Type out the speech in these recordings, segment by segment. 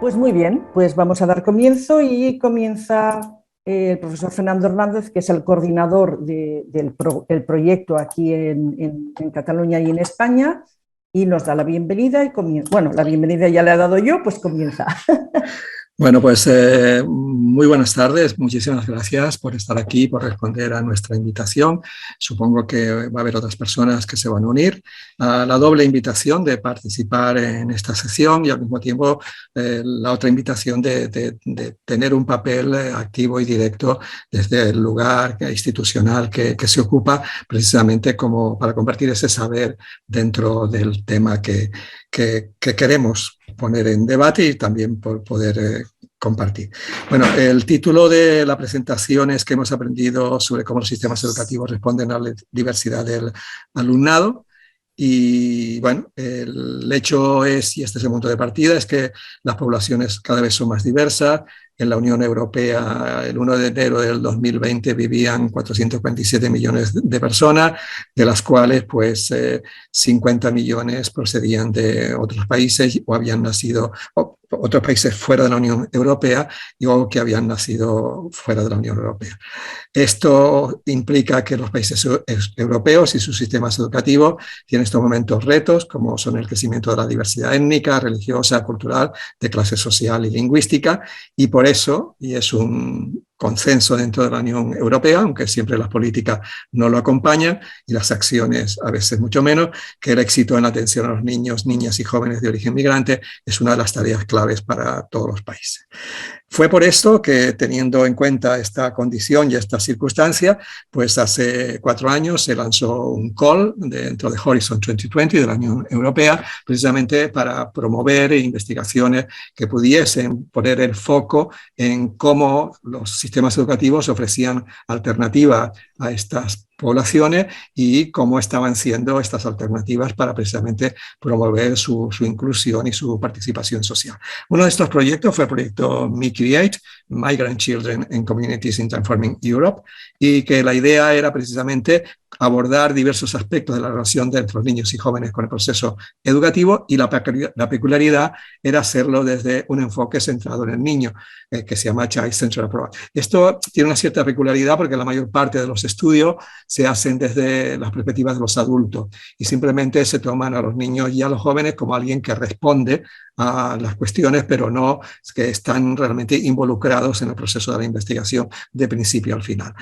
Pues muy bien, pues vamos a dar comienzo y comienza el profesor Fernando Hernández, que es el coordinador del proyecto aquí en Cataluña y en España, y nos da la bienvenida y comienza. Bueno, la bienvenida ya le he dado yo, pues comienza. Bueno, pues muy buenas tardes. Muchísimas gracias por estar aquí, por responder a nuestra invitación. Supongo que va a haber otras personas que se van a unir a la doble invitación de participar en esta sesión y al mismo tiempo la otra invitación de tener un papel activo y directo desde el lugar institucional que se ocupa precisamente como para compartir ese saber dentro del tema que queremos poner en debate y también por poder compartir. Bueno, el título de la presentación es que hemos aprendido sobre cómo los sistemas educativos responden a la diversidad del alumnado. Y bueno, el hecho es, y este es el punto de partida, es que las poblaciones cada vez son más diversas. En la Unión Europea, el 1 de enero del 2020 vivían 447 millones de personas, de las cuales pues 50 millones procedían de otros países o habían nacido, otros países fuera de la Unión Europea o que habían nacido fuera de la Unión Europea. Esto implica que los países europeos y sus sistemas educativos tienen en estos momentos retos, como son el crecimiento de la diversidad étnica, religiosa, cultural, de clase social y lingüística, y por eso, y es un consenso dentro de la Unión Europea, aunque siempre las políticas no lo acompañan y las acciones a veces mucho menos, que el éxito en la atención a los niños, niñas y jóvenes de origen migrante es una de las tareas claves para todos los países. Fue por esto que, teniendo en cuenta esta condición y esta circunstancia, pues hace 4 años se lanzó un call dentro de Horizon 2020 de la Unión Europea, precisamente para promover investigaciones que pudiesen poner el foco en cómo los sistemas educativos ofrecían alternativas a estas poblaciones y cómo estaban siendo estas alternativas para precisamente promover su inclusión y su participación social. Uno de estos proyectos fue el proyecto MeCreate, Migrant Children and Communities in Transforming Europe, y que la idea era precisamente abordar diversos aspectos de la relación de los niños y jóvenes con el proceso educativo, y la peculiaridad era hacerlo desde un enfoque centrado en el niño, que se llama Child Centered Approach. Esto tiene una cierta peculiaridad porque la mayor parte de los estudios se hacen desde las perspectivas de los adultos y simplemente se toman a los niños y a los jóvenes como alguien que responde a las cuestiones, pero no que están realmente involucrados en el proceso de la investigación de principio al final.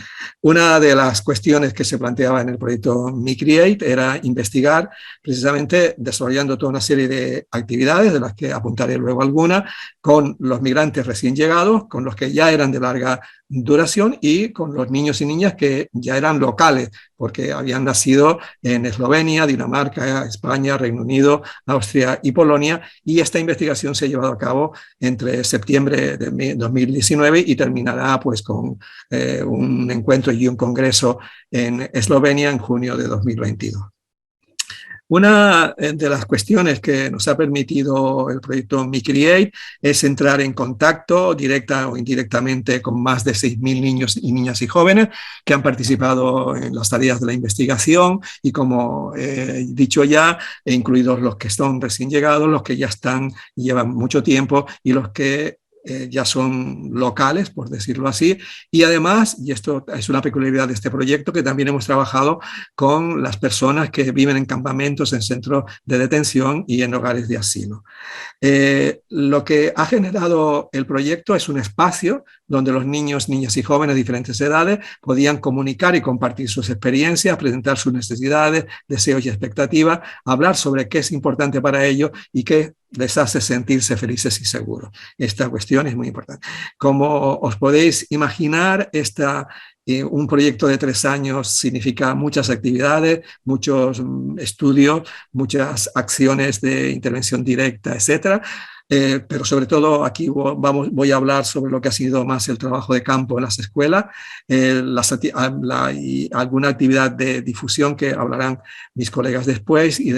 Una de las cuestiones que se planteaba en el proyecto MeCreate era investigar precisamente desarrollando toda una serie de actividades, de las que apuntaré luego alguna, con los migrantes recién llegados, con los que ya eran de larga duración y con los niños y niñas que ya eran locales, porque habían nacido en Eslovenia, Dinamarca, España, Reino Unido, Austria y Polonia, y esta investigación se ha llevado a cabo entre septiembre de 2019 y terminará pues con un encuentro y un congreso en Eslovenia en junio de 2022. Una de las cuestiones que nos ha permitido el proyecto MeCreate es entrar en contacto directa o indirectamente con más de 6.000 niños y niñas y jóvenes que han participado en las tareas de la investigación y, como he dicho ya, incluidos los que son recién llegados, los que ya llevan mucho tiempo y los que ya son locales, por decirlo así, y además, y esto es una peculiaridad de este proyecto, que también hemos trabajado con las personas que viven en campamentos, en centros de detención y en hogares de asilo. Lo que ha generado el proyecto es un espacio donde los niños, niñas y jóvenes de diferentes edades podían comunicar y compartir sus experiencias, presentar sus necesidades, deseos y expectativas, hablar sobre qué es importante para ellos y qué les hace sentirse felices y seguros. Esta cuestión es muy importante. Como os podéis imaginar, un proyecto de 3 años significa muchas actividades, muchos estudios, muchas acciones de intervención directa, etcétera. Pero sobre todo aquí voy a hablar sobre lo que ha sido más el trabajo de campo en las escuelas y alguna actividad de difusión que hablarán mis colegas después y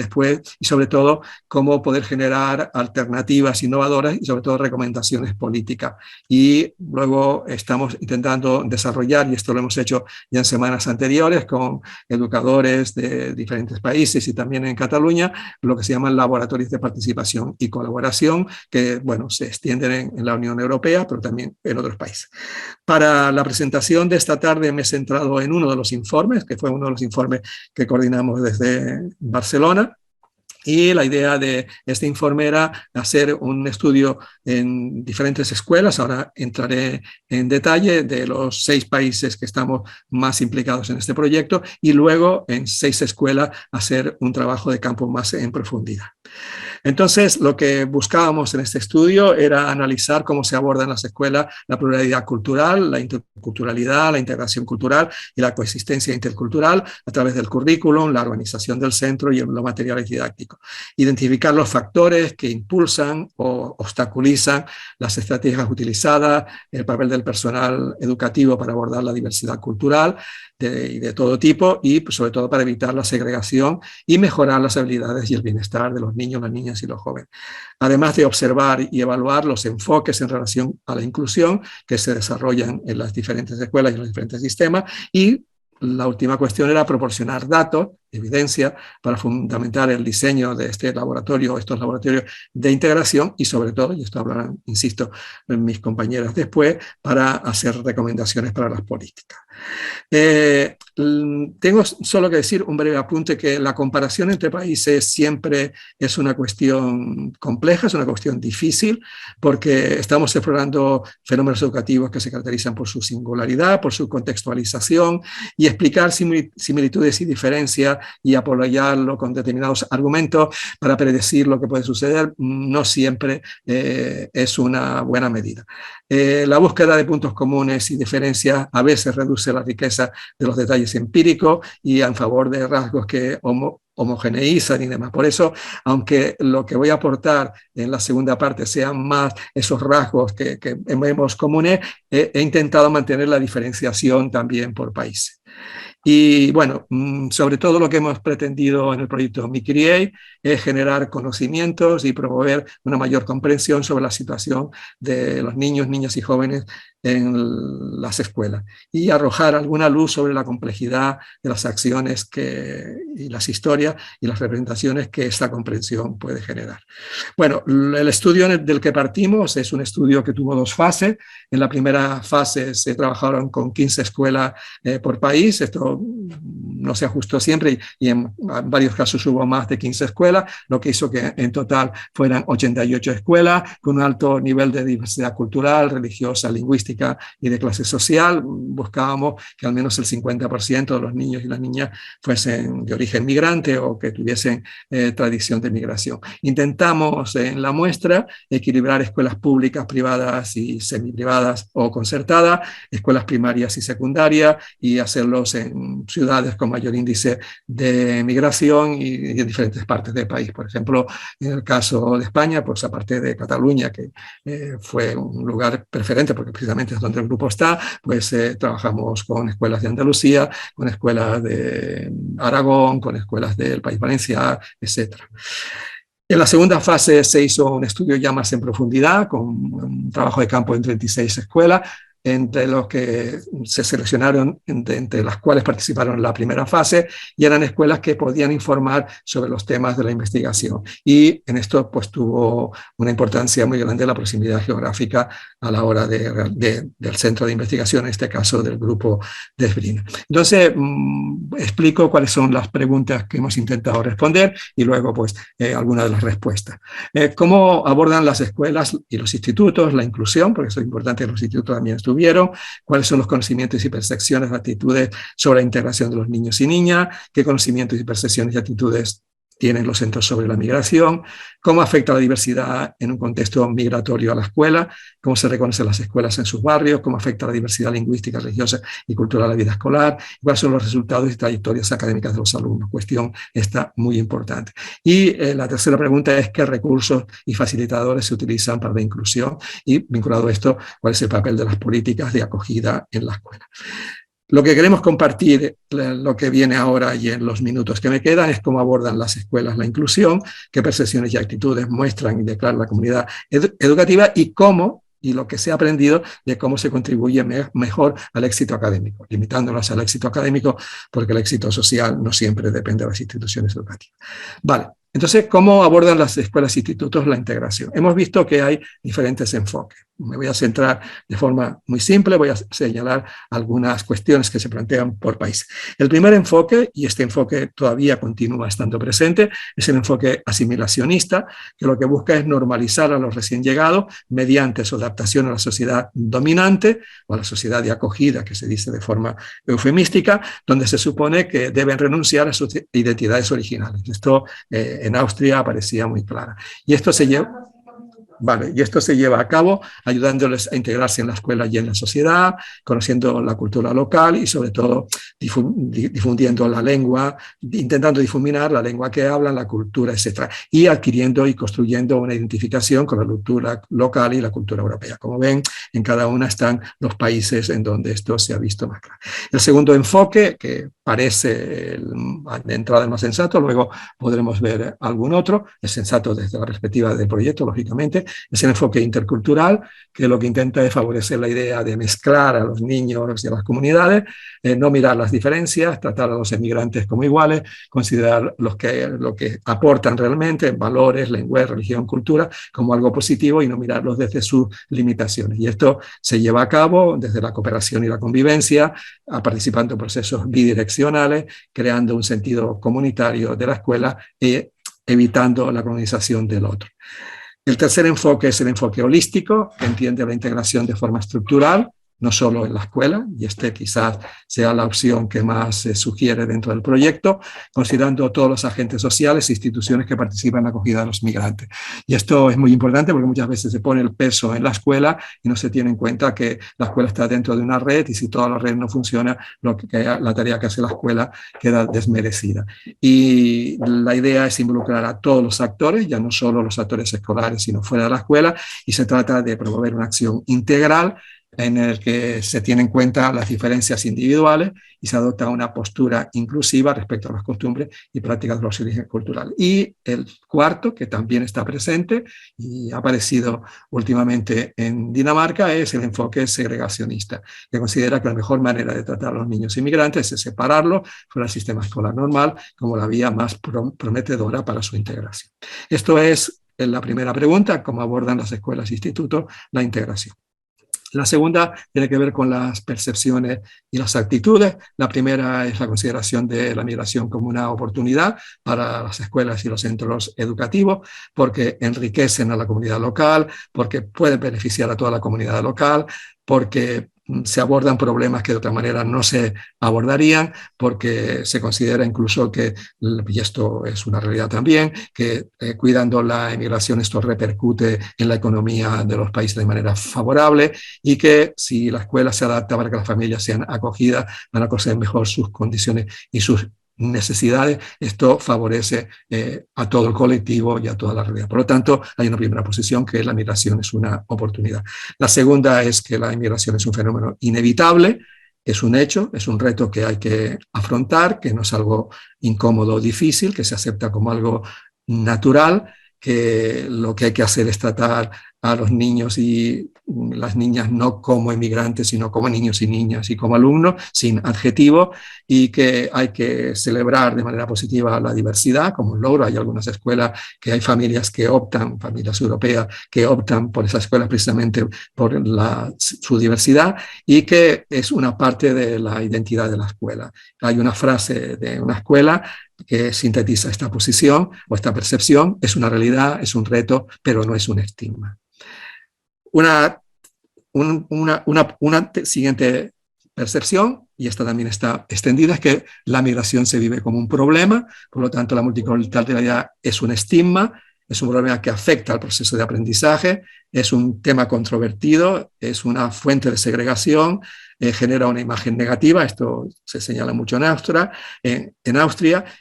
sobre todo cómo poder generar alternativas innovadoras y sobre todo recomendaciones políticas. Y luego estamos intentando desarrollar, y esto lo hemos hecho ya en semanas anteriores con educadores de diferentes países y también en Cataluña, lo que se llaman laboratorios de participación y colaboración, que, bueno, se extienden en la Unión Europea, pero también en otros países. Para la presentación de esta tarde me he centrado en uno de los informes, que fue uno de los informes que coordinamos desde Barcelona. Y la idea de este informe era hacer un estudio en diferentes escuelas. Ahora entraré en detalle de los 6 países que estamos más implicados en este proyecto y luego en 6 escuelas hacer un trabajo de campo más en profundidad. Entonces, lo que buscábamos en este estudio era analizar cómo se aborda en las escuelas la pluralidad cultural, la interculturalidad, la integración cultural y la coexistencia intercultural a través del currículum, la organización del centro y los materiales didácticos. Identificar los factores que impulsan o obstaculizan las estrategias utilizadas, el papel del personal educativo para abordar la diversidad cultural de todo tipo y sobre todo para evitar la segregación y mejorar las habilidades y el bienestar de los niños, las niñas y los jóvenes. Además de observar y evaluar los enfoques en relación a la inclusión que se desarrollan en las diferentes escuelas y en los diferentes sistemas y la última cuestión era proporcionar datos, evidencia, para fundamentar el diseño de este laboratorio, estos laboratorios de integración y sobre todo, y esto hablarán, insisto, mis compañeras después, para hacer recomendaciones para las políticas. Tengo solo que decir un breve apunte que la comparación entre países siempre es una cuestión compleja, es una cuestión difícil, porque estamos explorando fenómenos educativos que se caracterizan por su singularidad, por su contextualización y explicar similitudes y diferencias y apoyarlo con determinados argumentos para predecir lo que puede suceder no siempre es una buena medida. La búsqueda de puntos comunes y diferencias a veces reduce la riqueza de los detalles empíricos y en favor de rasgos que homogeneizan y demás. Por eso, aunque lo que voy a aportar en la segunda parte sean más esos rasgos que vemos comunes, he intentado mantener la diferenciación también por países. Y bueno, sobre todo lo que hemos pretendido en el proyecto MiCreate es generar conocimientos y promover una mayor comprensión sobre la situación de los niños, niñas y jóvenes en las escuelas y arrojar alguna luz sobre la complejidad de las acciones y las historias y las representaciones que esta comprensión puede generar. Bueno, el estudio del que partimos es un estudio que tuvo 2 fases. En la primera fase se trabajaron con 15 escuelas por país. Esto no se ajustó siempre y en varios casos hubo más de 15 escuelas, lo que hizo que en total fueran 88 escuelas con un alto nivel de diversidad cultural, religiosa, lingüística y de clase social. Buscábamos que al menos el 50% de los niños y las niñas fuesen de origen migrante o que tuviesen tradición de migración. Intentamos en la muestra equilibrar escuelas públicas, privadas y semiprivadas o concertadas, escuelas primarias y secundarias y hacerlos en ciudades con mayor índice de migración y en diferentes partes del país. Por ejemplo, en el caso de España, pues aparte de Cataluña, que fue un lugar preferente porque precisamente es donde el grupo está, pues trabajamos con escuelas de Andalucía, con escuelas de Aragón, con escuelas del País Valenciano, etc. En la segunda fase se hizo un estudio ya más en profundidad, con un trabajo de campo en 36 escuelas, entre los que se seleccionaron, entre las cuales participaron en la primera fase, y eran escuelas que podían informar sobre los temas de la investigación. Y en esto pues tuvo una importancia muy grande la proximidad geográfica a la hora del centro de investigación, en este caso del grupo de Esbrina. Entonces, explico cuáles son las preguntas que hemos intentado responder y luego pues algunas de las respuestas. ¿Cómo abordan las escuelas y los institutos la inclusión? Porque eso es importante, los institutos también estuvieron. ¿Cuáles son los conocimientos y percepciones, actitudes sobre la integración de los niños y niñas? ¿Qué conocimientos y percepciones y actitudes tienen los centros sobre la migración? ¿Cómo afecta la diversidad en un contexto migratorio a la escuela? ¿Cómo se reconocen las escuelas en sus barrios? ¿Cómo afecta la diversidad lingüística, religiosa y cultural a la vida escolar? ¿Cuáles son los resultados y trayectorias académicas de los alumnos? Cuestión esta muy importante. Y la tercera pregunta es ¿qué recursos y facilitadores se utilizan para la inclusión? Y vinculado a esto, ¿cuál es el papel de las políticas de acogida en la escuela? Lo que queremos compartir, lo que viene ahora y en los minutos que me quedan, es cómo abordan las escuelas la inclusión, qué percepciones y actitudes muestran y declara la comunidad educativa y cómo, y lo que se ha aprendido de cómo se contribuye mejor al éxito académico, limitándonos al éxito académico porque el éxito social no siempre depende de las instituciones educativas. Vale. Entonces, ¿cómo abordan las escuelas e institutos la integración? Hemos visto que hay diferentes enfoques. Me voy a centrar de forma muy simple, voy a señalar algunas cuestiones que se plantean por país. El primer enfoque, y este enfoque todavía continúa estando presente, es el enfoque asimilacionista, que lo que busca es normalizar a los recién llegados mediante su adaptación a la sociedad dominante o a la sociedad de acogida, que se dice de forma eufemística, donde se supone que deben renunciar a sus identidades originales. Esto en Austria aparecía muy clara. Y esto se lleva a cabo ayudándoles a integrarse en la escuela y en la sociedad, conociendo la cultura local y sobre todo difundiendo la lengua, intentando difuminar la lengua que hablan, la cultura, etc. Y adquiriendo y construyendo una identificación con la cultura local y la cultura europea. Como ven, en cada una están los países en donde esto se ha visto más claro. El segundo enfoque, que parece de entrada el más sensato, luego podremos ver algún otro, es sensato desde la perspectiva del proyecto, lógicamente, es el enfoque intercultural, que lo que intenta es favorecer la idea de mezclar a los niños y a las comunidades, no mirar las diferencias, tratar a los emigrantes como iguales, considerar lo que aportan realmente, valores, lenguaje, religión, cultura, como algo positivo y no mirarlos desde sus limitaciones. Y esto se lleva a cabo desde la cooperación y la convivencia, participando en procesos bidireccionales, creando un sentido comunitario de la escuela y evitando la colonización del otro. El tercer enfoque es el enfoque holístico, que entiende la integración de forma estructural, no solo en la escuela, y este quizás sea la opción que más se sugiere dentro del proyecto, considerando todos los agentes sociales e instituciones que participan en la acogida de los migrantes. Y esto es muy importante porque muchas veces se pone el peso en la escuela y no se tiene en cuenta que la escuela está dentro de una red y si toda la red no funciona, la tarea que hace la escuela queda desmerecida. Y la idea es involucrar a todos los actores, ya no solo los actores escolares, sino fuera de la escuela, y se trata de promover una acción integral en el que se tienen en cuenta las diferencias individuales y se adopta una postura inclusiva respecto a las costumbres y prácticas de los orígenes culturales. Y el cuarto, que también está presente y ha aparecido últimamente en Dinamarca, es el enfoque segregacionista, que considera que la mejor manera de tratar a los niños inmigrantes es separarlos fuera del sistema escolar normal como la vía más prometedora para su integración. Esto es la primera pregunta, cómo abordan las escuelas e institutos la integración. La segunda tiene que ver con las percepciones y las actitudes. La primera es la consideración de la migración como una oportunidad para las escuelas y los centros educativos, porque enriquecen a la comunidad local, porque pueden beneficiar a toda la comunidad local, porque se abordan problemas que de otra manera no se abordarían, porque se considera incluso que, y esto es una realidad también, que cuidando la emigración esto repercute en la economía de los países de manera favorable y que si la escuela se adapta para que las familias sean acogidas, van a conocer mejor sus condiciones y sus necesidades, esto favorece a todo el colectivo y a toda la realidad. Por lo tanto, hay una primera posición que la migración es una oportunidad. La segunda es que la inmigración es un fenómeno inevitable, es un hecho, es un reto que hay que afrontar, que no es algo incómodo o difícil, que se acepta como algo natural, que lo que hay que hacer es tratar a los niños y las niñas no como inmigrantes, sino como niños y niñas y como alumnos, sin adjetivo, y que hay que celebrar de manera positiva la diversidad como un logro. Hay algunas escuelas que hay familias que optan, familias europeas, que optan por esas escuelas precisamente por su diversidad y que es una parte de la identidad de la escuela. Hay una frase de una escuela que sintetiza esta posición o esta percepción: es una realidad, es un reto, pero no es un estigma. Una siguiente percepción, y esta también está extendida, es que la migración se vive como un problema, por lo tanto la multiculturalidad es un estigma, es un problema que afecta al proceso de aprendizaje, es un tema controvertido, es una fuente de segregación, genera una imagen negativa, esto se señala mucho en Austria,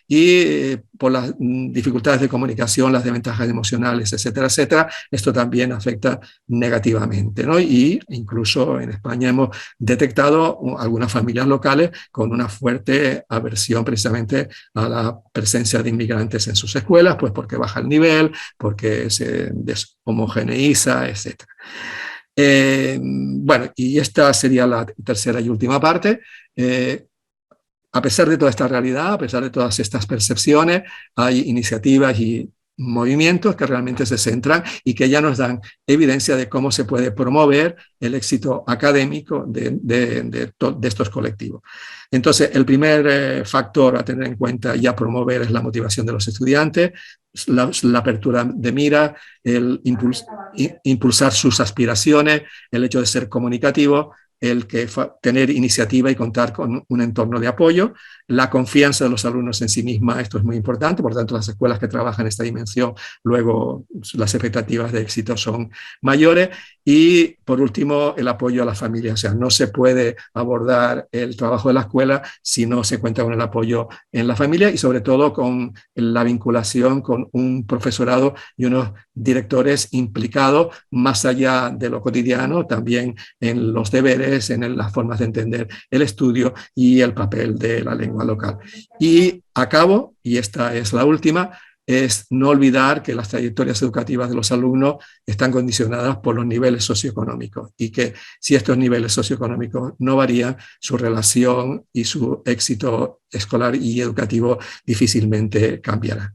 y por las dificultades de comunicación, las desventajas emocionales, etcétera, etcétera, esto también afecta negativamente, ¿no? Y incluso en España hemos detectado algunas familias locales con una fuerte aversión precisamente a la presencia de inmigrantes en sus escuelas, pues porque baja el nivel, porque se deshomogeneiza, etcétera. Bueno, y esta sería la tercera y última parte. a pesar de toda esta realidad, a pesar de todas estas percepciones, hay iniciativas y movimientos que realmente se centran y que ya nos dan evidencia de cómo se puede promover el éxito académico de estos colectivos. Entonces, el primer factor a tener en cuenta y a promover es la motivación de los estudiantes, la apertura de mira, el impulsar sus aspiraciones, el hecho de ser comunicativo, el que tener iniciativa y contar con un entorno de apoyo, la confianza de los alumnos en sí misma, esto es muy importante, por tanto las escuelas que trabajan en esta dimensión, luego las expectativas de éxito son mayores, y por último el apoyo a la familia, o sea, no se puede abordar el trabajo de la escuela si no se cuenta con el apoyo en la familia y sobre todo con la vinculación con un profesorado y unos directores implicados más allá de lo cotidiano, también en los deberes, en las formas de entender el estudio y el papel de la lengua local. Y acabo, y esta es la última, es no olvidar que las trayectorias educativas de los alumnos están condicionadas por los niveles socioeconómicos y que si estos niveles socioeconómicos no varían, su relación y su éxito escolar y educativo difícilmente cambiará.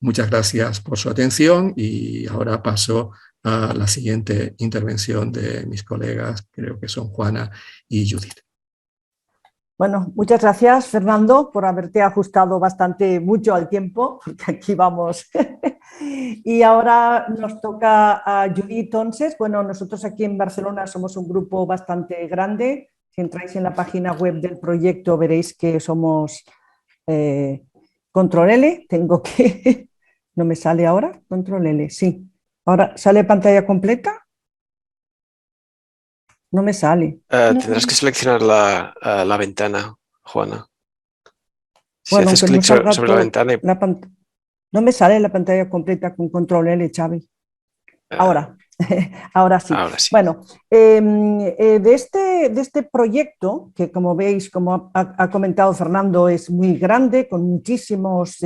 Muchas gracias por su atención y ahora paso a la siguiente intervención de mis colegas, creo que son Juana y Judith. Bueno, muchas gracias, Fernando, por haberte ajustado bastante mucho al tiempo, porque aquí vamos. Y ahora nos toca a Judith Onses. Bueno, nosotros aquí en Barcelona somos un grupo bastante grande. Si entráis en la página web del proyecto veréis que somos Control L. Tengo que... ¿No me sale ahora? Control L, sí. Ahora, ¿sale pantalla completa? No me sale. Tendrás que seleccionar la ventana, Juana. Si bueno, haces aunque no clic salga sobre la ventana y... no me sale la pantalla completa con control L, Xavi. Ahora, ahora sí. Ahora sí. Bueno, de este proyecto, que como veis, como ha comentado Fernando, es muy grande, con muchísimas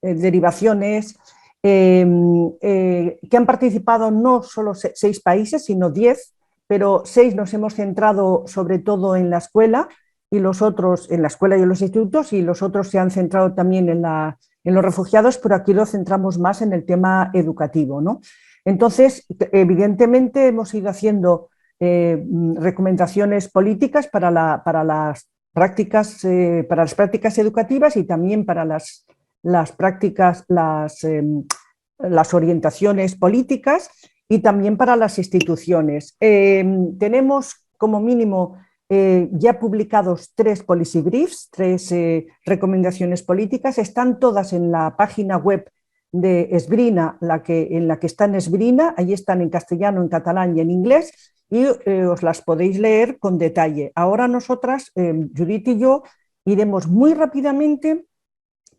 derivaciones, que han participado no solo 6 países, sino 10, pero 6 nos hemos centrado sobre todo en la escuela y los otros en la escuela y en los institutos, y los otros se han centrado también en los refugiados, pero aquí lo centramos más en el tema educativo, ¿no? Entonces, evidentemente hemos ido haciendo recomendaciones políticas para las prácticas educativas y también para las prácticas, las orientaciones políticas y también para las instituciones. Tenemos como mínimo ya publicados 3 policy briefs, 3 recomendaciones políticas, están todas en la página web de Esbrina, en la que está en Esbrina, allí están en castellano, en catalán y en inglés, y os las podéis leer con detalle. Ahora nosotras, Judith y yo, iremos muy rápidamente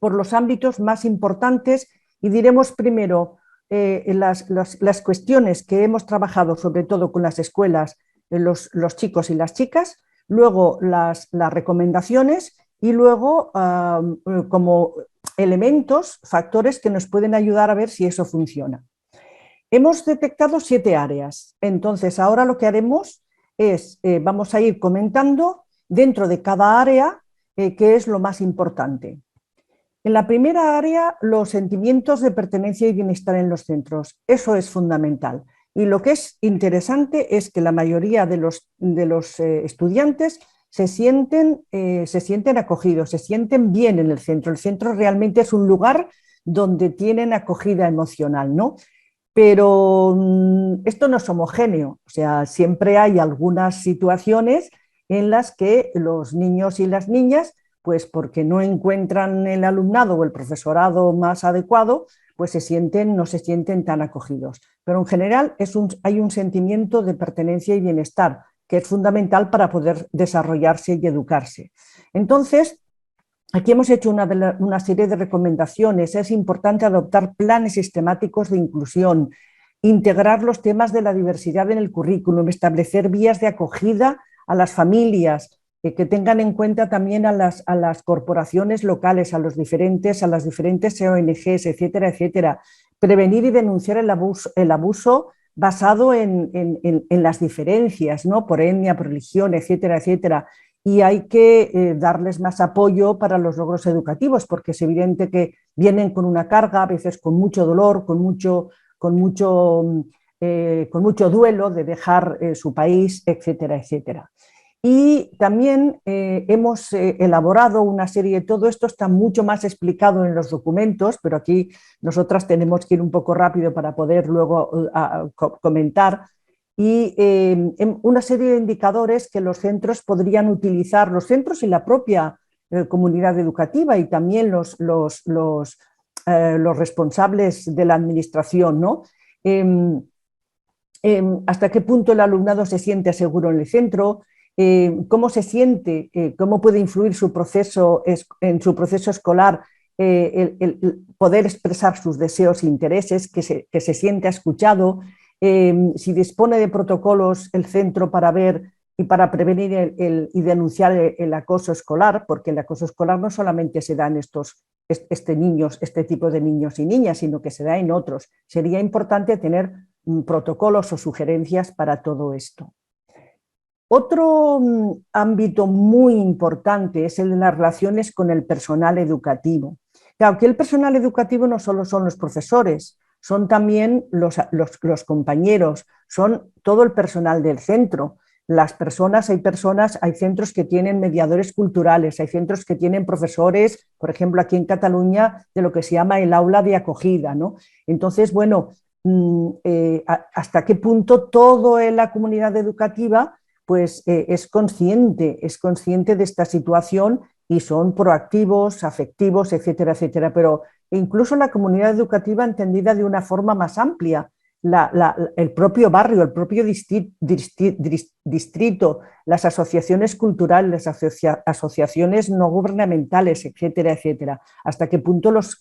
por los ámbitos más importantes y diremos primero las cuestiones que hemos trabajado sobre todo con las escuelas, los chicos y las chicas, luego las recomendaciones y luego como elementos, factores que nos pueden ayudar a ver si eso funciona. Hemos detectado 7 áreas, entonces ahora lo que haremos es, vamos a ir comentando dentro de cada área qué es lo más importante. En la primera área, los sentimientos de pertenencia y bienestar en los centros. Eso es fundamental. Y lo que es interesante es que la mayoría de los estudiantes se sienten acogidos, se sienten bien en el centro. El centro realmente es un lugar donde tienen acogida emocional, ¿no? Pero esto no es homogéneo. O sea, siempre hay algunas situaciones en las que los niños y las niñas, pues porque no encuentran el alumnado o el profesorado más adecuado, pues no se sienten tan acogidos. Pero en general hay un sentimiento de pertenencia y bienestar que es fundamental para poder desarrollarse y educarse. Entonces, aquí hemos hecho una serie de recomendaciones. Es importante adoptar planes sistemáticos de inclusión, integrar los temas de la diversidad en el currículum, establecer vías de acogida a las familias, que tengan en cuenta también a las corporaciones locales, a las diferentes ONGs, etcétera, etcétera. Prevenir y denunciar el abuso basado en las diferencias, ¿no? Por etnia, por religión, etcétera, etcétera. y hay que darles más apoyo para los logros educativos, porque es evidente que vienen con una carga, a veces con mucho dolor, con mucho duelo de dejar su país, etcétera, etcétera. Y también hemos elaborado una serie, todo esto está mucho más explicado en los documentos, pero aquí nosotras tenemos que ir un poco rápido para poder luego comentar, y una serie de indicadores que los centros podrían utilizar, los centros y la propia comunidad educativa, y también los responsables de la administración, ¿no? Hasta qué punto el alumnado se siente seguro en el centro, cómo se siente, cómo puede influir en su proceso escolar el poder expresar sus deseos e intereses, que se siente escuchado, si dispone de protocolos el centro para ver y para prevenir y denunciar el acoso escolar, porque el acoso escolar no solamente se da en este tipo de niños y niñas, sino que se da en otros. Sería importante tener protocolos o sugerencias para todo esto. Otro ámbito muy importante es el de las relaciones con el personal educativo. Claro, que el personal educativo no solo son los profesores, son también los compañeros, son todo el personal del centro. Hay centros que tienen mediadores culturales, hay centros que tienen profesores, por ejemplo, aquí en Cataluña, de lo que se llama el aula de acogida, ¿no? Entonces, bueno, hasta qué punto toda la comunidad educativa pues, es consciente de esta situación y son proactivos, afectivos, etcétera, etcétera. Pero incluso la comunidad educativa entendida de una forma más amplia, el propio barrio, el propio distrito, las asociaciones culturales, las asociaciones no gubernamentales, etcétera, etcétera. Hasta qué punto los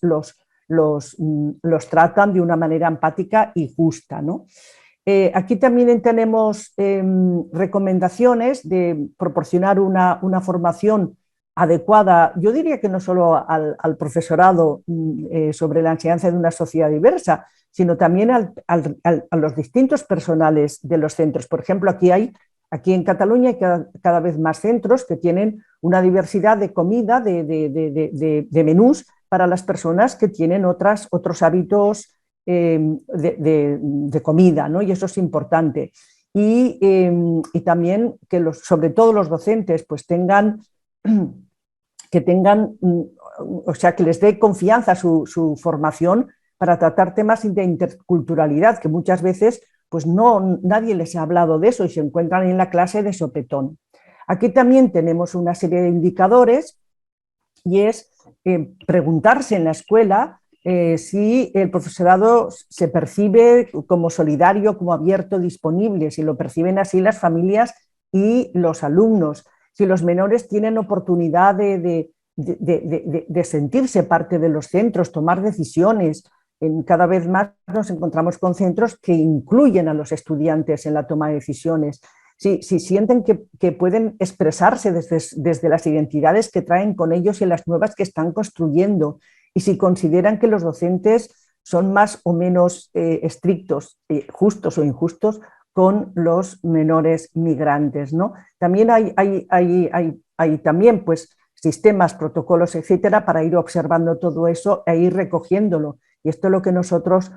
tratan de una manera empática y justa, ¿no? Aquí también tenemos recomendaciones de proporcionar una formación adecuada, yo diría que no solo al profesorado sobre la enseñanza de una sociedad diversa, sino también a los distintos personales de los centros. Por ejemplo, aquí en Cataluña hay cada vez más centros que tienen una diversidad de comida, de menús para las personas que tienen otros hábitos de comida, ¿no? Y eso es importante. Y también que sobre todo los docentes pues que les dé confianza su formación para tratar temas de interculturalidad, que muchas veces pues nadie les ha hablado de eso y se encuentran en la clase de sopetón. Aquí también tenemos una serie de indicadores y es preguntarse en la escuela si el profesorado se percibe como solidario, como abierto, disponible, si lo perciben así las familias y los alumnos, si los menores tienen oportunidad de sentirse parte de los centros, tomar decisiones. Cada vez más nos encontramos con centros que incluyen a los estudiantes en la toma de decisiones. Si sienten que pueden expresarse desde las identidades que traen con ellos y las nuevas que están construyendo, y si consideran que los docentes son más o menos estrictos, justos o injustos con los menores migrantes, ¿no? También hay también pues, sistemas, protocolos, etcétera, para ir observando todo eso e ir recogiéndolo. Y esto es lo que nosotros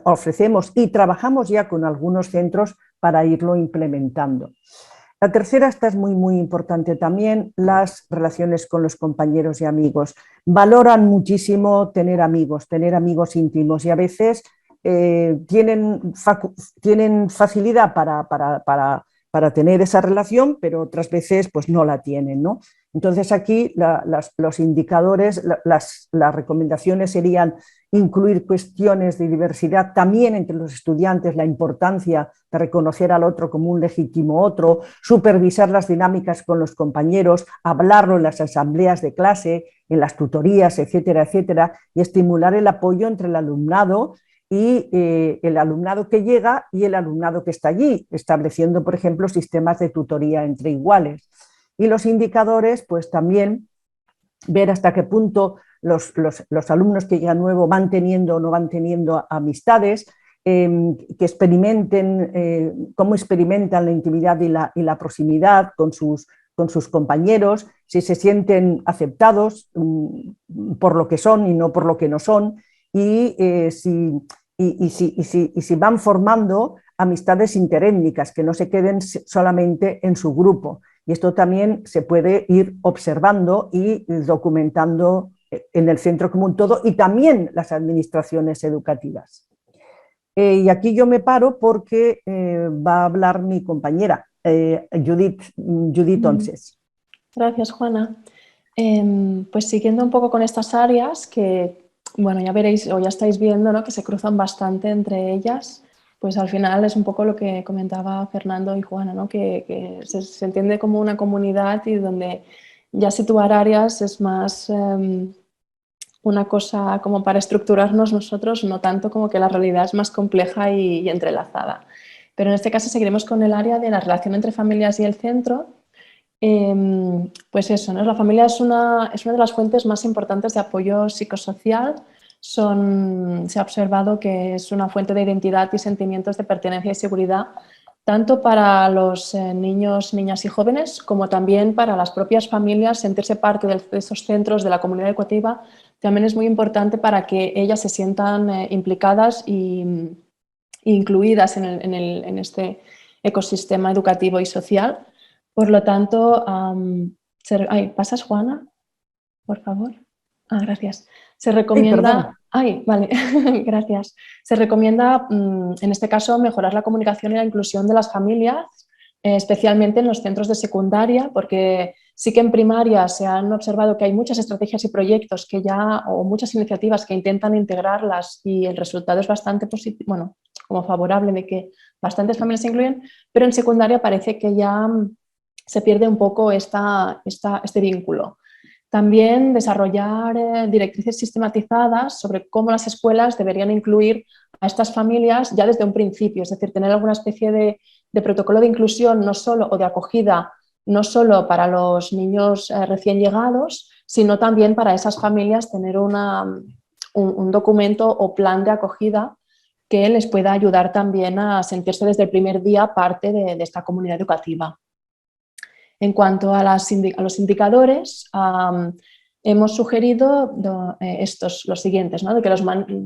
ofrecemos y trabajamos ya con algunos centros para irlo implementando. La tercera, esta es muy, muy importante también, las relaciones con los compañeros y amigos. Valoran muchísimo tener amigos íntimos y a veces tienen facilidad para tener esa relación, pero otras veces pues no la tienen, ¿no? Entonces aquí los indicadores, las recomendaciones serían incluir cuestiones de diversidad también entre los estudiantes, la importancia de reconocer al otro como un legítimo otro, supervisar las dinámicas con los compañeros, hablarlo en las asambleas de clase, en las tutorías, etcétera, etcétera, y estimular el apoyo entre el alumnado y el alumnado que llega y el alumnado que está allí, estableciendo, por ejemplo, sistemas de tutoría entre iguales. Y los indicadores, pues también ver hasta qué punto los alumnos que llegan nuevos van teniendo o no van teniendo amistades, que experimenten cómo experimentan la intimidad y la proximidad con sus con sus compañeros, si se sienten aceptados por lo que son y no por lo que no son, y si van formando amistades interétnicas, que no se queden solamente en su grupo. Y esto también se puede ir observando y documentando en el centro común todo y también las administraciones educativas. Y aquí yo me paro porque va a hablar mi compañera, Judith Onces. Gracias, Juana. Pues siguiendo un poco con estas áreas que, bueno, ya veréis o ya estáis viendo, ¿no?, que se cruzan bastante entre ellas, pues al final es un poco lo que comentaba Fernando y Juana, ¿no?, que se entiende como una comunidad y donde ya situar áreas es más una cosa como para estructurarnos nosotros, no tanto como que la realidad es más compleja y entrelazada. Pero en este caso seguiremos con el área de la relación entre familias y el centro. Pues eso, ¿no? La familia es una de las fuentes más importantes de apoyo psicosocial. Se ha observado que es una fuente de identidad y sentimientos de pertenencia y seguridad, tanto para los niños, niñas y jóvenes, como también para las propias familias. Sentirse parte de esos centros de la comunidad educativa también es muy importante para que ellas se sientan implicadas e incluidas en este ecosistema educativo y social. Por lo tanto, ¿pasas, Juana? Por favor. Gracias. Se recomienda... vale, gracias. Se recomienda, en este caso, mejorar la comunicación y la inclusión de las familias, especialmente en los centros de secundaria, porque sí que en primaria se han observado que hay muchas estrategias y proyectos o muchas iniciativas que intentan integrarlas y el resultado es bastante positivo, bueno, como favorable de que bastantes familias se incluyen, pero en secundaria parece que ya se pierde un poco este vínculo. También desarrollar directrices sistematizadas sobre cómo las escuelas deberían incluir a estas familias ya desde un principio, es decir, tener alguna especie de protocolo de inclusión o de acogida, no solo para los niños recién llegados, sino también para esas familias tener un documento o plan de acogida que les pueda ayudar también a sentirse desde el primer día parte de esta comunidad educativa. En cuanto a los indicadores, hemos sugerido los siguientes, ¿no? De que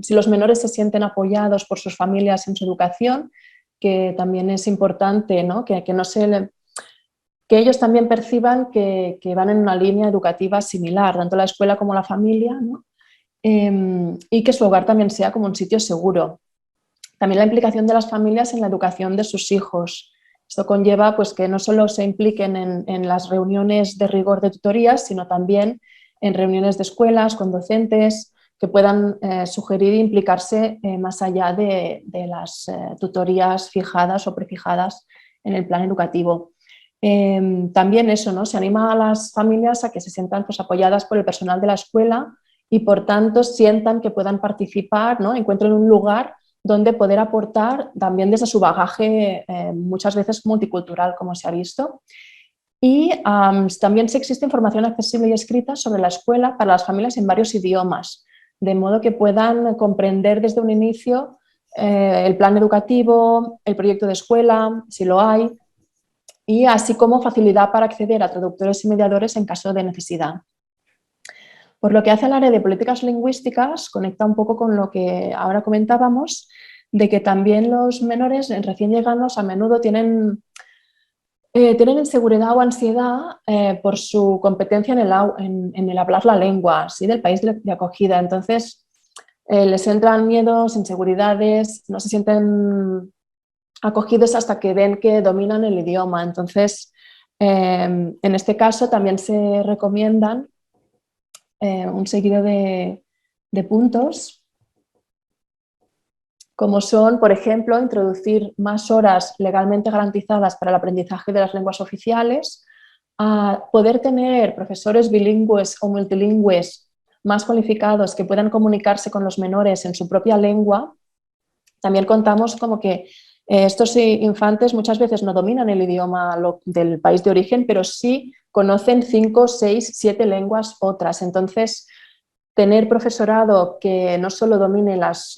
si los menores se sienten apoyados por sus familias en su educación, que también es importante, ¿no?, que ellos también perciban que van en una línea educativa similar, tanto la escuela como la familia, ¿no? Y que su hogar también sea como un sitio seguro. También la implicación de las familias en la educación de sus hijos. Esto conlleva pues, que no solo se impliquen en las reuniones de rigor de tutorías, sino también en reuniones de escuelas con docentes que puedan sugerir e implicarse más allá de las tutorías fijadas o prefijadas en el plan educativo. También eso, ¿no? Se anima a las familias a que se sientan pues, apoyadas por el personal de la escuela y por tanto sientan que puedan participar, ¿no? Encuentren un lugar donde poder aportar también desde su bagaje muchas veces multicultural, como se ha visto. Y también si existe información accesible y escrita sobre la escuela para las familias en varios idiomas, de modo que puedan comprender desde un inicio el plan educativo, el proyecto de escuela, si lo hay, y así como facilidad para acceder a traductores y mediadores en caso de necesidad. Por lo que hace al área de políticas lingüísticas, conecta un poco con lo que ahora comentábamos, de que también los menores recién llegados a menudo tienen inseguridad o ansiedad por su competencia en el hablar la lengua, ¿sí?, del país de acogida. Entonces, les entran miedos, inseguridades, no se sienten acogidos hasta que ven que dominan el idioma. Entonces, en este caso también se recomiendan un seguido de puntos, como son, por ejemplo, introducir más horas legalmente garantizadas para el aprendizaje de las lenguas oficiales, a poder tener profesores bilingües o multilingües más cualificados que puedan comunicarse con los menores en su propia lengua. También contamos como que estos infantes muchas veces no dominan el idioma del país de origen, pero sí conocen 5, 6, 7 lenguas otras. Entonces, tener profesorado que no solo domine las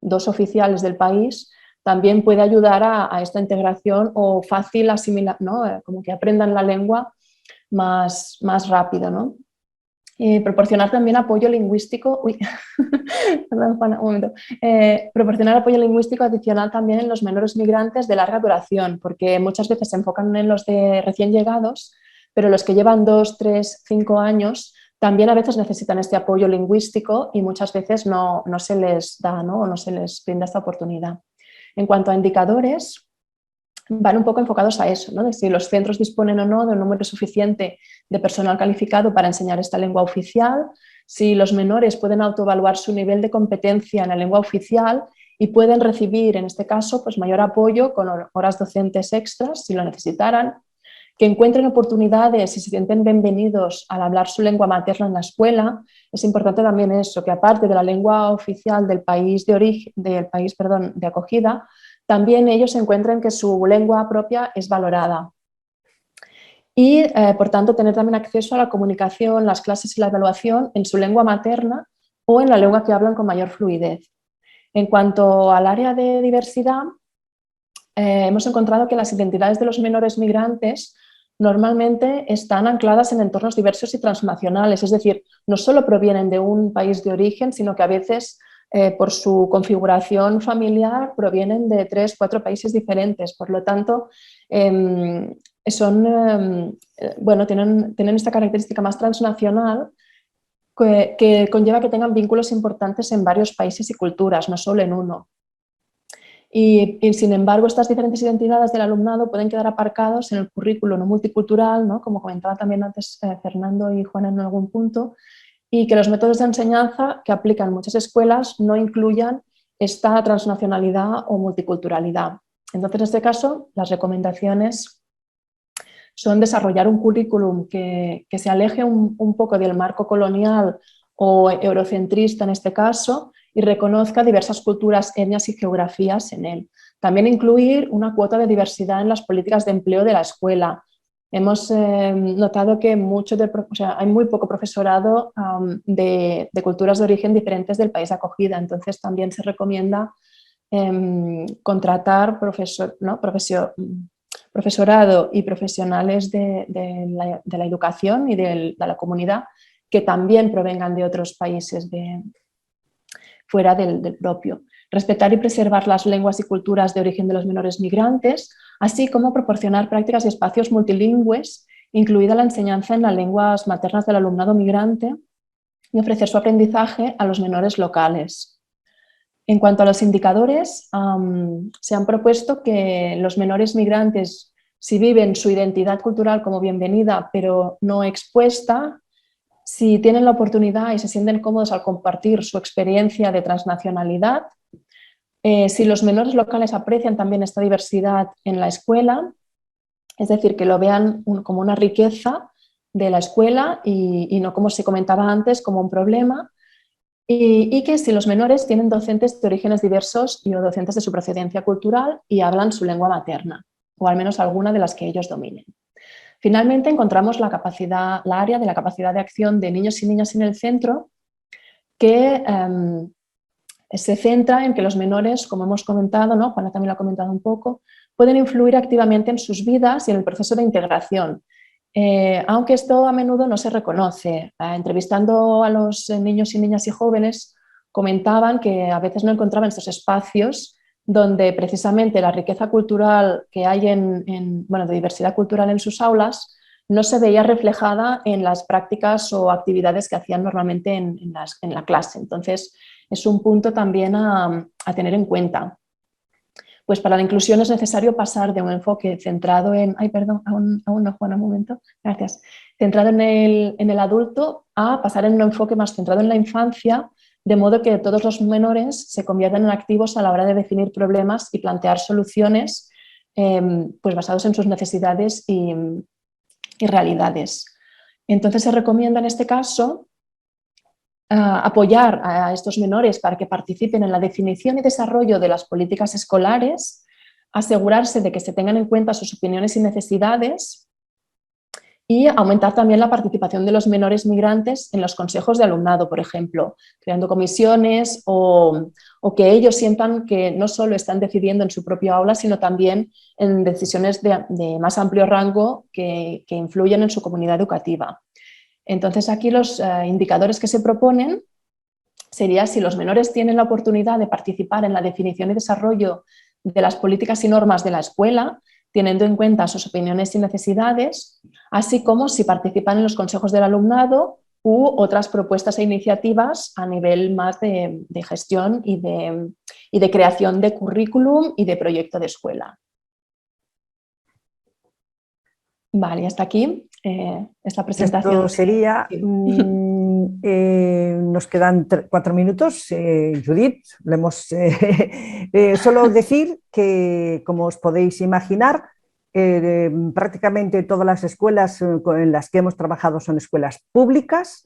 2 oficiales del país, también puede ayudar a esta integración o fácil asimilar, ¿no?, como que aprendan la lengua más rápido, ¿no? Proporcionar también apoyo lingüístico, perdón, Juana, un momento. Proporcionar apoyo lingüístico adicional también en los menores migrantes de larga duración, porque muchas veces se enfocan en los de recién llegados, pero los que llevan 2, 3, 5 años también a veces necesitan este apoyo lingüístico y muchas veces no se les da, ¿no? O no se les brinda esta oportunidad. En cuanto a indicadores, van un poco enfocados a eso, ¿no? De si los centros disponen o no de un número suficiente de personal calificado para enseñar esta lengua oficial, si los menores pueden autoevaluar su nivel de competencia en la lengua oficial y pueden recibir, en este caso, pues mayor apoyo con horas docentes extras, si lo necesitaran, que encuentren oportunidades y se sienten bienvenidos al hablar su lengua materna en la escuela. Es importante también eso, que aparte de la lengua oficial del país de origen, de acogida, también ellos encuentren que su lengua propia es valorada. Y, por tanto, tener también acceso a la comunicación, las clases y la evaluación en su lengua materna o en la lengua que hablan con mayor fluidez. En cuanto al área de diversidad, hemos encontrado que las identidades de los menores migrantes normalmente están ancladas en entornos diversos y transnacionales, es decir, no solo provienen de un país de origen, sino que a veces por su configuración familiar provienen de 3 o 4 países diferentes. Por lo tanto, tienen esta característica más transnacional que conlleva que tengan vínculos importantes en varios países y culturas, no solo en uno. Y sin embargo, estas diferentes identidades del alumnado pueden quedar aparcados en el currículo no multicultural, ¿no? Como comentaba también antes Fernando y Juana en algún punto, y que los métodos de enseñanza que aplican muchas escuelas no incluyan esta transnacionalidad o multiculturalidad. Entonces, en este caso, las recomendaciones son desarrollar un currículum que se aleje un poco del marco colonial o eurocentrista en este caso y reconozca diversas culturas, etnias y geografías en él. También incluir una cuota de diversidad en las políticas de empleo de la escuela. Hemos notado que hay muy poco profesorado de culturas de origen diferentes del país de acogida, entonces también se recomienda contratar profesorado y profesionales de la educación y de la comunidad que también provengan de otros países fuera del propio. Respetar y preservar las lenguas y culturas de origen de los menores migrantes, así como proporcionar prácticas y espacios multilingües, incluida la enseñanza en las lenguas maternas del alumnado migrante y ofrecer su aprendizaje a los menores locales. En cuanto a los indicadores, se han propuesto que los menores migrantes, si viven su identidad cultural como bienvenida pero no expuesta, si tienen la oportunidad y se sienten cómodos al compartir su experiencia de transnacionalidad, si los menores locales aprecian también esta diversidad en la escuela, es decir, que lo vean como una riqueza de la escuela y no, como se comentaba antes, como un problema, y que si los menores tienen docentes de orígenes diversos y o docentes de su procedencia cultural y hablan su lengua materna, o al menos alguna de las que ellos dominen. Finalmente, encontramos la área de la capacidad de acción de niños y niñas en el centro, que se centra en que los menores, como hemos comentado, ¿no? Juana también lo ha comentado un poco, pueden influir activamente en sus vidas y en el proceso de integración. Aunque esto a menudo no se reconoce. Entrevistando a los niños y niñas y jóvenes, comentaban que a veces no encontraban estos espacios donde precisamente la riqueza cultural que hay de diversidad cultural en sus aulas no se veía reflejada en las prácticas o actividades que hacían normalmente en la clase. Entonces, es un punto también a tener en cuenta. Pues para la inclusión es necesario pasar de un enfoque centrado en... Ay, perdón, aún no, Juana, un momento. Gracias. Centrado en el adulto a pasar en un enfoque más centrado en la infancia, de modo que todos los menores se conviertan en activos a la hora de definir problemas y plantear soluciones pues basados en sus necesidades y realidades. Entonces se recomienda en este caso apoyar a estos menores para que participen en la definición y desarrollo de las políticas escolares, asegurarse de que se tengan en cuenta sus opiniones y necesidades y aumentar también la participación de los menores migrantes en los consejos de alumnado, por ejemplo, creando comisiones o que ellos sientan que no solo están decidiendo en su propio aula, sino también en decisiones de más amplio rango que influyen en su comunidad educativa. Entonces, aquí los indicadores que se proponen sería si los menores tienen la oportunidad de participar en la definición y desarrollo de las políticas y normas de la escuela, teniendo en cuenta sus opiniones y necesidades, así como si participan en los consejos del alumnado u otras propuestas e iniciativas a nivel más de gestión y de creación de currículum y de proyecto de escuela. Vale, hasta aquí esta presentación. Esto sería, nos quedan 4 minutos. Judith, solo decir que, como os podéis imaginar, prácticamente todas las escuelas en las que hemos trabajado son escuelas públicas.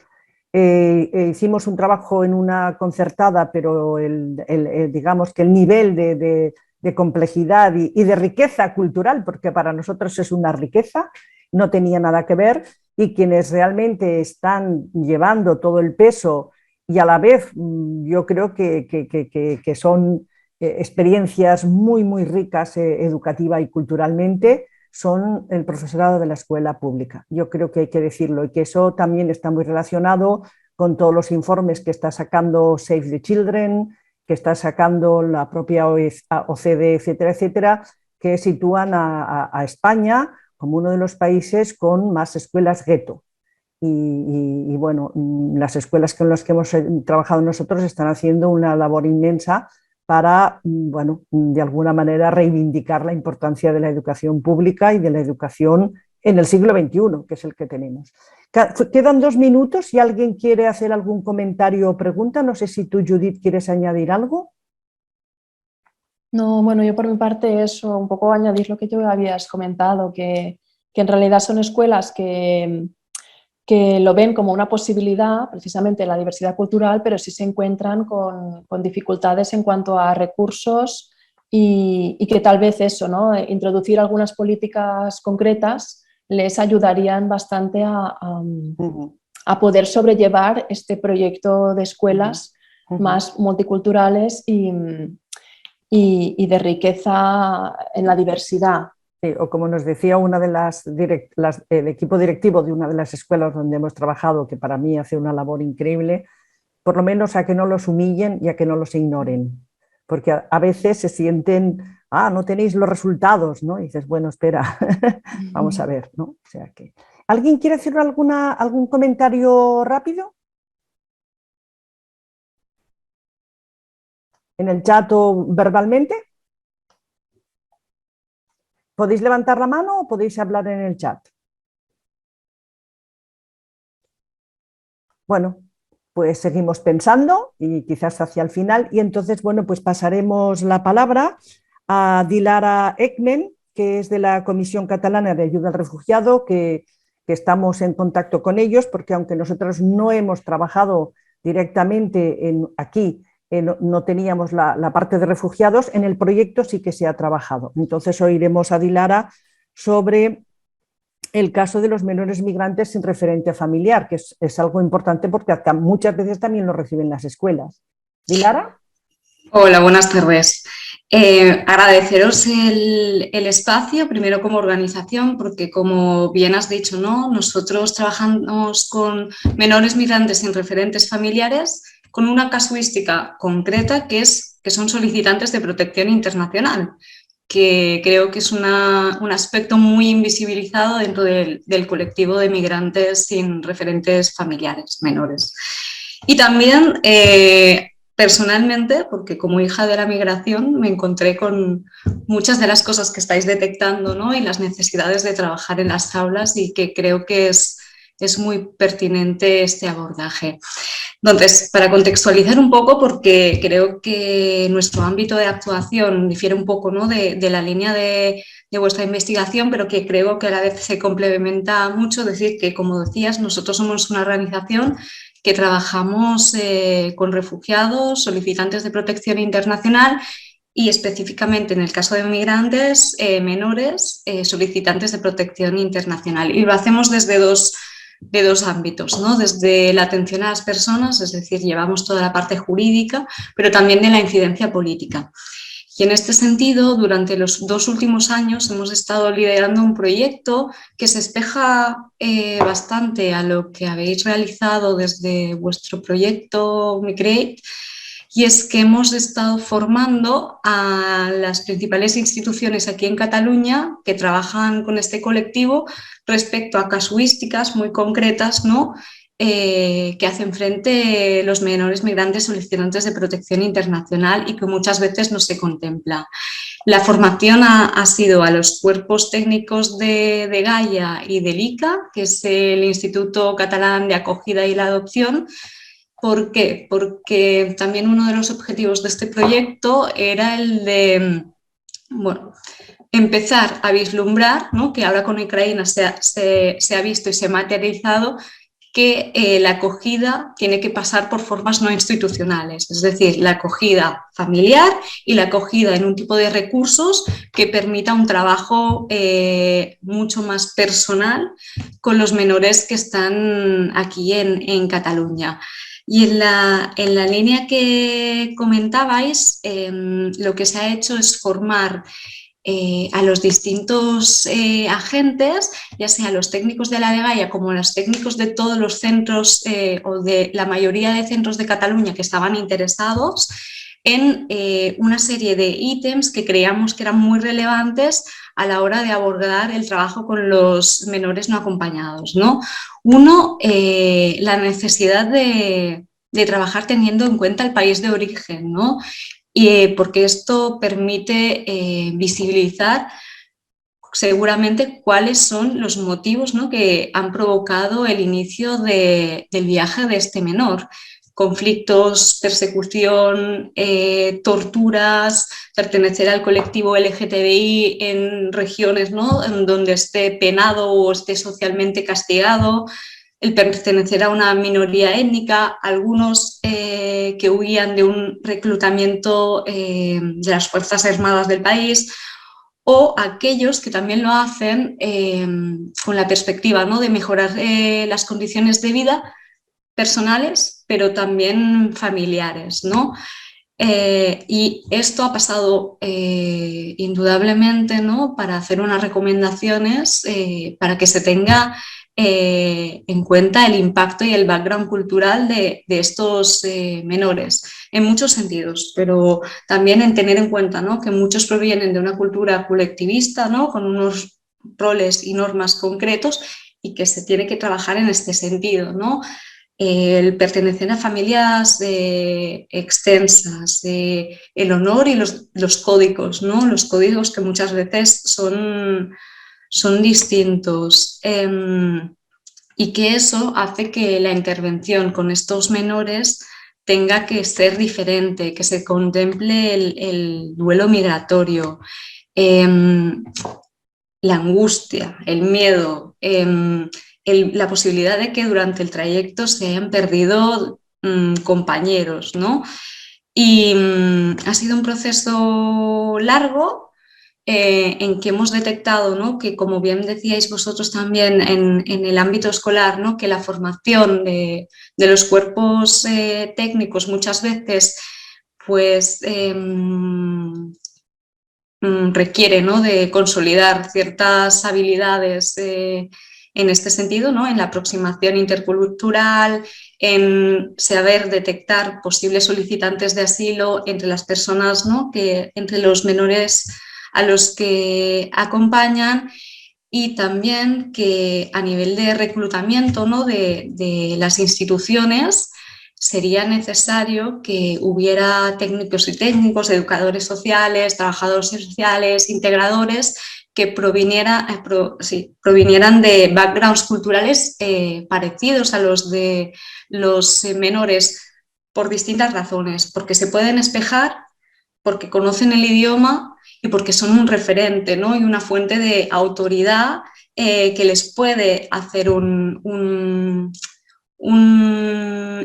Hicimos un trabajo en una concertada, pero digamos que el nivel de complejidad y de riqueza cultural, porque para nosotros es una riqueza, no tenía nada que ver, y quienes realmente están llevando todo el peso y a la vez yo creo que son experiencias muy, muy ricas educativa y culturalmente, son el profesorado de la escuela pública. Yo creo que hay que decirlo, y que eso también está muy relacionado con todos los informes que está sacando Save the Children, que está sacando la propia OCDE, etcétera, etcétera, que sitúan a España como uno de los países con más escuelas gueto. Y bueno, las escuelas con las que hemos trabajado nosotros están haciendo una labor inmensa para, bueno, de alguna manera reivindicar la importancia de la educación pública y de la educación en el siglo XXI, que es el que tenemos. Quedan 2 minutos. Si alguien quiere hacer algún comentario o pregunta, no sé si tú, Judith, quieres añadir algo. No, bueno, yo por mi parte eso, un poco añadir lo que tú habías comentado, que en realidad son escuelas que lo ven como una posibilidad, precisamente la diversidad cultural, pero sí se encuentran con dificultades en cuanto a recursos y que tal vez eso, ¿no? Introducir algunas políticas concretas les ayudarían bastante a poder sobrellevar este proyecto de escuelas más multiculturales y de riqueza en la diversidad. Sí, o como nos decía una de el equipo directivo de una de las escuelas donde hemos trabajado, que para mí hace una labor increíble, por lo menos a que no los humillen y a que no los ignoren, porque a veces se sienten, no tenéis los resultados, ¿no? Y dices, bueno, espera, vamos a ver, ¿no? O sea que, ¿alguien quiere hacer algún comentario rápido? ¿En el chat o verbalmente? ¿Podéis levantar la mano o podéis hablar en el chat? Bueno, pues seguimos pensando y quizás hacia el final, y entonces, bueno, pues pasaremos la palabra a Dilara Ekmen, que es de la Comisión Catalana de Ayuda al Refugiado, que estamos en contacto con ellos, porque aunque nosotros no hemos trabajado directamente aquí, no teníamos la parte de refugiados, en el proyecto sí que se ha trabajado. Entonces oiremos a Dilara sobre el caso de los menores migrantes sin referente familiar, que es algo importante porque muchas veces también lo reciben las escuelas. ¿Dilara? Hola, buenas tardes. Agradeceros el espacio, primero como organización, porque como bien has dicho, ¿no? Nosotros trabajamos con menores migrantes sin referentes familiares con una casuística concreta que son solicitantes de protección internacional, que creo que es un aspecto muy invisibilizado dentro del colectivo de migrantes sin referentes familiares menores. Y también personalmente, porque como hija de la migración me encontré con muchas de las cosas que estáis detectando, ¿no? Y las necesidades de trabajar en las aulas, y que creo que es muy pertinente este abordaje. Entonces, para contextualizar un poco, porque creo que nuestro ámbito de actuación difiere un poco, ¿no? de la línea de vuestra investigación, pero que creo que a la vez se complementa mucho. Es decir, que como decías, nosotros somos una organización que trabajamos con refugiados, solicitantes de protección internacional, y específicamente en el caso de migrantes menores solicitantes de protección internacional. Y lo hacemos desde dos ámbitos, ¿no? Desde la atención a las personas, es decir, llevamos toda la parte jurídica, pero también de la incidencia política. Y en este sentido, durante los 2 últimos años hemos estado liderando un proyecto que se espeja bastante a lo que habéis realizado desde vuestro proyecto Migrate, y es que hemos estado formando a las principales instituciones aquí en Cataluña que trabajan con este colectivo respecto a casuísticas muy concretas, ¿no? Que hacen frente los menores migrantes solicitantes de protección internacional y que muchas veces no se contempla. La formación ha sido a los cuerpos técnicos de Gaia y del ICA, que es el Instituto Catalán de Acogida y la Adopción. ¿Por qué? Porque también uno de los objetivos de este proyecto era el de, bueno, empezar a vislumbrar, ¿no? Que ahora con Ucrania se ha visto y se ha materializado que la acogida tiene que pasar por formas no institucionales, es decir, la acogida familiar y la acogida en un tipo de recursos que permita un trabajo mucho más personal con los menores que están aquí en Cataluña. Y en la línea que comentabais, lo que se ha hecho es formar a los distintos agentes, ya sea los técnicos de la de Gaia como los técnicos de todos los centros o de la mayoría de centros de Cataluña que estaban interesados en una serie de ítems que creíamos que eran muy relevantes a la hora de abordar el trabajo con los menores no acompañados, ¿no? Uno, la necesidad de trabajar teniendo en cuenta el país de origen, ¿no? Porque esto permite visibilizar seguramente cuáles son los motivos, ¿no? Que han provocado el inicio del viaje de este menor. Conflictos, persecución, torturas, pertenecer al colectivo LGTBI en regiones, ¿no? En donde esté penado o esté socialmente castigado, el pertenecer a una minoría étnica, algunos que huían de un reclutamiento de las Fuerzas Armadas del país, o aquellos que también lo hacen con la perspectiva, ¿no? De mejorar las condiciones de vida personales, pero también familiares, ¿no? Y esto ha pasado indudablemente, ¿no? Para hacer unas recomendaciones para que se tenga en cuenta el impacto y el background cultural de estos menores, en muchos sentidos, pero también en tener en cuenta, ¿no? Que muchos provienen de una cultura colectivista, ¿no? Con unos roles y normas concretos y que se tiene que trabajar en este sentido, ¿no? El pertenecer a familias extensas, el honor y los códigos, ¿no? Los códigos que muchas veces son distintos y que eso hace que la intervención con estos menores tenga que ser diferente, que se contemple el duelo migratorio, la angustia, el miedo, la posibilidad de que durante el trayecto se hayan perdido compañeros, ¿no? Y ha sido un proceso largo en que hemos detectado, ¿no? Que, como bien decíais vosotros también en el ámbito escolar, ¿no? Que la formación de los cuerpos técnicos muchas veces pues, requiere, ¿no? De consolidar ciertas habilidades en este sentido, ¿no? En la aproximación intercultural, en saber detectar posibles solicitantes de asilo entre las personas, ¿no? Entre los menores a los que acompañan, y también que a nivel de reclutamiento, ¿no? de las instituciones sería necesario que hubiera técnicos y técnicos, educadores sociales, trabajadores sociales, integradores que provinieran de backgrounds culturales parecidos a los de los menores por distintas razones, porque se pueden espejar, porque conocen el idioma y porque son un referente, ¿no? Y una fuente de autoridad que les puede hacer un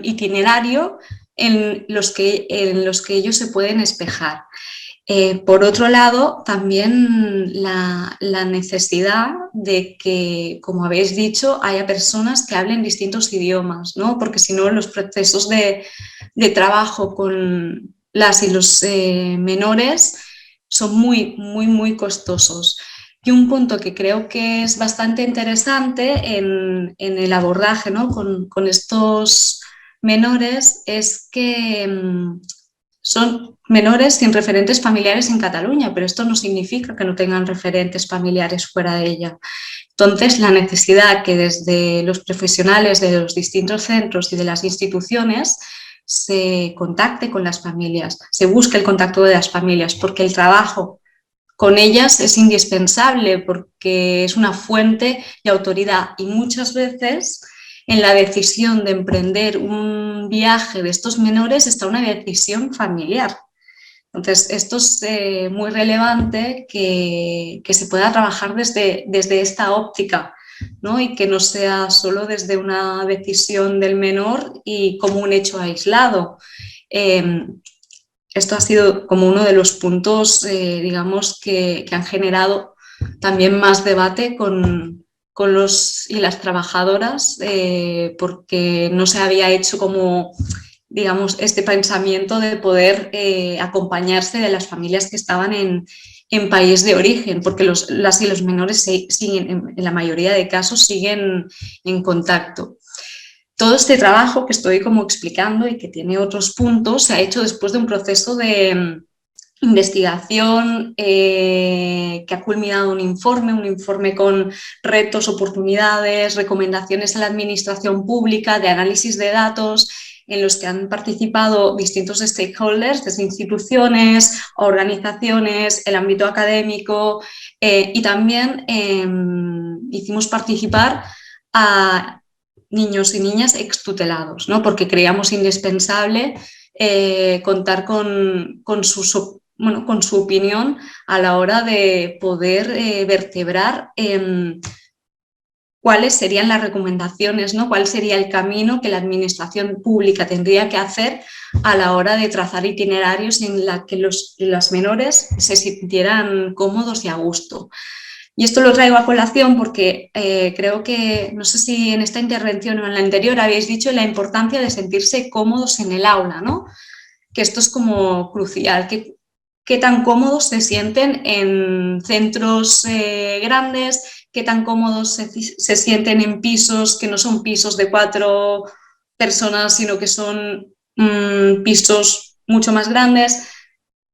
itinerario en los que ellos se pueden espejar. Por otro lado, también la necesidad de que, como habéis dicho, haya personas que hablen distintos idiomas, ¿no? Porque si no, los procesos de trabajo con las y los menores son muy costosos. Y un punto que creo que es bastante interesante en el abordaje, ¿no?, con estos menores es que son menores sin referentes familiares en Cataluña, pero esto no significa que no tengan referentes familiares fuera de ella. Entonces, la necesidad que desde los profesionales de los distintos centros y de las instituciones se contacte con las familias, se busque el contacto de las familias, porque el trabajo con ellas es indispensable, porque es una fuente de autoridad y muchas veces en la decisión de emprender un viaje de estos menores está una decisión familiar. Entonces, esto es muy relevante que se pueda trabajar desde esta óptica, ¿no? Y que no sea solo desde una decisión del menor y como un hecho aislado. Esto ha sido como uno de los puntos, digamos, que han generado también más debate con los y las trabajadoras, porque no se había hecho como, digamos, este pensamiento de poder acompañarse de las familias que estaban en país de origen, porque las y los menores siguen, en la mayoría de casos, siguen en contacto. Todo este trabajo que estoy como explicando y que tiene otros puntos se ha hecho después de un proceso de investigación que ha culminado un informe con retos, oportunidades, recomendaciones a la administración pública, de análisis de datos, en los que han participado distintos stakeholders, desde instituciones, organizaciones, el ámbito académico, y también hicimos participar a niños y niñas extutelados, ¿no? Porque creíamos indispensable contar con su opinión a la hora de poder vertebrar cuáles serían las recomendaciones, ¿no? Cuál sería el camino que la administración pública tendría que hacer a la hora de trazar itinerarios en la que los menores se sintieran cómodos y a gusto. Y esto lo traigo a colación porque creo que, no sé si en esta intervención o en la anterior habéis dicho la importancia de sentirse cómodos en el aula, ¿no? Que esto es como crucial. ¿Qué tan cómodos se sienten en centros grandes? ¿Qué tan cómodos se sienten en pisos que no son pisos de 4 personas, sino que son pisos mucho más grandes?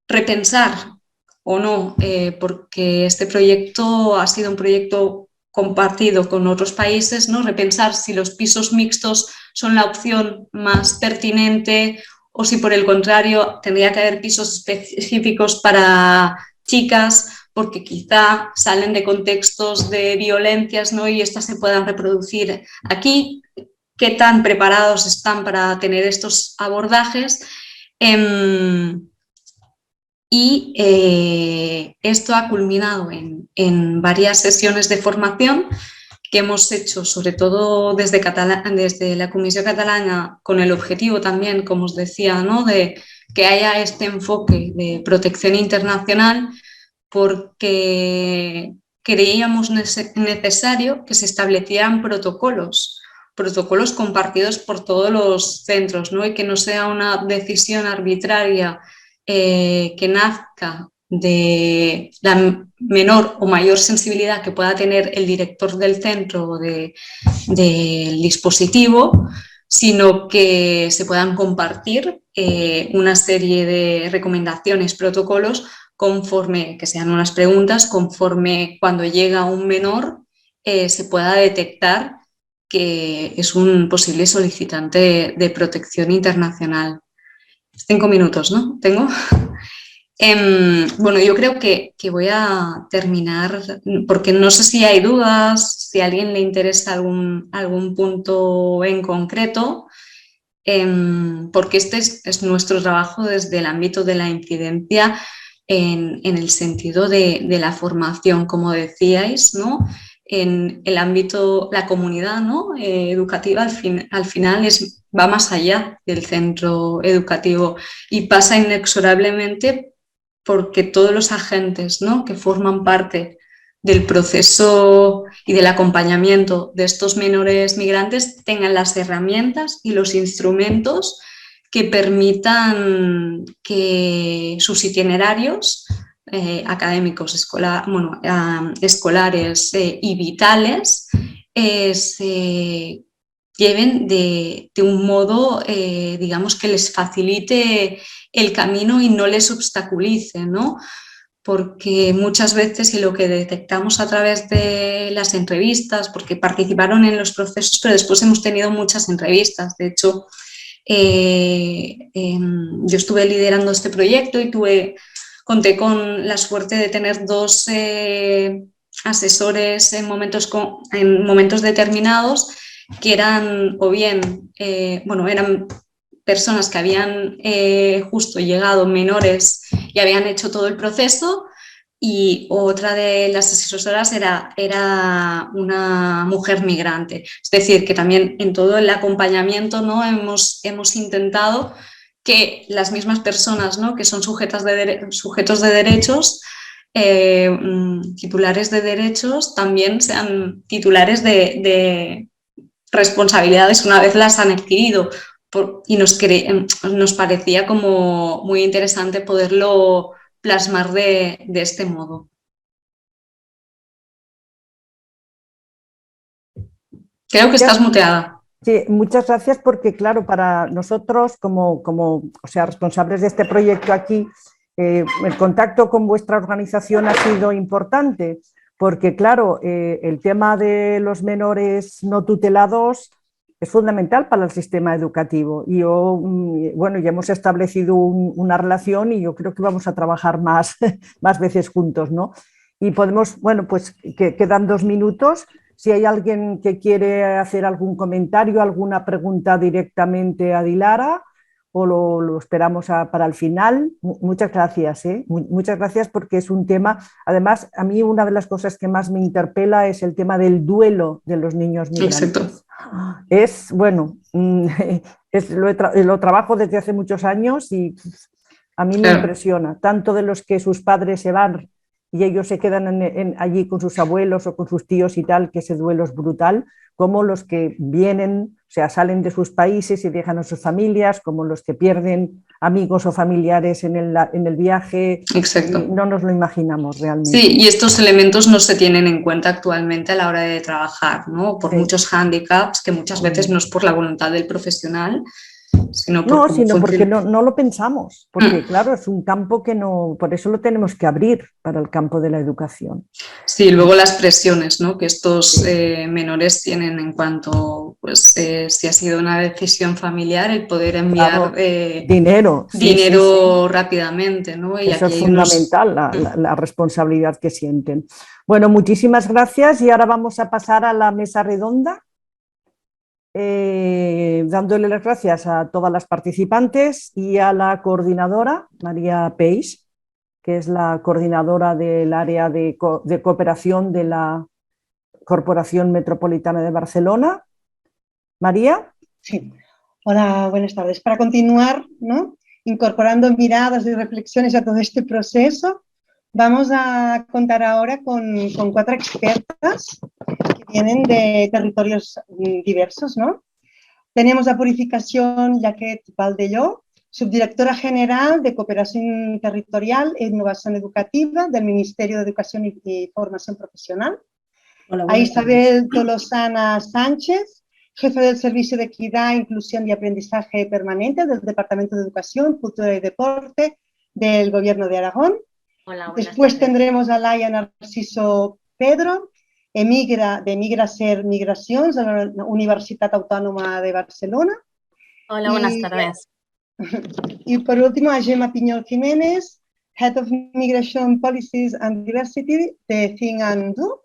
Repensar o no, porque este proyecto ha sido un proyecto compartido con otros países, ¿no? Repensar si los pisos mixtos son la opción más pertinente o si por el contrario tendría que haber pisos específicos para chicas porque quizá salen de contextos de violencias, ¿no? Y estas se puedan reproducir aquí. ¿Qué tan preparados están para tener estos abordajes? Y esto ha culminado en varias sesiones de formación que hemos hecho, sobre todo desde la Comisión Catalana, con el objetivo también, como os decía, ¿no?, de que haya este enfoque de protección internacional, porque creíamos necesario que se establecieran protocolos compartidos por todos los centros, ¿no?, y que no sea una decisión arbitraria que nazca de la menor o mayor sensibilidad que pueda tener el director del centro o del dispositivo, sino que se puedan compartir una serie de recomendaciones, protocolos, conforme que sean unas preguntas, conforme cuando llega un menor se pueda detectar que es un posible solicitante de protección internacional. 5 minutos, ¿no? ¿Tengo? Bueno, yo creo que voy a terminar, porque no sé si hay dudas, si a alguien le interesa algún punto en concreto, porque este es nuestro trabajo desde el ámbito de la incidencia en el sentido de la formación, como decíais, ¿no? En el ámbito, la comunidad, ¿no?, educativa al final va más allá del centro educativo y pasa inexorablemente porque todos los agentes, ¿no?, que forman parte del proceso y del acompañamiento de estos menores migrantes tengan las herramientas y los instrumentos que permitan que sus itinerarios académicos, escolares y vitales se lleven de un modo, digamos, que les facilite el camino y no les obstaculice, ¿no? Porque muchas veces, y lo que detectamos a través de las entrevistas, porque participaron en los procesos, pero después hemos tenido muchas entrevistas. De hecho, yo estuve liderando este proyecto y conté con la suerte de tener 2 asesores en momentos determinados que eran o bien, eran personas que habían justo llegado menores y habían hecho todo el proceso, y otra de las asesoras era una mujer migrante. Es decir, que también en todo el acompañamiento, ¿no?, hemos intentado que las mismas personas, ¿no?, que son sujetos de derechos, titulares de derechos, también sean titulares de responsabilidades una vez las han adquirido. Y nos parecía como muy interesante poderlo plasmar de este modo. Creo que estás muteada. Sí, muchas gracias, porque claro, para nosotros como responsables de este proyecto aquí, el contacto con vuestra organización ha sido importante, porque claro, el tema de los menores no tutelados es fundamental para el sistema educativo. Y ya hemos establecido una relación y yo creo que vamos a trabajar más veces juntos, ¿no? Y podemos, pues quedan 2 minutos. Si hay alguien que quiere hacer algún comentario, alguna pregunta directamente a Dilara, o lo esperamos para el final. Muchas gracias, muchas gracias, porque es un tema, además, a mí una de las cosas que más me interpela es el tema del duelo de los niños migrantes. Exacto. Lo trabajo desde hace muchos años y a mí me impresiona, tanto de los que sus padres se van y ellos se quedan allí con sus abuelos o con sus tíos y tal, que ese duelo es brutal, como los que vienen, o sea, salen de sus países y dejan a sus familias, como los que pierden amigos o familiares en el viaje. Exacto. No nos lo imaginamos realmente. Sí, y estos elementos no se tienen en cuenta actualmente a la hora de trabajar, ¿no? Por muchos hándicaps, que muchas veces no es por la voluntad del profesional, sino porque no lo pensamos, porque claro, es un campo que no, por eso lo tenemos que abrir para el campo de la educación. Sí, luego las presiones, ¿no?, que estos menores tienen en cuanto, si ha sido una decisión familiar, el poder enviar dinero rápidamente, ¿no? Y eso aquí es fundamental, la responsabilidad que sienten. Bueno, muchísimas gracias, y ahora vamos a pasar a la mesa redonda. Dándole las gracias a todas las participantes y a la coordinadora, María Peix, que es la coordinadora del área de cooperación de la Corporación Metropolitana de Barcelona. María. Sí. Hola, buenas tardes. Para continuar, ¿no?, incorporando miradas y reflexiones a todo este proceso, vamos a contar ahora con 4 expertas que vienen de territorios diversos, ¿no? Tenemos a Purificación Jaquet Valdelló, subdirectora general de Cooperación Territorial e Innovación Educativa del Ministerio de Educación y Formación Profesional. Hola, a Isabel Tolosana Sánchez, jefe del Servicio de Equidad, Inclusión y Aprendizaje Permanente del Departamento de Educación, Cultura y Deporte del Gobierno de Aragón. Hola, después tendremos a Laia Narciso Pedro, de Migraser Migracions, de la Universitat Autònoma de Barcelona. Hola, buenas tardes. Y por último a Gemma Piñol Jiménez, Head of Migration Policies and Diversity de Think and Do.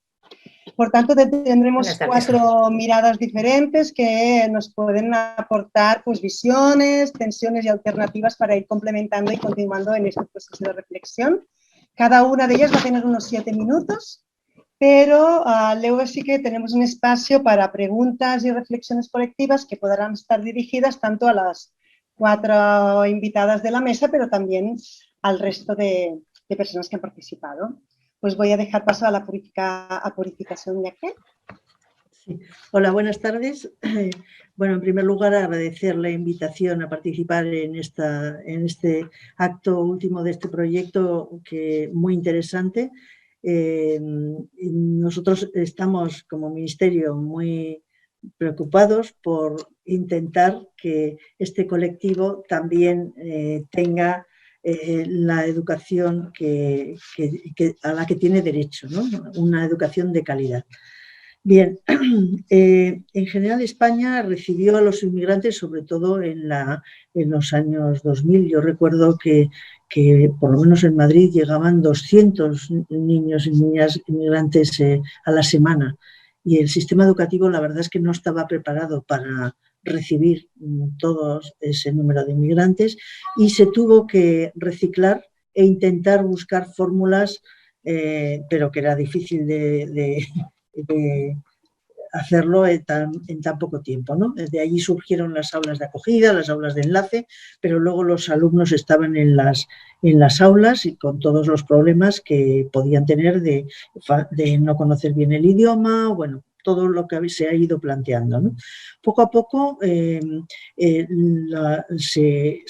Por tanto, tendremos 4 miradas diferentes que nos pueden aportar visiones, tensiones y alternativas para ir complementando y continuando en este proceso de reflexión. Cada una de ellas va a tener unos 7 minutos, pero luego sí que tenemos un espacio para preguntas y reflexiones colectivas que podrán estar dirigidas tanto a las 4 invitadas de la mesa, pero también al resto de de personas que han participado. Pues voy a dejar paso a la purificación de aquel. Sí. Hola, buenas tardes. Bueno, en primer lugar, agradecer la invitación a participar en este acto último de este proyecto, que muy interesante. Nosotros estamos como Ministerio muy preocupados por intentar que este colectivo también tenga la educación a la que tiene derecho, ¿no? Una educación de calidad. Bien, en general España recibió a los inmigrantes sobre todo en los años 2000. Yo recuerdo que por lo menos en Madrid llegaban 200 niños y niñas inmigrantes a la semana, y el sistema educativo la verdad es que no estaba preparado para recibir todo ese número de inmigrantes, y se tuvo que reciclar e intentar buscar fórmulas, pero que era difícil de hacerlo en tan poco tiempo, ¿no? Desde allí surgieron las aulas de acogida, las aulas de enlace, pero luego los alumnos estaban en las aulas y con todos los problemas que podían tener de no conocer bien el idioma, bueno, todo lo que se ha ido planteando, ¿no? Poco a poco se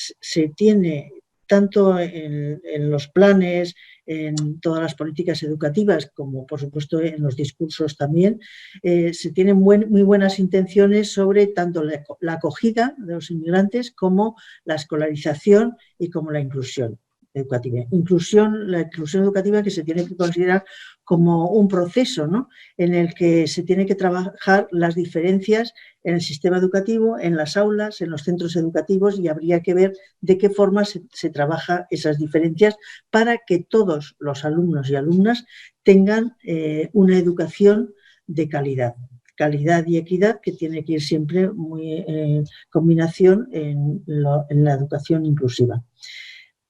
tiene tanto en los planes, en todas las políticas educativas, como por supuesto en los discursos también, se tienen muy buenas intenciones sobre tanto la acogida de los inmigrantes como la escolarización y como la inclusión educativa. La inclusión educativa, que se tiene que considerar como un proceso, ¿no?, en el que se tiene que trabajar las diferencias en el sistema educativo, en las aulas, en los centros educativos, y habría que ver de qué forma se trabaja esas diferencias para que todos los alumnos y alumnas tengan una educación de calidad y equidad, que tiene que ir siempre muy en combinación en la educación inclusiva.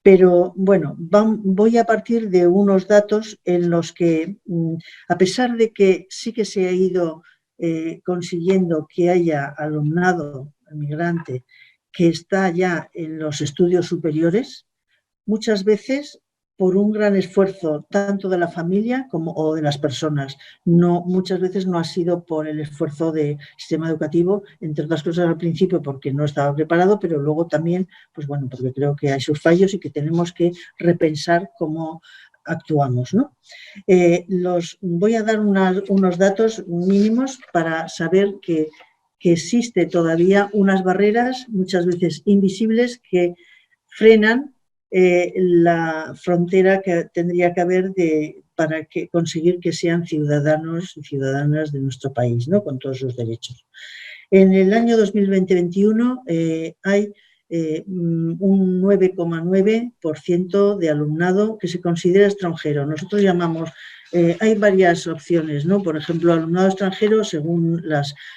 Pero bueno, voy a partir de unos datos en los que, a pesar de que sí que se ha ido consiguiendo que haya alumnado migrante que está ya en los estudios superiores, muchas veces por un gran esfuerzo tanto de la familia o de las personas. Muchas veces no ha sido por el esfuerzo del sistema educativo, entre otras cosas al principio porque no estaba preparado, pero luego también, pues bueno, porque creo que hay sus fallos y que tenemos que repensar cómo actuamos, ¿no? Voy a dar unos datos mínimos para saber que existe todavía unas barreras, muchas veces invisibles, que frenan la frontera que tendría que haber para conseguir que sean ciudadanos y ciudadanas de nuestro país, ¿no?, con todos sus derechos. En el año 2020-21 hay un 9,9% de alumnado que se considera extranjero. Nosotros llamamos, hay varias opciones, ¿no? Por ejemplo, alumnado extranjero, según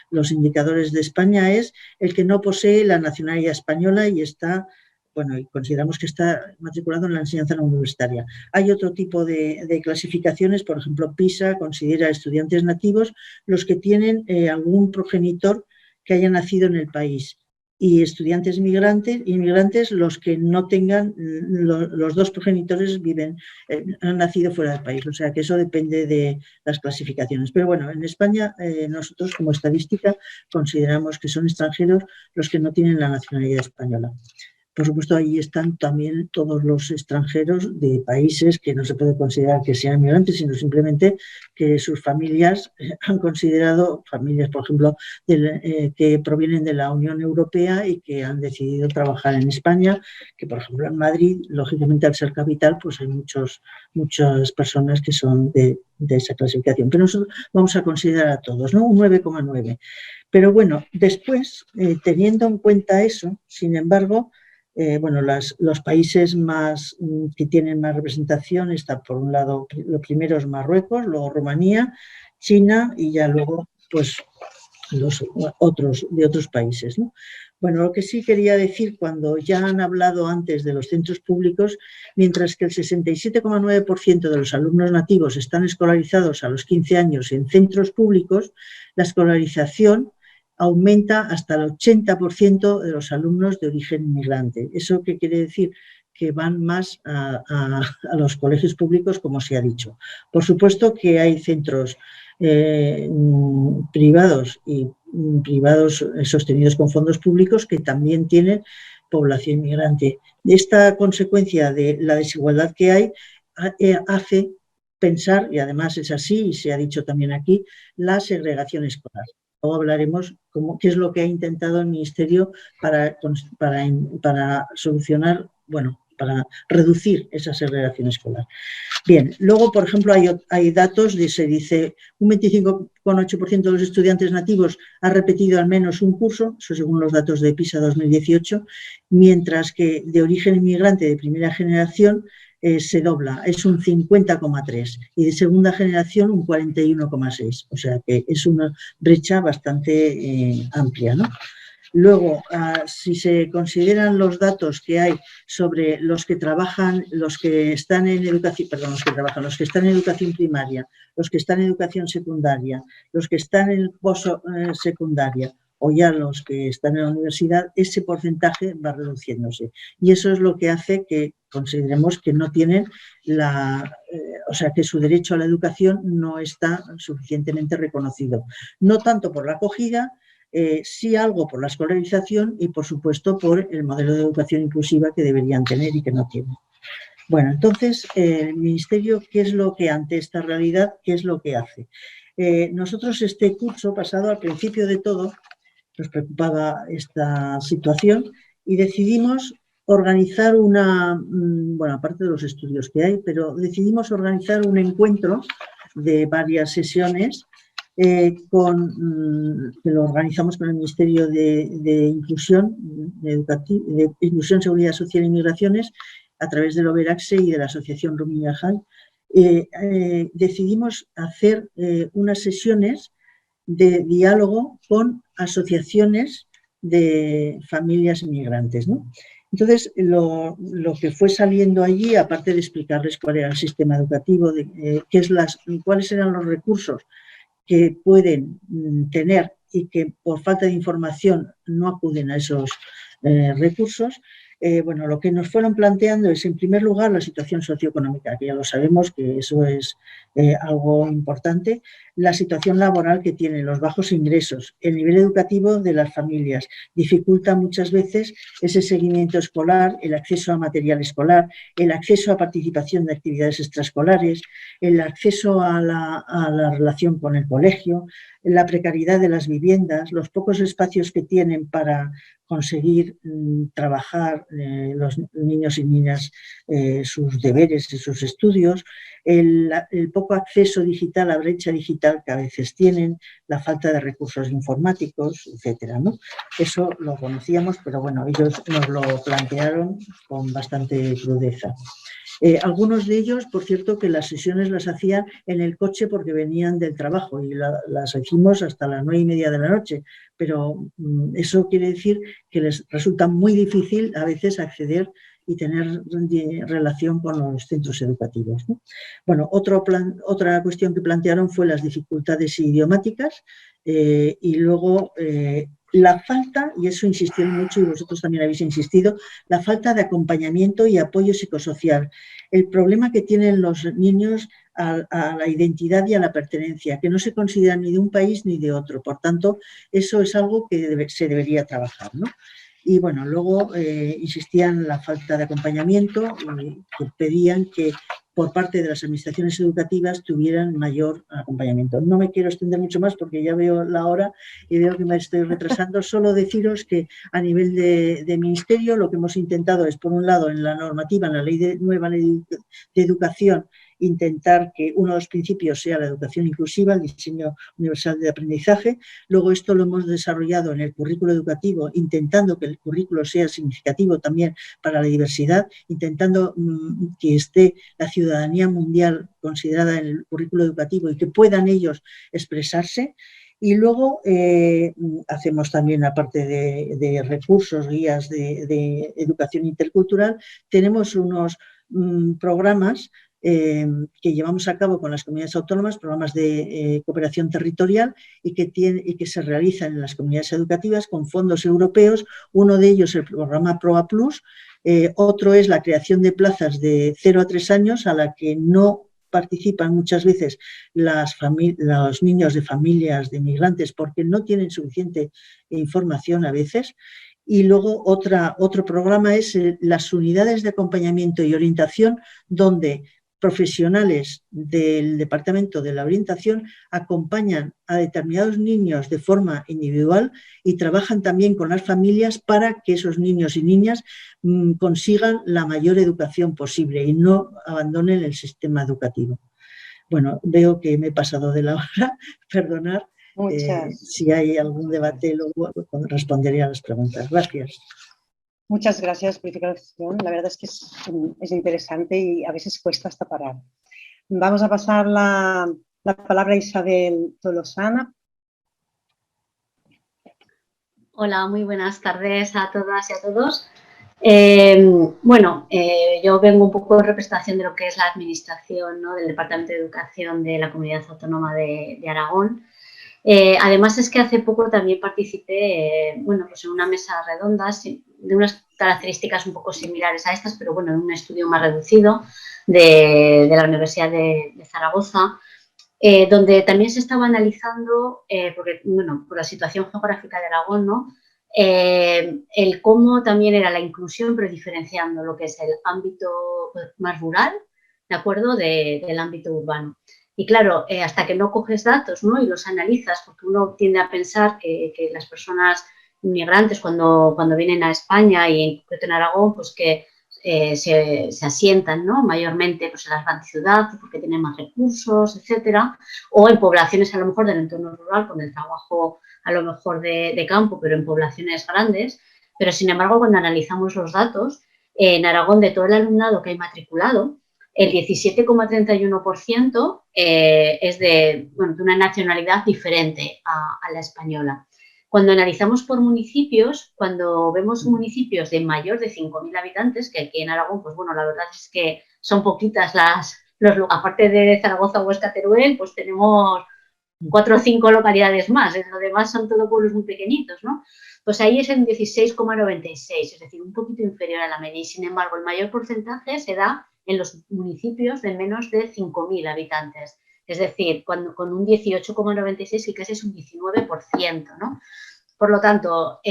los indicadores de España, es el que no posee la nacionalidad española y consideramos que está matriculado en la enseñanza no universitaria. Hay otro tipo de clasificaciones, por ejemplo, PISA considera estudiantes nativos los que tienen algún progenitor que haya nacido en el país, y estudiantes inmigrantes los que no tengan, los dos progenitores han nacido fuera del país. O sea que eso depende de las clasificaciones. Pero bueno, en España nosotros como estadística consideramos que son extranjeros los que no tienen la nacionalidad española. Por supuesto, ahí están también todos los extranjeros de países que no se puede considerar que sean migrantes, sino simplemente que sus familias han considerado, familias, por ejemplo, que provienen de la Unión Europea y que han decidido trabajar en España, que por ejemplo en Madrid, lógicamente al ser capital, pues hay muchas personas que son de esa clasificación. Pero nosotros vamos a considerar a todos, ¿no? Un 9,9. Pero bueno, después, teniendo en cuenta eso, sin embargo, los países que tienen más representación están, por un lado, lo primero es Marruecos, luego Rumanía, China y ya luego pues los otros países, ¿no? Bueno, lo que sí quería decir, cuando ya han hablado antes de los centros públicos, mientras que el 67,9% de los alumnos nativos están escolarizados a los 15 años en centros públicos, la escolarización aumenta hasta el 80% de los alumnos de origen inmigrante. ¿Eso qué quiere decir? que van más a los colegios públicos, como se ha dicho. Por supuesto que hay centros privados y privados sostenidos con fondos públicos que también tienen población inmigrante. Esta consecuencia de la desigualdad que hay hace pensar, y además es así, y se ha dicho también aquí, la segregación escolar. Luego hablaremos qué es lo que ha intentado el Ministerio para solucionar, bueno, para reducir esa segregación escolar. Bien, luego, por ejemplo, hay datos, se dice un 25,8% de los estudiantes nativos ha repetido al menos un curso, eso según los datos de PISA 2018, mientras que de origen inmigrante de primera generación se dobla, es un 50,3% y de segunda generación un 41,6%, o sea que es una brecha bastante amplia, ¿no? Luego, si se consideran los datos que hay sobre los que trabajan, los que están en educación, perdón, los que están en educación primaria, los que están en educación secundaria, los que están en secundaria o ya los que están en la universidad, ese porcentaje va reduciéndose. Y eso es lo que hace que consideremos que no tienen o sea, que su derecho a la educación no está suficientemente reconocido. No tanto por la acogida, sí algo por la escolarización y, por supuesto, por el modelo de educación inclusiva que deberían tener y que no tienen. Bueno, entonces, el Ministerio, ¿qué es lo que ante esta realidad, qué es lo que hace? Nosotros este curso pasado, al principio de todo, nos preocupaba esta situación y decidimos organizar bueno, aparte de los estudios que hay, pero decidimos organizar un encuentro de varias sesiones que lo organizamos con el Ministerio de Inclusión, de Inclusión, Seguridad Social e Inmigraciones, a través del Overaxe y de la Asociación Rumi Yajal. Decidimos hacer unas sesiones de diálogo con asociaciones de familias inmigrantes, ¿no? Entonces, lo que fue saliendo allí, aparte de explicarles cuál era el sistema educativo, cuáles eran los recursos que pueden tener y que por falta de información no acuden a esos recursos, bueno, lo que nos fueron planteando es, en primer lugar, la situación socioeconómica, que ya lo sabemos que eso es algo importante, la situación laboral que tienen, los bajos ingresos, el nivel educativo de las familias, dificulta muchas veces ese seguimiento escolar, el acceso a material escolar, el acceso a participación de actividades extraescolares, el acceso a la relación con el colegio, la precariedad de las viviendas, los pocos espacios que tienen para conseguir trabajar los niños y niñas sus deberes y sus estudios, el poco acceso digital, la brecha digital que a veces tienen, la falta de recursos informáticos, etcétera, ¿no? Eso lo conocíamos, pero bueno, ellos nos lo plantearon con bastante crudeza. Algunos de ellos, por cierto, que las sesiones las hacían en el coche porque venían del trabajo y las hicimos hasta las 9:30 de la noche, pero eso quiere decir que les resulta muy difícil a veces acceder y tener relación con los centros educativos, ¿no? Bueno, otra cuestión que plantearon fue las dificultades idiomáticas y luego la falta, y eso insistieron mucho y vosotros también habéis insistido, la falta de acompañamiento y apoyo psicosocial. El problema que tienen los niños a la identidad y a la pertenencia, que no se consideran ni de un país ni de otro. Por tanto, eso es algo que se debería trabajar, ¿no? Y bueno, luego insistían en la falta de acompañamiento y pedían que por parte de las administraciones educativas tuvieran mayor acompañamiento. No me quiero extender mucho más porque ya veo la hora y veo que me estoy retrasando. Solo deciros que a nivel de ministerio lo que hemos intentado es, por un lado, en la normativa, en la ley nueva de educación, intentar que uno de los principios sea la educación inclusiva, el diseño universal de aprendizaje. Luego esto lo hemos desarrollado en el currículo educativo, intentando que el currículo sea significativo también para la diversidad, intentando que esté la ciudadanía mundial considerada en el currículo educativo y que puedan ellos expresarse. Y luego hacemos también, aparte de recursos, guías de educación intercultural, tenemos unos programas que llevamos a cabo con las comunidades autónomas, programas de cooperación territorial y que se realizan en las comunidades educativas con fondos europeos. Uno de ellos, el programa PROA Plus, Otro es la creación de plazas de 0 a 3 años a la que no participan muchas veces los niños de familias de migrantes porque no tienen suficiente información a veces. Y luego otro programa es las unidades de acompañamiento y orientación, donde profesionales del Departamento de la Orientación acompañan a determinados niños de forma individual y trabajan también con las familias para que esos niños y niñas consigan la mayor educación posible y no abandonen el sistema educativo. Bueno, veo que me he pasado de la hora, perdonar. Si hay algún debate, luego responderé a las preguntas. Gracias. Muchas gracias por la explicación. La verdad es que es interesante y a veces cuesta hasta parar. Vamos a pasar la palabra a Isabel Tolosana. Hola, muy buenas tardes a todas y a todos. Yo vengo un poco en representación de lo que es la administración, ¿no?, del Departamento de Educación de la Comunidad Autónoma de Aragón. Además es que hace poco también participé en una mesa redonda de unas características un poco similares a estas, pero bueno, en un estudio más reducido de la Universidad de Zaragoza, donde también se estaba analizando, por la situación geográfica de Aragón, ¿no?, el cómo también era la inclusión, pero diferenciando lo que es el ámbito más rural, ¿de acuerdo?, del ámbito urbano. Y claro, hasta que no coges datos, ¿no?, y los analizas, porque uno tiende a pensar que las personas inmigrantes cuando vienen a España y en concreto en Aragón, pues que se asientan, ¿no?, mayormente pues en las grandes ciudades porque tienen más recursos, etcétera, o en poblaciones a lo mejor del entorno rural con el trabajo a lo mejor de campo, pero en poblaciones grandes. Pero sin embargo, cuando analizamos los datos, en Aragón, de todo el alumnado que hay matriculado, el 17,31% es de una nacionalidad diferente a la española. Cuando analizamos por municipios, cuando vemos municipios de mayor de 5.000 habitantes, que aquí en Aragón, pues bueno, la verdad es que son poquitas aparte de Zaragoza, Huesca, Teruel, pues tenemos 4 o 5 localidades más, lo demás son todos pueblos muy pequeñitos, ¿no? Pues ahí es en 16,96, es decir, un poquito inferior a la media, y sin embargo el mayor porcentaje se da en los municipios de menos de 5.000 habitantes, es decir, con un 18,96 y casi es un 19%, ¿no? Por lo tanto,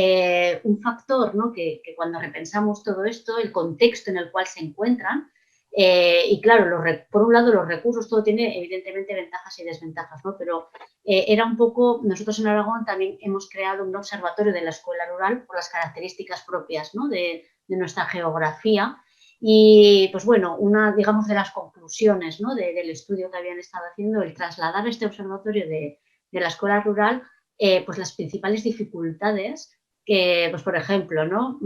un factor, ¿no?, que cuando repensamos todo esto, el contexto en el cual se encuentran, y claro, por un lado los recursos, todo tiene evidentemente ventajas y desventajas, ¿no? Pero era un poco, nosotros en Aragón también hemos creado un observatorio de la escuela rural por las características propias, ¿no?, de nuestra geografía. Y pues bueno, una, digamos, de las conclusiones, ¿no?, del estudio que habían estado haciendo, el trasladar este observatorio de la escuela rural, pues las principales dificultades que, pues por ejemplo, ¿no?,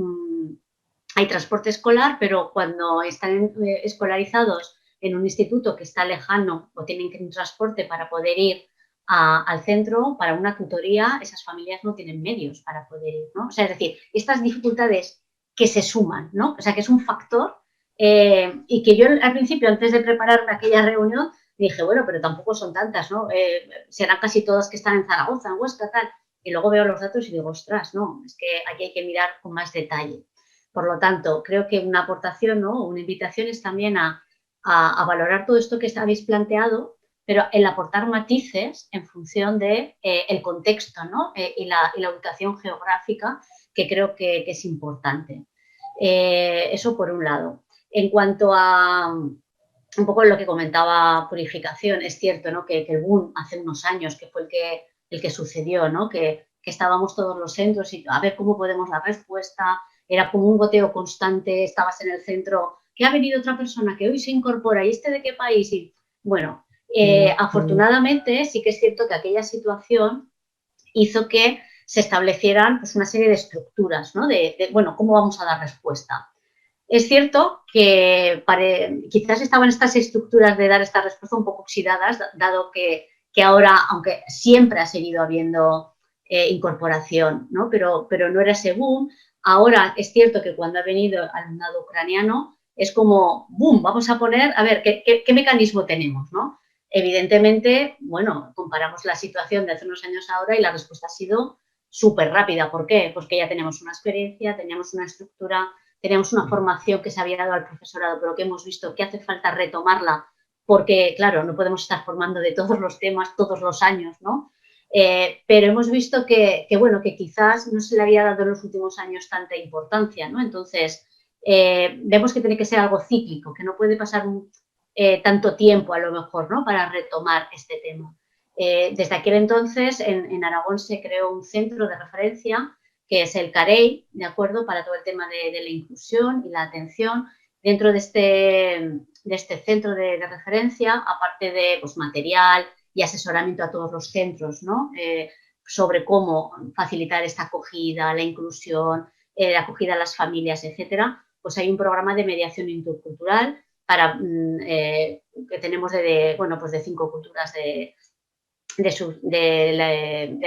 hay transporte escolar, pero cuando están escolarizados en un instituto que está lejano o tienen que ir en transporte para poder ir al centro, para una tutoría, esas familias no tienen medios para poder ir, ¿no? O sea, es decir, estas dificultades que se suman, ¿no? O sea, que es un factor y que yo al principio, antes de prepararme aquella reunión, dije, bueno, pero tampoco son tantas, ¿no? Serán casi todas que están en Zaragoza, en Huesca, tal. Y luego veo los datos y digo, ostras, no, es que aquí hay que mirar con más detalle. Por lo tanto, creo que una aportación, ¿no?, una invitación es también a valorar todo esto que habéis planteado, pero el aportar matices en función de el contexto, ¿no?, y la ubicación geográfica, que creo que es importante. Eso por un lado. En cuanto a un poco lo que comentaba Purificación, es cierto, ¿no?, que el boom hace unos años, que fue el que sucedió, ¿no?, que estábamos todos los centros y a ver cómo podemos dar respuesta. Era como un goteo constante, estabas en el centro, que ha venido otra persona que hoy se incorpora, ¿y este de qué país? Y bueno, afortunadamente sí que es cierto que aquella situación hizo que se establecieran pues una serie de estructuras, ¿no?, bueno, ¿cómo vamos a dar respuesta? Es cierto que quizás estaban estas estructuras de dar esta respuesta un poco oxidadas, dado que ahora, aunque siempre ha seguido habiendo incorporación, ¿no?, pero no era ese boom. Ahora es cierto que cuando ha venido alumnado ucraniano es como, boom, vamos a poner, a ver, ¿qué mecanismo tenemos, ¿no? Evidentemente, bueno, comparamos la situación de hace unos años ahora y la respuesta ha sido súper rápida. ¿Por qué? Pues que ya tenemos una experiencia, teníamos una estructura, teníamos una formación que se había dado al profesorado, pero que hemos visto que hace falta retomarla porque, claro, no podemos estar formando de todos los temas todos los años, ¿no? Pero hemos visto bueno, que quizás no se le había dado en los últimos años tanta importancia, ¿no? Entonces, vemos que tiene que ser algo cíclico, que no puede pasar tanto tiempo a lo mejor, ¿no? Para retomar este tema. Desde aquel entonces, en Aragón se creó un centro de referencia que es el CAREI, ¿de acuerdo?, para todo el tema de la inclusión y la atención. Dentro de este centro de referencia, aparte de pues, material y asesoramiento a todos los centros, ¿no? Sobre cómo facilitar esta acogida, la inclusión, la acogida a las familias, etcétera, pues hay un programa de mediación intercultural que tenemos bueno, pues de 5 culturas del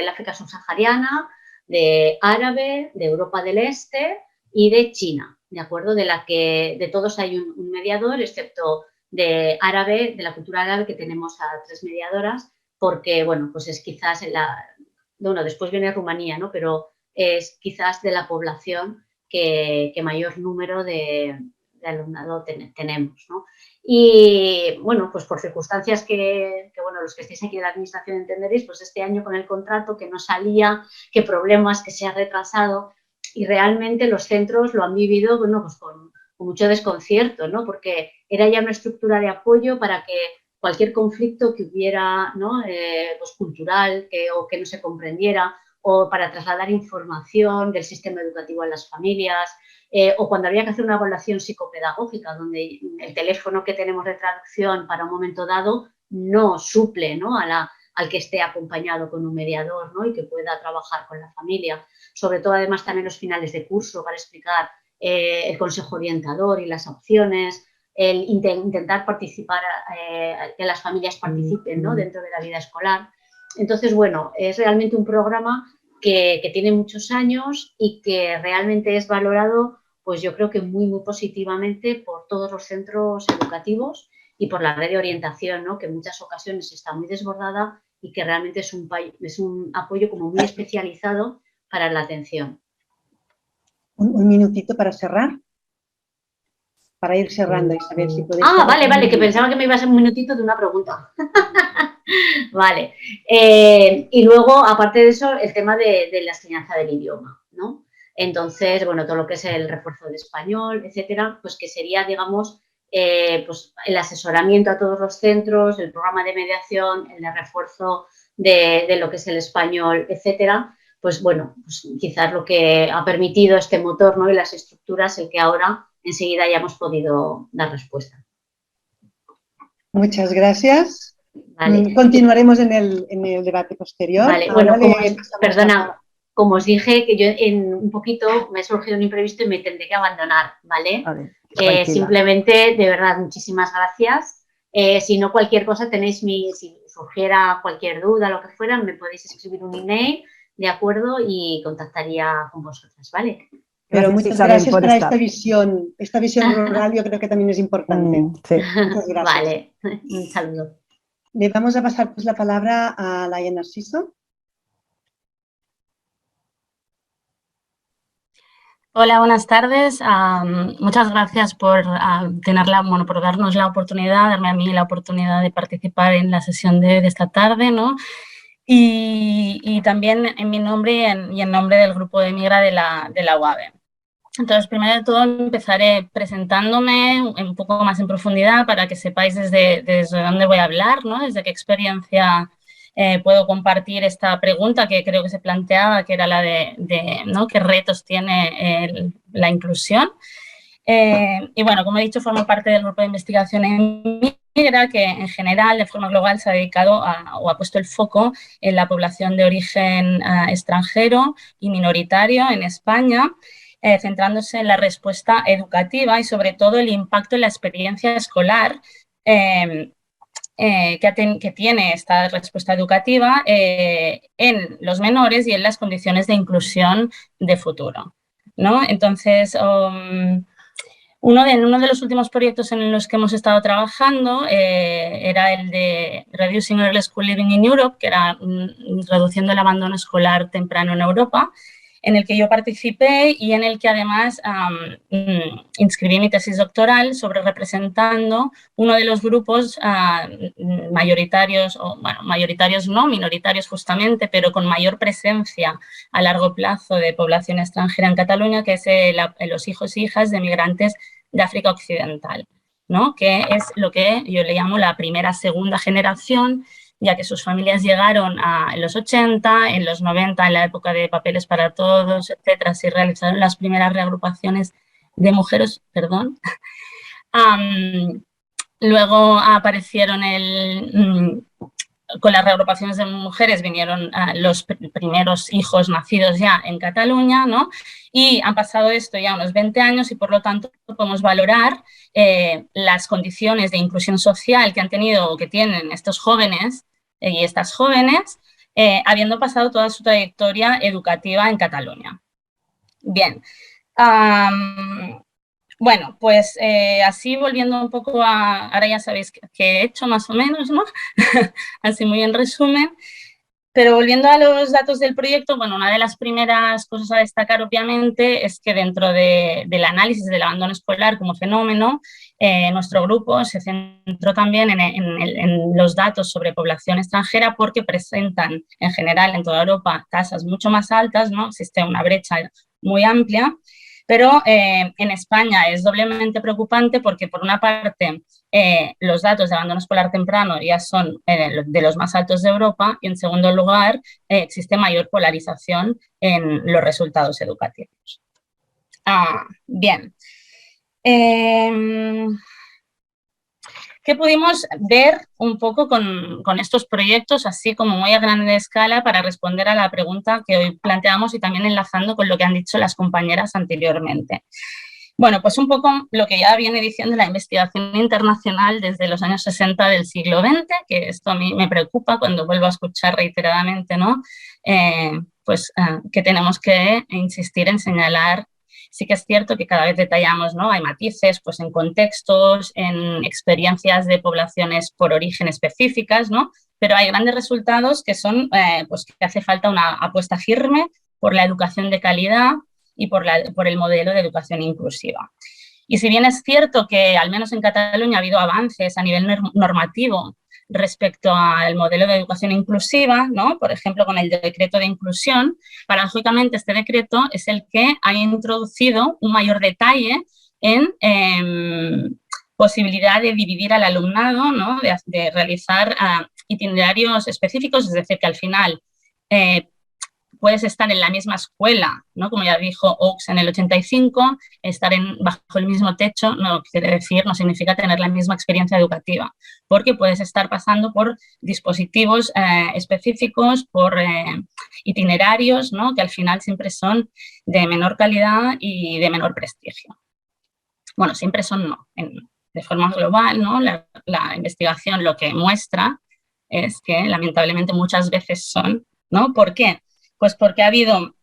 África subsahariana, de árabe, de Europa del Este y de China, ¿de acuerdo? De todos hay un mediador, excepto de árabe, de la cultura árabe, que tenemos a 3 mediadoras, porque, bueno, pues es quizás bueno, después viene Rumanía, ¿no? Pero es quizás de la población que mayor número de alumnado tenemos, ¿no? Y, bueno, pues por circunstancias que, bueno, los que estéis aquí de la administración entenderéis, pues este año con el contrato que no salía, qué problemas, que se ha retrasado, y realmente los centros lo han vivido, bueno, pues con mucho desconcierto, ¿no? Porque era ya una estructura de apoyo para que cualquier conflicto que hubiera, ¿no? Pues cultural o que no se comprendiera, o para trasladar información del sistema educativo a las familias, o cuando había que hacer una evaluación psicopedagógica, donde el teléfono que tenemos de traducción para un momento dado no suple, ¿no? al que esté acompañado con un mediador, ¿no? Y que pueda trabajar con la familia. Sobre todo, además, también los finales de curso para explicar el consejo orientador y las opciones, el intentar participar, que las familias participen, ¿no? Dentro de la vida escolar. Entonces, bueno, es realmente un programa que tiene muchos años y que realmente es valorado, pues yo creo que muy, muy positivamente por todos los centros educativos y por la red de orientación, ¿no? Que en muchas ocasiones está muy desbordada y que realmente es un apoyo como muy especializado para la atención. Un minutito para cerrar. Para ir cerrando y saber si podéis... Vale, que pensaba que me iba a ser un minutito de una pregunta. Vale. Y luego, aparte de eso, el tema de la enseñanza del idioma, ¿no? Entonces, bueno, todo lo que es el refuerzo de español, etcétera, pues que sería, digamos, pues el asesoramiento a todos los centros, el programa de mediación, el de refuerzo de lo que es el español, etcétera. Pues bueno, pues quizás lo que ha permitido este motor, ¿no? Y las estructuras, el que ahora enseguida ya hemos podido dar respuesta. Muchas gracias. Vale. Continuaremos en el debate posterior. Vale, bueno, perdona, como os dije, que yo en un poquito me ha surgido un imprevisto y me tendré que abandonar, ¿vale? Simplemente, de verdad, muchísimas gracias. Si no, cualquier cosa tenéis si surgiera cualquier duda, lo que fuera, me podéis escribir un email, ¿de acuerdo? Y contactaría con vosotras, ¿vale? Pero muchas gracias por esta visión rural, yo creo que también es importante. Sí. Muchas gracias. Vale, un saludo. Le vamos a pasar pues la palabra a Laia Narciso. Hola, buenas tardes. Muchas gracias por por darnos la oportunidad, darme a mí la oportunidad de participar en la sesión de esta tarde, ¿no? Y también en mi nombre y en nombre del grupo de Migra de la UABE. Entonces, primero de todo, empezaré presentándome un poco más en profundidad para que sepáis desde dónde voy a hablar, ¿no? Desde qué experiencia puedo compartir esta pregunta que creo que se planteaba, que era la ¿no? ¿Qué retos tiene la inclusión? Y bueno, como he dicho, formo parte del grupo de investigación en Migra, que en general, de forma global, se ha dedicado o ha puesto el foco en la población de origen extranjero y minoritario en España, centrándose en la respuesta educativa y, sobre todo, el impacto en la experiencia escolar que tiene esta respuesta educativa en los menores y en las condiciones de inclusión de futuro, ¿no? Entonces, uno de los últimos proyectos en los que hemos estado trabajando era el de Reducing Early School Leaving in Europe, que era reduciendo el abandono escolar temprano en Europa, en el que yo participé y en el que además inscribí mi tesis doctoral sobre representando uno de los grupos mayoritarios, o bueno, mayoritarios no, minoritarios justamente, pero con mayor presencia a largo plazo de población extranjera en Cataluña, que es los hijos e hijas de migrantes de África Occidental, ¿no? Que es lo que yo le llamo la primera, segunda generación, ya que sus familias llegaron en los 80, en los 90, en la época de Papeles para Todos, etcétera, se realizaron las primeras reagrupaciones de mujeres, perdón. Luego aparecieron con las reagrupaciones de mujeres vinieron los primeros hijos nacidos ya en Cataluña, ¿no? Y han pasado esto ya unos 20 años y por lo tanto podemos valorar las condiciones de inclusión social que han tenido o que tienen estos jóvenes y estas jóvenes, habiendo pasado toda su trayectoria educativa en Cataluña. Bien. Bueno, pues así volviendo un poco ahora ya sabéis qué he hecho más o menos, ¿no? Así muy en resumen. Pero volviendo a los datos del proyecto, bueno, una de las primeras cosas a destacar obviamente es que dentro del análisis del abandono escolar como fenómeno, nuestro grupo se centró también en los datos sobre población extranjera porque presentan en general en toda Europa tasas mucho más altas, ¿no? Existe una brecha muy amplia. Pero en España es doblemente preocupante porque, por una parte, los datos de abandono escolar temprano ya son de los más altos de Europa y, en segundo lugar, existe mayor polarización en los resultados educativos. Bien. ¿Qué pudimos ver un poco con estos proyectos, así como muy a gran escala, para responder a la pregunta que hoy planteamos y también enlazando con lo que han dicho las compañeras anteriormente? Bueno, pues un poco lo que ya viene diciendo la investigación internacional desde los años 60 del siglo XX, que esto a mí me preocupa cuando vuelvo a escuchar reiteradamente, ¿no? Que tenemos que insistir en señalar. Sí que es cierto que cada vez detallamos, ¿no? Hay matices pues, en contextos, en experiencias de poblaciones por origen específicas, ¿no? Pero hay grandes resultados que son pues, que hace falta una apuesta firme por la educación de calidad y por el modelo de educación inclusiva. Y si bien es cierto que al menos en Cataluña ha habido avances a nivel normativo respecto al modelo de educación inclusiva, ¿no? Por ejemplo, con el decreto de inclusión, paradójicamente este decreto es el que ha introducido un mayor detalle en posibilidad de dividir al alumnado, ¿no? de realizar itinerarios específicos, es decir, que al final puedes estar en la misma escuela, ¿no? Como ya dijo Oakes en el 85, estar bajo el mismo techo no quiere decir, no significa tener la misma experiencia educativa, porque puedes estar pasando por dispositivos específicos, por itinerarios, ¿no? Que al final siempre son de menor calidad y de menor prestigio. Bueno, siempre son no, de forma global, ¿no? La investigación lo que muestra es que lamentablemente muchas veces son, ¿no? ¿Por qué? Pues porque ha habido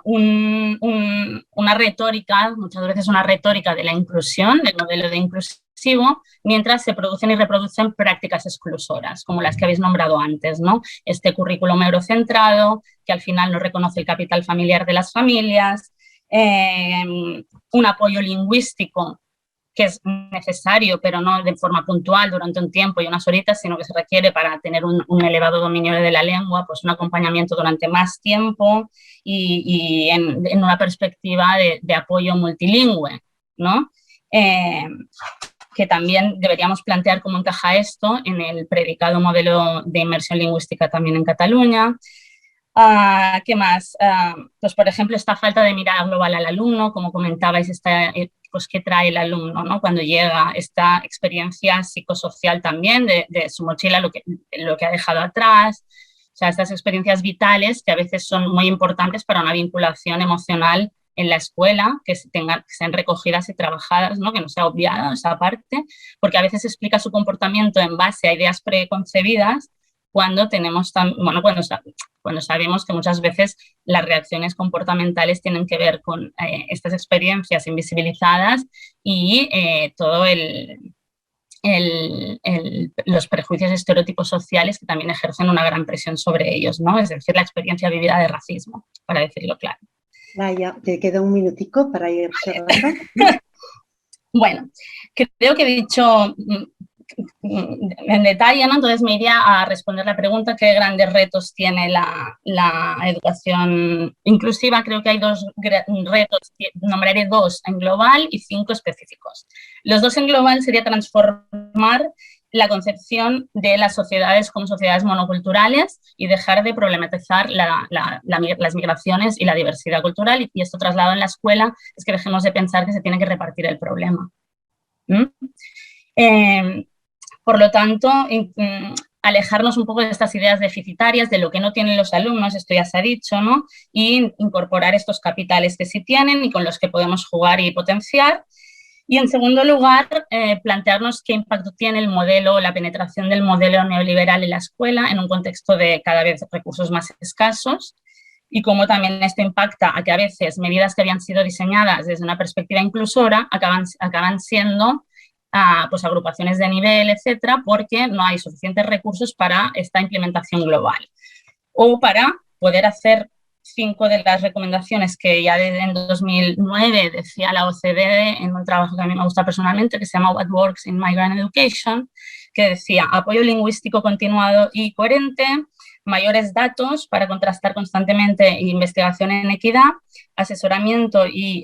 una retórica, muchas veces una retórica de la inclusión, del modelo de inclusivo, mientras se producen y reproducen prácticas exclusoras, como las que habéis nombrado antes, ¿no? Este currículum eurocentrado, que al final no reconoce el capital familiar de las familias, un apoyo lingüístico que es necesario, pero no de forma puntual durante un tiempo y unas horitas, sino que se requiere para tener un elevado dominio de la lengua, pues un acompañamiento durante más tiempo y en una perspectiva de apoyo multilingüe, ¿no? Que también deberíamos plantear cómo encaja esto en el predicado modelo de inmersión lingüística también en Cataluña. ¿Qué más? Pues, por ejemplo, esta falta de mirada global al alumno, como comentabais, pues, ¿qué trae el alumno, ¿no? Cuando llega esta experiencia psicosocial también de su mochila, lo que ha dejado atrás, o sea, estas experiencias vitales que a veces son muy importantes para una vinculación emocional en la escuela, que sean recogidas y trabajadas, ¿no? Que no sea obviada esa parte, porque a veces explica su comportamiento en base a ideas preconcebidas cuando sabemos que muchas veces las reacciones comportamentales tienen que ver con estas experiencias invisibilizadas y todo los prejuicios y estereotipos sociales que también ejercen una gran presión sobre ellos, ¿no? Es decir, la experiencia vivida de racismo, para decirlo claro. Laia, te queda un minutico para ir cerrando. Bueno, creo que he dicho en detalle, ¿no? Entonces me iría a responder la pregunta: ¿qué grandes retos tiene la educación inclusiva? Creo que hay dos retos, nombraré 2 en global y 5 específicos. Los 2 en global sería transformar la concepción de las sociedades como sociedades monoculturales y dejar de problematizar las migraciones y la diversidad cultural, y esto trasladado en la escuela es que dejemos de pensar que se tiene que repartir el problema. Por lo tanto, alejarnos un poco de estas ideas deficitarias, de lo que no tienen los alumnos, esto ya se ha dicho, ¿no? Y incorporar estos capitales que sí tienen y con los que podemos jugar y potenciar. Y en segundo lugar, plantearnos qué impacto tiene el modelo, la penetración del modelo neoliberal en la escuela en un contexto de cada vez recursos más escasos, y cómo también esto impacta a que a veces medidas que habían sido diseñadas desde una perspectiva inclusora acaban siendo pues agrupaciones de nivel, etcétera, porque no hay suficientes recursos para esta implementación global. O para poder hacer 5 de las recomendaciones que ya en 2009 decía la OCDE en un trabajo que a mí me gusta personalmente, que se llama What Works in Migrant Education, que decía: apoyo lingüístico continuado y coherente, mayores datos para contrastar constantemente, investigación en equidad, asesoramiento y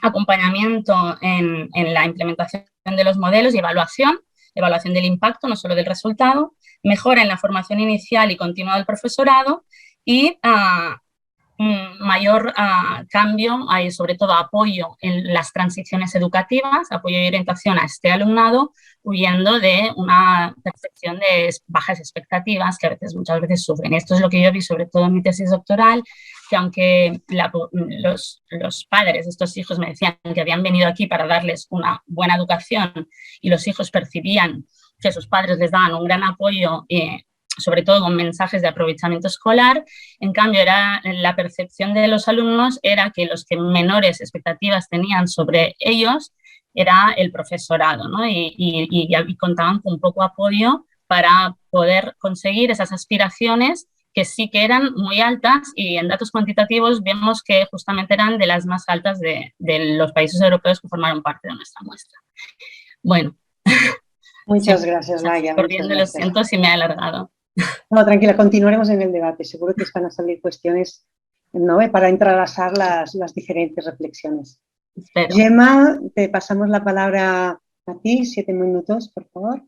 acompañamiento en la implementación de los modelos y evaluación del impacto, no solo del resultado, mejora en la formación inicial y continua del profesorado y mayor cambio, sobre todo apoyo en las transiciones educativas, apoyo y orientación a este alumnado, huyendo de una percepción de bajas expectativas que muchas veces sufren. Esto es lo que yo vi sobre todo en mi tesis doctoral, que aunque los padres de estos hijos me decían que habían venido aquí para darles una buena educación y los hijos percibían que sus padres les daban un gran apoyo, sobre todo con mensajes de aprovechamiento escolar, en cambio la percepción de los alumnos era que los que menores expectativas tenían sobre ellos era el profesorado, ¿no? Y contaban con poco apoyo para poder conseguir esas aspiraciones que sí que eran muy altas, y en datos cuantitativos vemos que justamente eran de las más altas de los países europeos que formaron parte de nuestra muestra. Bueno. Muchas gracias, Laia. Lo siento si me he alargado. No, tranquila, continuaremos en el debate. Seguro que van a salir cuestiones, ¿no?, para entrelazar las diferentes reflexiones. Espero. Gemma, te pasamos la palabra a ti, 7 minutos, por favor.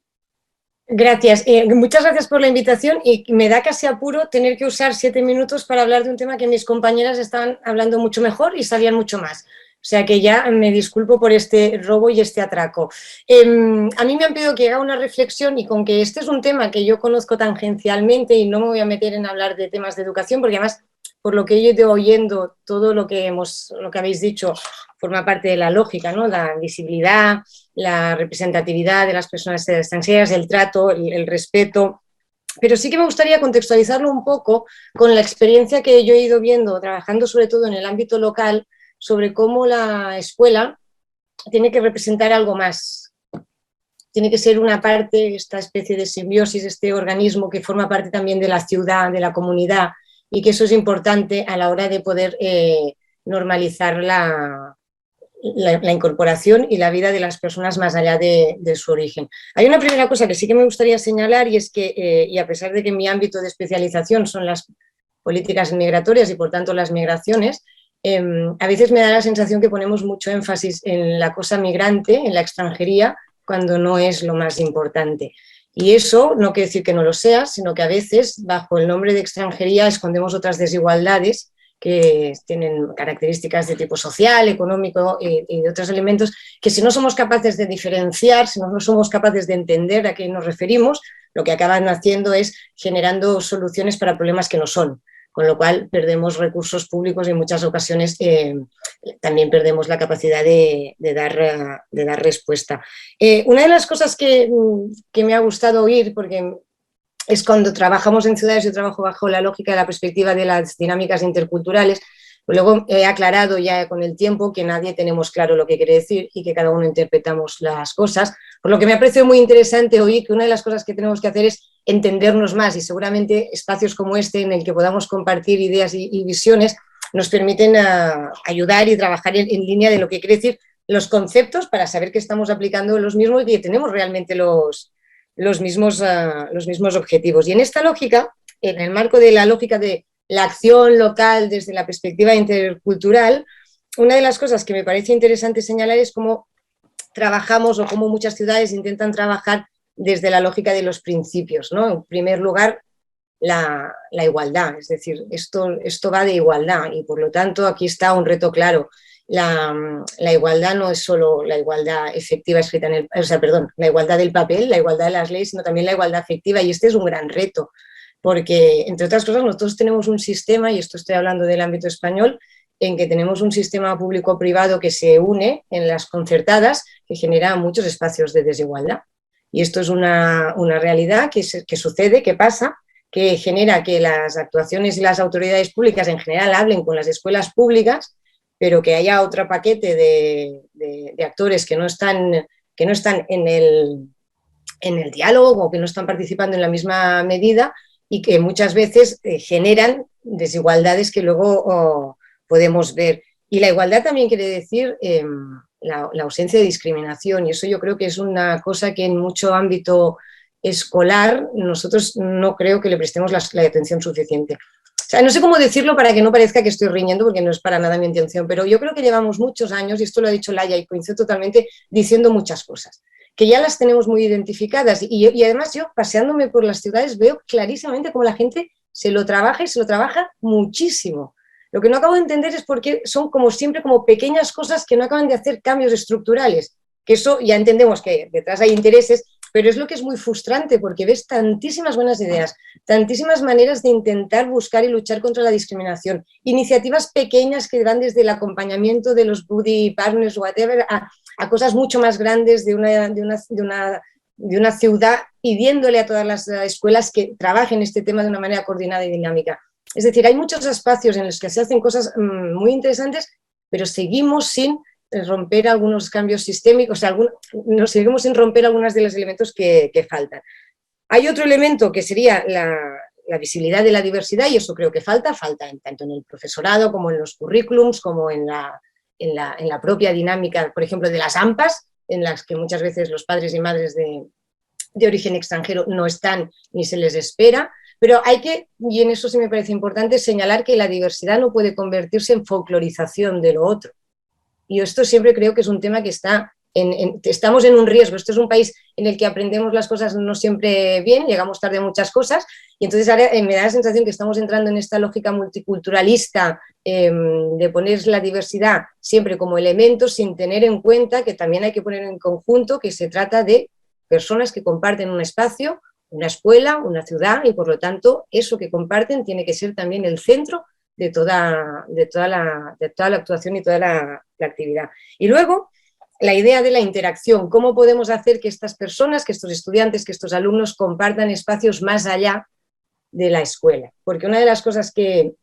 Gracias. Muchas gracias por la invitación, y me da casi apuro tener que usar 7 minutos para hablar de un tema que mis compañeras estaban hablando mucho mejor y sabían mucho más. O sea que ya me disculpo por este robo y este atraco. A mí me han pedido que haga una reflexión, y con que este es un tema que yo conozco tangencialmente y no me voy a meter en hablar de temas de educación, porque además, por lo que he ido oyendo, todo lo que habéis dicho forma parte de la lógica, ¿no? La visibilidad, la representatividad de las personas extranjeras, el trato, el respeto. Pero sí que me gustaría contextualizarlo un poco con la experiencia que yo he ido viendo, trabajando sobre todo en el ámbito local, sobre cómo la escuela tiene que representar algo más. Tiene que ser una parte, esta especie de simbiosis, este organismo que forma parte también de la ciudad, de la comunidad, y que eso es importante a la hora de poder normalizar la incorporación y la vida de las personas más allá de su origen. Hay una primera cosa que sí que me gustaría señalar, y es que, y a pesar de que mi ámbito de especialización son las políticas migratorias y por tanto las migraciones, a veces me da la sensación que ponemos mucho énfasis en la cosa migrante, en la extranjería, cuando no es lo más importante. Y eso no quiere decir que no lo sea, sino que a veces bajo el nombre de extranjería escondemos otras desigualdades que tienen características de tipo social, económico y de otros elementos que, si no somos capaces de diferenciar, si no somos capaces de entender a qué nos referimos, lo que acaban haciendo es generando soluciones para problemas que no son, con lo cual perdemos recursos públicos y en muchas ocasiones también perdemos la capacidad de dar respuesta. Una de las cosas que me ha gustado oír, porque es cuando trabajamos en ciudades, yo trabajo bajo la lógica de la perspectiva de las dinámicas interculturales, luego he aclarado ya con el tiempo que nadie tenemos claro lo que quiere decir y que cada uno interpretamos las cosas, por lo que me ha parecido muy interesante oír que una de las cosas que tenemos que hacer es entendernos más, y seguramente espacios como este en el que podamos compartir ideas y visiones nos permiten ayudar y trabajar en línea de lo que quiere decir los conceptos para saber que estamos aplicando los mismos y que tenemos realmente los mismos objetivos. Y en esta lógica, en el marco de la lógica de la acción local desde la perspectiva intercultural, una de las cosas que me parece interesante señalar es cómo trabajamos o cómo muchas ciudades intentan trabajar desde la lógica de los principios, ¿no? En primer lugar, la igualdad, es decir, esto va de igualdad y por lo tanto aquí está un reto claro. La igualdad no es solo la igualdad efectiva escrita la igualdad del papel, la igualdad de las leyes, sino también la igualdad efectiva, y este es un gran reto, porque entre otras cosas nosotros tenemos un sistema, y esto estoy hablando del ámbito español, en que tenemos un sistema público-privado que se une en las concertadas, que genera muchos espacios de desigualdad. Y esto es una realidad que sucede, que pasa, que genera que las actuaciones y las autoridades públicas en general hablen con las escuelas públicas, pero que haya otro paquete de actores que no están en el diálogo o que no están participando en la misma medida y que muchas veces generan desigualdades que luego podemos ver. Y la igualdad también quiere decir la ausencia de discriminación, y eso yo creo que es una cosa que en mucho ámbito escolar nosotros no creo que le prestemos la atención suficiente. O sea, no sé cómo decirlo para que no parezca que estoy riñendo, porque no es para nada mi intención, pero yo creo que llevamos muchos años, y esto lo ha dicho Laia y coincido totalmente, diciendo muchas cosas, que ya las tenemos muy identificadas, y además yo, paseándome por las ciudades, veo clarísimamente cómo la gente se lo trabaja y se lo trabaja muchísimo. Lo que no acabo de entender es por qué son como siempre como pequeñas cosas que no acaban de hacer cambios estructurales, que eso ya entendemos que detrás hay intereses, pero es lo que es muy frustrante porque ves tantísimas buenas ideas, tantísimas maneras de intentar buscar y luchar contra la discriminación, iniciativas pequeñas que van desde el acompañamiento de los buddy partners, whatever, a cosas mucho más grandes de una ciudad, pidiéndole a todas las escuelas que trabajen este tema de una manera coordinada y dinámica. Es decir, hay muchos espacios en los que se hacen cosas muy interesantes, pero seguimos sin romper algunos cambios sistémicos, nos seguimos sin romper algunos de los elementos que faltan. Hay otro elemento que sería la visibilidad de la diversidad, y eso creo que falta tanto en el profesorado como en los currículums, como en la propia dinámica, por ejemplo, de las AMPAs, en las que muchas veces los padres y madres de origen extranjero no están ni se les espera. Pero hay que, y en eso sí me parece importante, señalar que la diversidad no puede convertirse en folclorización de lo otro. Y esto siempre creo que es un tema que estamos en un riesgo. Esto es un país en el que aprendemos las cosas no siempre bien, llegamos tarde a muchas cosas, y entonces ahora me da la sensación que estamos entrando en esta lógica multiculturalista de poner la diversidad siempre como elemento, sin tener en cuenta que también hay que poner en conjunto que se trata de personas que comparten un espacio, una escuela, una ciudad, y por lo tanto eso que comparten tiene que ser también el centro de toda la actuación y toda la actividad. Y luego, la idea de la interacción, cómo podemos hacer que estas personas, que estos estudiantes, que estos alumnos compartan espacios más allá de la escuela. Porque una de las cosas que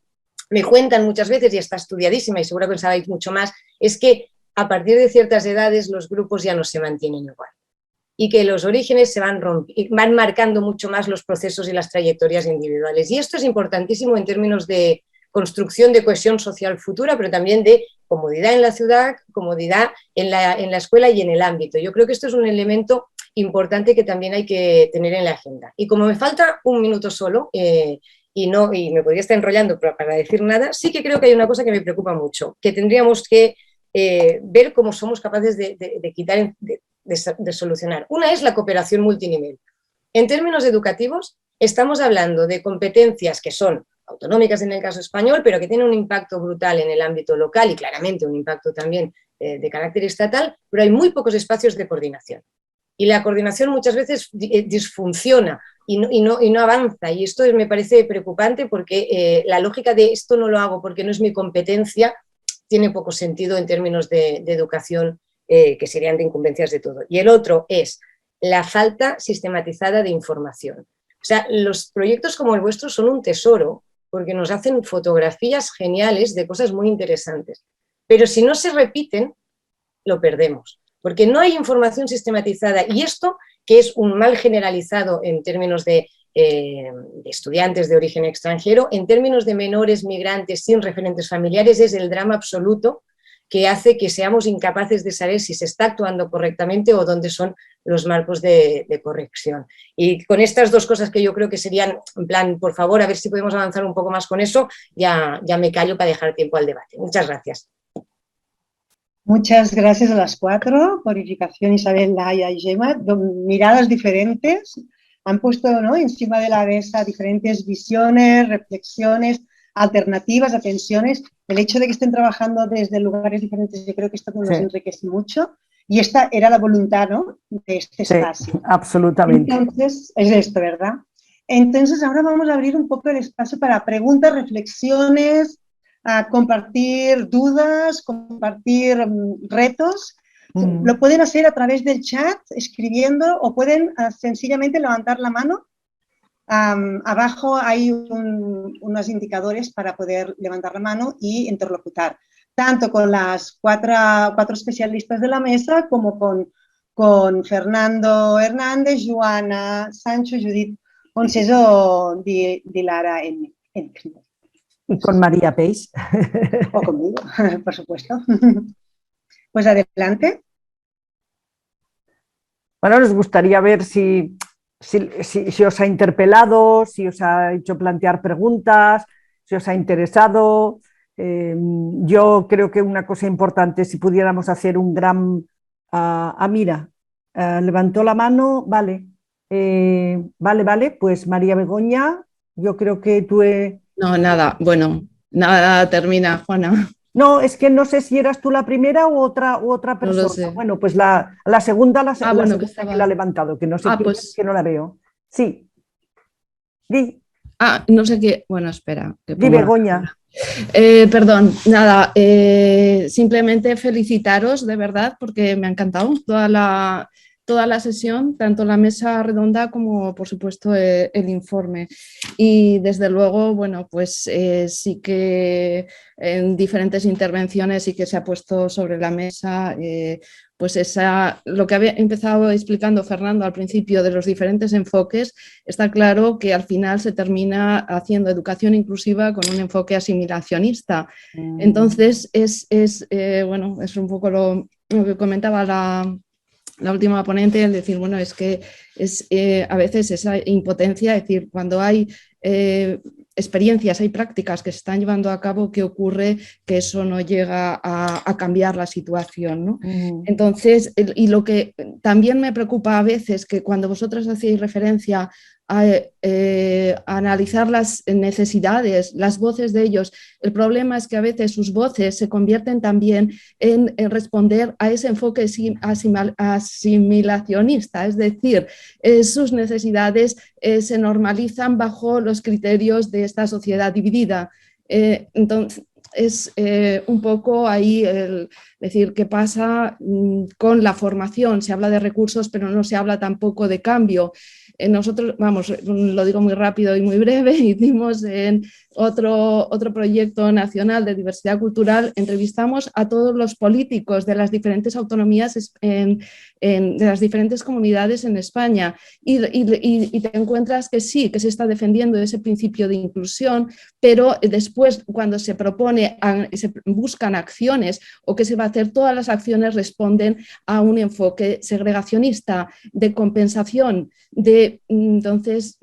me cuentan muchas veces, y está estudiadísima y seguro que sabéis mucho más, es que a partir de ciertas edades los grupos ya no se mantienen igual, y que los orígenes van marcando mucho más los procesos y las trayectorias individuales. Y esto es importantísimo en términos de construcción de cohesión social futura, pero también de comodidad en la ciudad, comodidad en la escuela y en el ámbito. Yo creo que esto es un elemento importante que también hay que tener en la agenda. Y como me falta un minuto solo, y me podría estar enrollando para decir nada, sí que creo que hay una cosa que me preocupa mucho, que tendríamos que ver cómo somos capaces de quitar, de solucionar. Una es la cooperación multinivel. En términos educativos, estamos hablando de competencias que son autonómicas en el caso español, pero que tienen un impacto brutal en el ámbito local y claramente un impacto también de carácter estatal, pero hay muy pocos espacios de coordinación. Y la coordinación muchas veces disfunciona y no avanza, y esto me parece preocupante porque la lógica de esto no lo hago porque no es mi competencia tiene poco sentido en términos de educación, que serían de incumbencias de todo. Y el otro es la falta sistematizada de información. O sea, los proyectos como el vuestro son un tesoro porque nos hacen fotografías geniales de cosas muy interesantes. Pero si no se repiten, lo perdemos, porque no hay información sistematizada. Y esto, que es un mal generalizado en términos de de estudiantes de origen extranjero. En términos de menores migrantes sin referentes familiares, es el drama absoluto que hace que seamos incapaces de saber si se está actuando correctamente o dónde son los marcos de corrección. Y con estas dos cosas que yo creo que serían, en plan, por favor, a ver si podemos avanzar un poco más con eso, ya me callo para dejar tiempo al debate. Muchas gracias. Muchas gracias a las cuatro, Purificación, Isabel, Laia y Gemma. Miradas diferentes, han puesto, ¿no?, encima de la mesa diferentes visiones, reflexiones, alternativas, atenciones. El hecho de que estén trabajando desde lugares diferentes, yo creo que esto nos enriquece mucho. Y esta era la voluntad, ¿no?, de este espacio. Sí, absolutamente. Entonces, es esto, ¿verdad? Entonces, ahora vamos a abrir un poco el espacio para preguntas, reflexiones, a compartir dudas, compartir retos. Lo pueden hacer a través del chat, escribiendo, o pueden sencillamente levantar la mano. Abajo hay unos indicadores para poder levantar la mano y interlocutar, tanto con las cuatro especialistas de la mesa como con Fernando Hernández, Joana, Sancho, Judith Monseso, Dilara y con María Peix. O conmigo, por supuesto. Pues adelante. Bueno, nos gustaría ver si os ha interpelado, si os ha hecho plantear preguntas, si os ha interesado. Yo creo que una cosa importante, si pudiéramos hacer un gran... mira, levantó la mano, vale. Vale, pues María Begoña, yo creo que tú... No, nada, bueno, nada termina, Juana. No, es que no sé si eras tú la primera u otra persona. No lo sé. Bueno, pues la segunda, bueno, segunda que estaba... que la ha levantado, que no sé quién es, que no la veo. Sí. Di. No sé qué. Bueno, espera. Di, Begoña. Perdón, nada, simplemente felicitaros de verdad porque me ha encantado toda la sesión, tanto la mesa redonda como por supuesto el informe. Y desde luego, bueno, pues sí que en diferentes intervenciones sí que se ha puesto sobre la mesa pues lo que había empezado explicando Fernando al principio de los diferentes enfoques. Está claro que al final se termina haciendo educación inclusiva con un enfoque asimilacionista. Entonces bueno, es un poco lo que comentaba la última ponente, es decir, bueno, es que es a veces esa impotencia, es decir, cuando hay experiencias, hay prácticas que se están llevando a cabo, ¿qué ocurre? Que eso no llega a cambiar la situación, ¿no? Entonces, y lo que también me preocupa a veces, que cuando vosotros hacéis referencia a analizar las necesidades, las voces de ellos, el problema es que a veces sus voces se convierten también en responder a ese enfoque asimilacionista, es decir, sus necesidades se normalizan bajo los criterios de esta sociedad dividida. Entonces, es un poco ahí decir qué pasa con la formación. Se habla de recursos, pero no se habla tampoco de cambio. Nosotros, vamos, lo digo muy rápido y muy breve, hicimos en otro proyecto nacional de diversidad cultural, entrevistamos a todos los políticos de las diferentes autonomías, de las diferentes comunidades en España y te encuentras que sí, que se está defendiendo ese principio de inclusión, pero después cuando se propone, se buscan acciones o que se va a hacer, todas las acciones responden a un enfoque segregacionista, de compensación, entonces,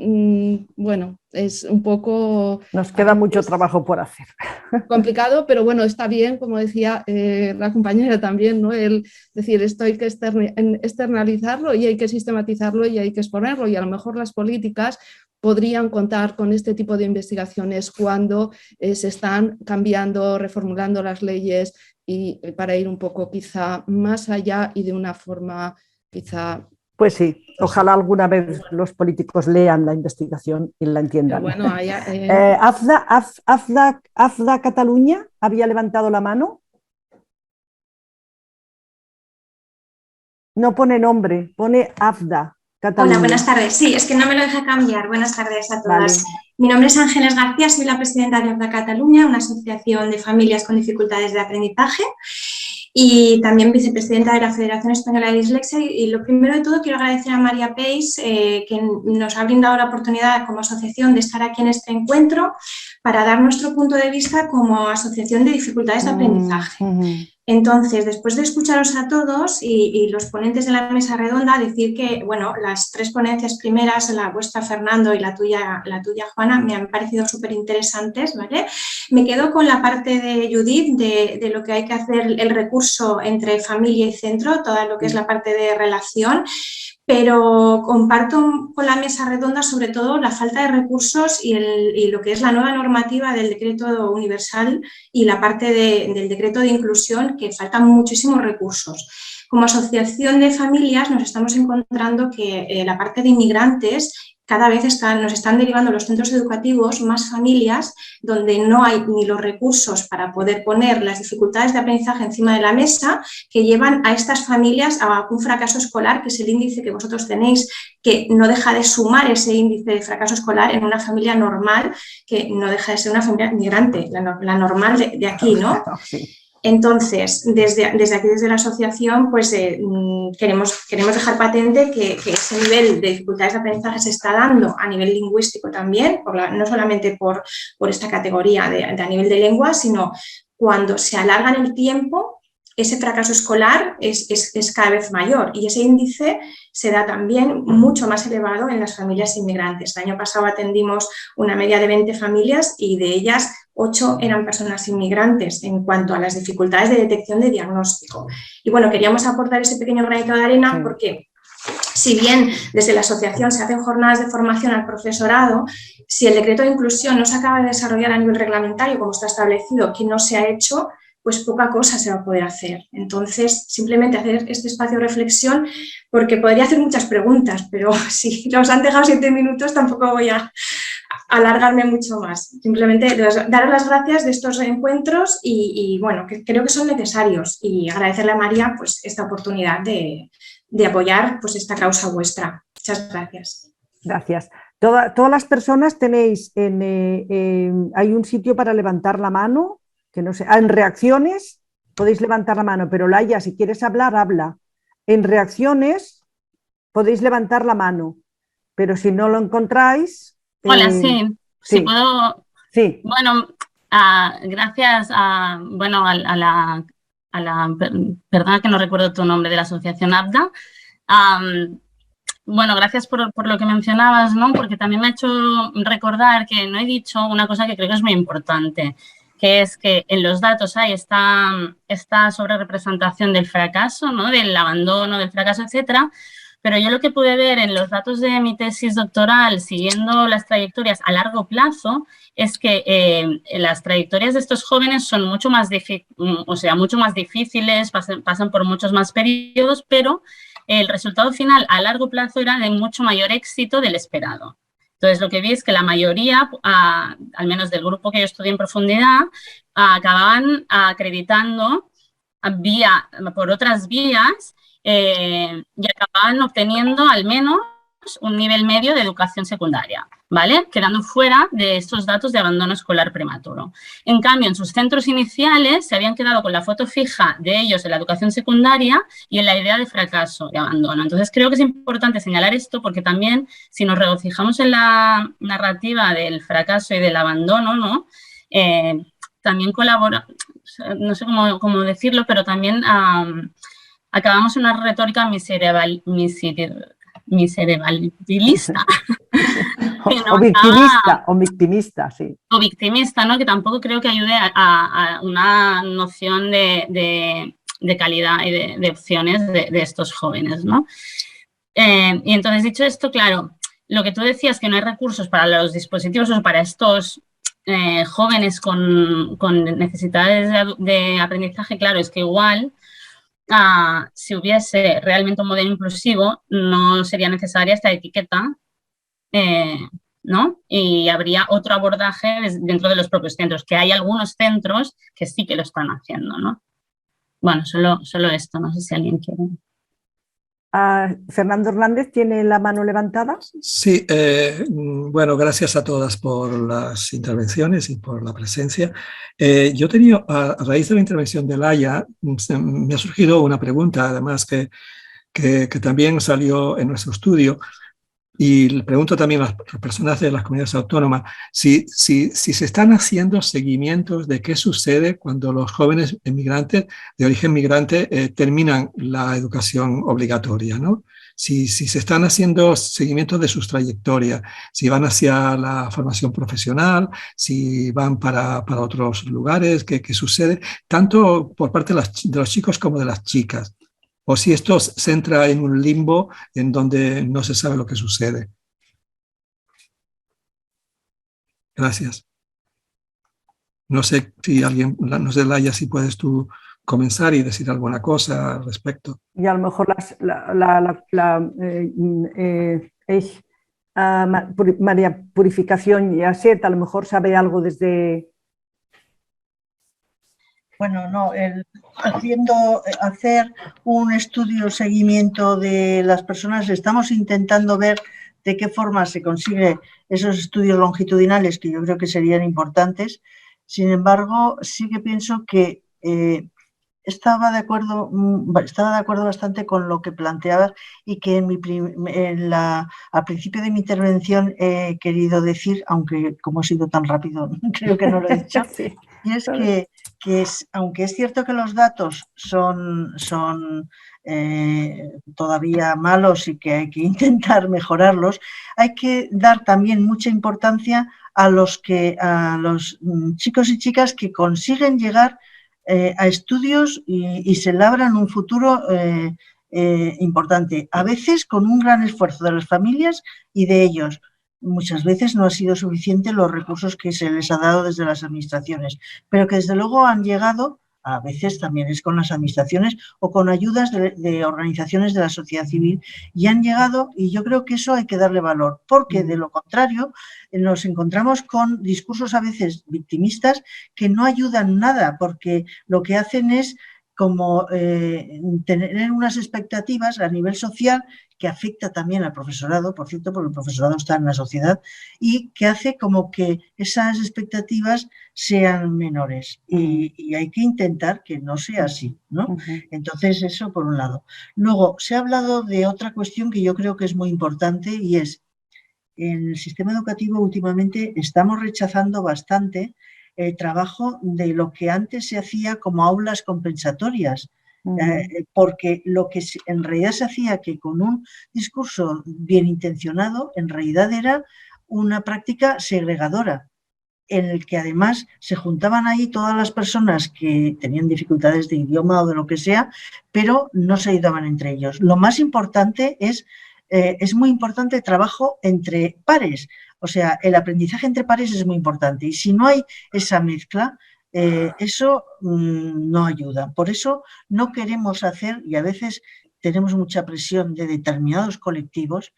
bueno, es un poco... Nos queda mucho trabajo por hacer. Complicado, pero bueno, está bien, como decía la compañera también, ¿no? El decir, esto hay que externalizarlo y hay que sistematizarlo y hay que exponerlo, y a lo mejor las políticas podrían contar con este tipo de investigaciones cuando se están cambiando, reformulando las leyes y para ir un poco quizá más allá y de una forma quizá... Pues sí, ojalá alguna vez los políticos lean la investigación y la entiendan. Bueno, Afda Cataluña había levantado la mano. No pone nombre, pone Afda Cataluña. Hola, buenas tardes. Sí, es que no me lo deja cambiar. Buenas tardes a todas. Vale. Mi nombre es Ángeles García, soy la presidenta de Afda Cataluña, una asociación de familias con dificultades de aprendizaje. y también vicepresidenta de la Federación Española de Dislexia. Y lo primero de todo quiero agradecer a María Peis, que nos ha brindado la oportunidad como asociación de estar aquí en este encuentro para dar nuestro punto de vista como asociación de dificultades de aprendizaje. Entonces, después de escucharos a todos y los ponentes de la mesa redonda, decir que, bueno, las 3 ponencias primeras, la vuestra, Fernando, y la tuya, Juana, me han parecido súper interesantes, ¿vale? Me quedo con la parte de Judith, de lo que hay que hacer, el recurso entre familia y centro, toda lo que es la parte de relación, pero comparto con la mesa redonda sobre todo la falta de recursos y lo que es la nueva normativa del decreto universal y la parte del decreto de inclusión, que faltan muchísimos recursos. Como asociación de familias nos estamos encontrando que la parte de inmigrantes cada vez nos están derivando a los centros educativos más familias donde no hay ni los recursos para poder poner las dificultades de aprendizaje encima de la mesa, que llevan a estas familias a un fracaso escolar, que es el índice que vosotros tenéis, que no deja de sumar ese índice de fracaso escolar en una familia normal, que no deja de ser una familia migrante, la normal de aquí, ¿no? Entonces, desde aquí, desde la asociación, pues queremos dejar patente que ese nivel de dificultades de aprendizaje se está dando a nivel lingüístico también, no solamente por esta categoría a nivel de lengua, sino cuando se alarga en el tiempo, ese fracaso escolar es cada vez mayor y ese índice se da también mucho más elevado en las familias inmigrantes. El año pasado atendimos una media de 20 familias y de ellas 8 eran personas inmigrantes en cuanto a las dificultades de detección de diagnóstico. Y bueno, queríamos aportar ese pequeño granito de arena porque si bien desde la asociación se hacen jornadas de formación al profesorado, si el decreto de inclusión no se acaba de desarrollar a nivel reglamentario como está establecido, que no se ha hecho, pues poca cosa se va a poder hacer. Entonces, simplemente hacer este espacio de reflexión, porque podría hacer muchas preguntas, pero si nos han dejado 7 minutos tampoco voy a alargarme mucho más. Simplemente daros las gracias de estos encuentros y bueno, que creo que son necesarios, y agradecerle a María pues esta oportunidad de apoyar pues esta causa vuestra. Muchas gracias. Gracias. Todas las personas tenéis, hay un sitio para levantar la mano, que no sé, en reacciones podéis levantar la mano, pero Laia, si quieres hablar, habla. En reacciones podéis levantar la mano, pero si no lo encontráis... Hola, sí. Sí. ¿Puedo? Sí. Bueno, gracias a la perdona que no recuerdo tu nombre, de la asociación ABDA. Bueno, gracias por lo que mencionabas, ¿no? Porque también me ha hecho recordar que no he dicho una cosa que creo que es muy importante, que es que en los datos hay esta sobrerepresentación del fracaso, ¿no? Del abandono, del fracaso, etcétera. Pero yo lo que pude ver en los datos de mi tesis doctoral, siguiendo las trayectorias a largo plazo, es que las trayectorias de estos jóvenes son mucho más difíciles, pasan por muchos más periodos, pero el resultado final a largo plazo era de mucho mayor éxito del esperado. Entonces, lo que vi es que la mayoría, al menos del grupo que yo estudié en profundidad, acababan acreditando por otras vías y acababan obteniendo al menos un nivel medio de educación secundaria, ¿vale? Quedando fuera de estos datos de abandono escolar prematuro. En cambio, en sus centros iniciales se habían quedado con la foto fija de ellos en la educación secundaria y en la idea de fracaso y abandono. Entonces, creo que es importante señalar esto porque también, si nos regocijamos en la narrativa del fracaso y del abandono, ¿no? También colabora, no sé cómo decirlo, pero también acabamos en una retórica miserabilista. O victimista, sí. O victimista, ¿no? Que tampoco creo que ayude a una noción de calidad y de opciones de estos jóvenes, ¿no? Y entonces, dicho esto, claro, lo que tú decías, que no hay recursos para los dispositivos o para estos jóvenes con necesidades de aprendizaje, claro, es que igual si hubiese realmente un modelo inclusivo no sería necesaria esta etiqueta, ¿no? Y habría otro abordaje dentro de los propios centros, que hay algunos centros que sí que lo están haciendo, ¿no? Bueno, solo esto, no sé si alguien quiere. Fernando Hernández tiene la mano levantada. Sí, bueno, gracias a todas por las intervenciones y por la presencia. Yo tenía, a raíz de la intervención de Laia, me ha surgido una pregunta, además que también salió en nuestro estudio, y le pregunto también a las personas de las comunidades autónomas si se están haciendo seguimientos de qué sucede cuando los jóvenes emigrantes de origen migrante terminan la educación obligatoria, ¿no? Si se están haciendo seguimientos de sus trayectorias, si van hacia la formación profesional, si van para otros lugares, qué sucede, tanto por parte de los chicos como de las chicas. O si esto se entra en un limbo en donde no se sabe lo que sucede. Gracias. No sé si alguien, no sé, Laia, si puedes tú comenzar y decir alguna cosa al respecto. Y a lo mejor María Purificación Yaset a lo mejor sabe algo desde... Bueno, no, hacer un estudio seguimiento de las personas, estamos intentando ver de qué forma se consigue esos estudios longitudinales que yo creo que serían importantes. Sin embargo, sí que pienso que estaba de acuerdo bastante con lo que planteabas y que al principio de mi intervención he querido decir, aunque como he sido tan rápido creo que no lo he dicho, sí, y es que aunque es cierto que los datos son todavía malos y que hay que intentar mejorarlos, hay que dar también mucha importancia a los chicos y chicas que consiguen llegar a estudios y se labran un futuro importante, a veces con un gran esfuerzo de las familias y de ellos. Muchas veces no ha sido suficiente los recursos que se les ha dado desde las administraciones, pero que desde luego han llegado, a veces también es con las administraciones o con ayudas de organizaciones de la sociedad civil, y han llegado, y yo creo que eso hay que darle valor, porque de lo contrario nos encontramos con discursos a veces victimistas que no ayudan nada, porque lo que hacen es como tener unas expectativas a nivel social que afecta también al profesorado, por cierto, porque el profesorado está en la sociedad, y que hace como que esas expectativas sean menores. Y hay que intentar que no sea así, ¿no? Entonces, eso por un lado. Luego, se ha hablado de otra cuestión que yo creo que es muy importante, y es, en el sistema educativo últimamente estamos rechazando bastante el trabajo de lo que antes se hacía como aulas compensatorias. Porque lo que en realidad se hacía, que con un discurso bien intencionado, en realidad era una práctica segregadora, en el que además se juntaban ahí todas las personas que tenían dificultades de idioma o de lo que sea, pero no se ayudaban entre ellos. Lo más importante es muy importante el trabajo entre pares, o sea, el aprendizaje entre pares es muy importante, y si no hay esa mezcla, eso no ayuda. Por eso no queremos hacer, y a veces tenemos mucha presión de determinados colectivos,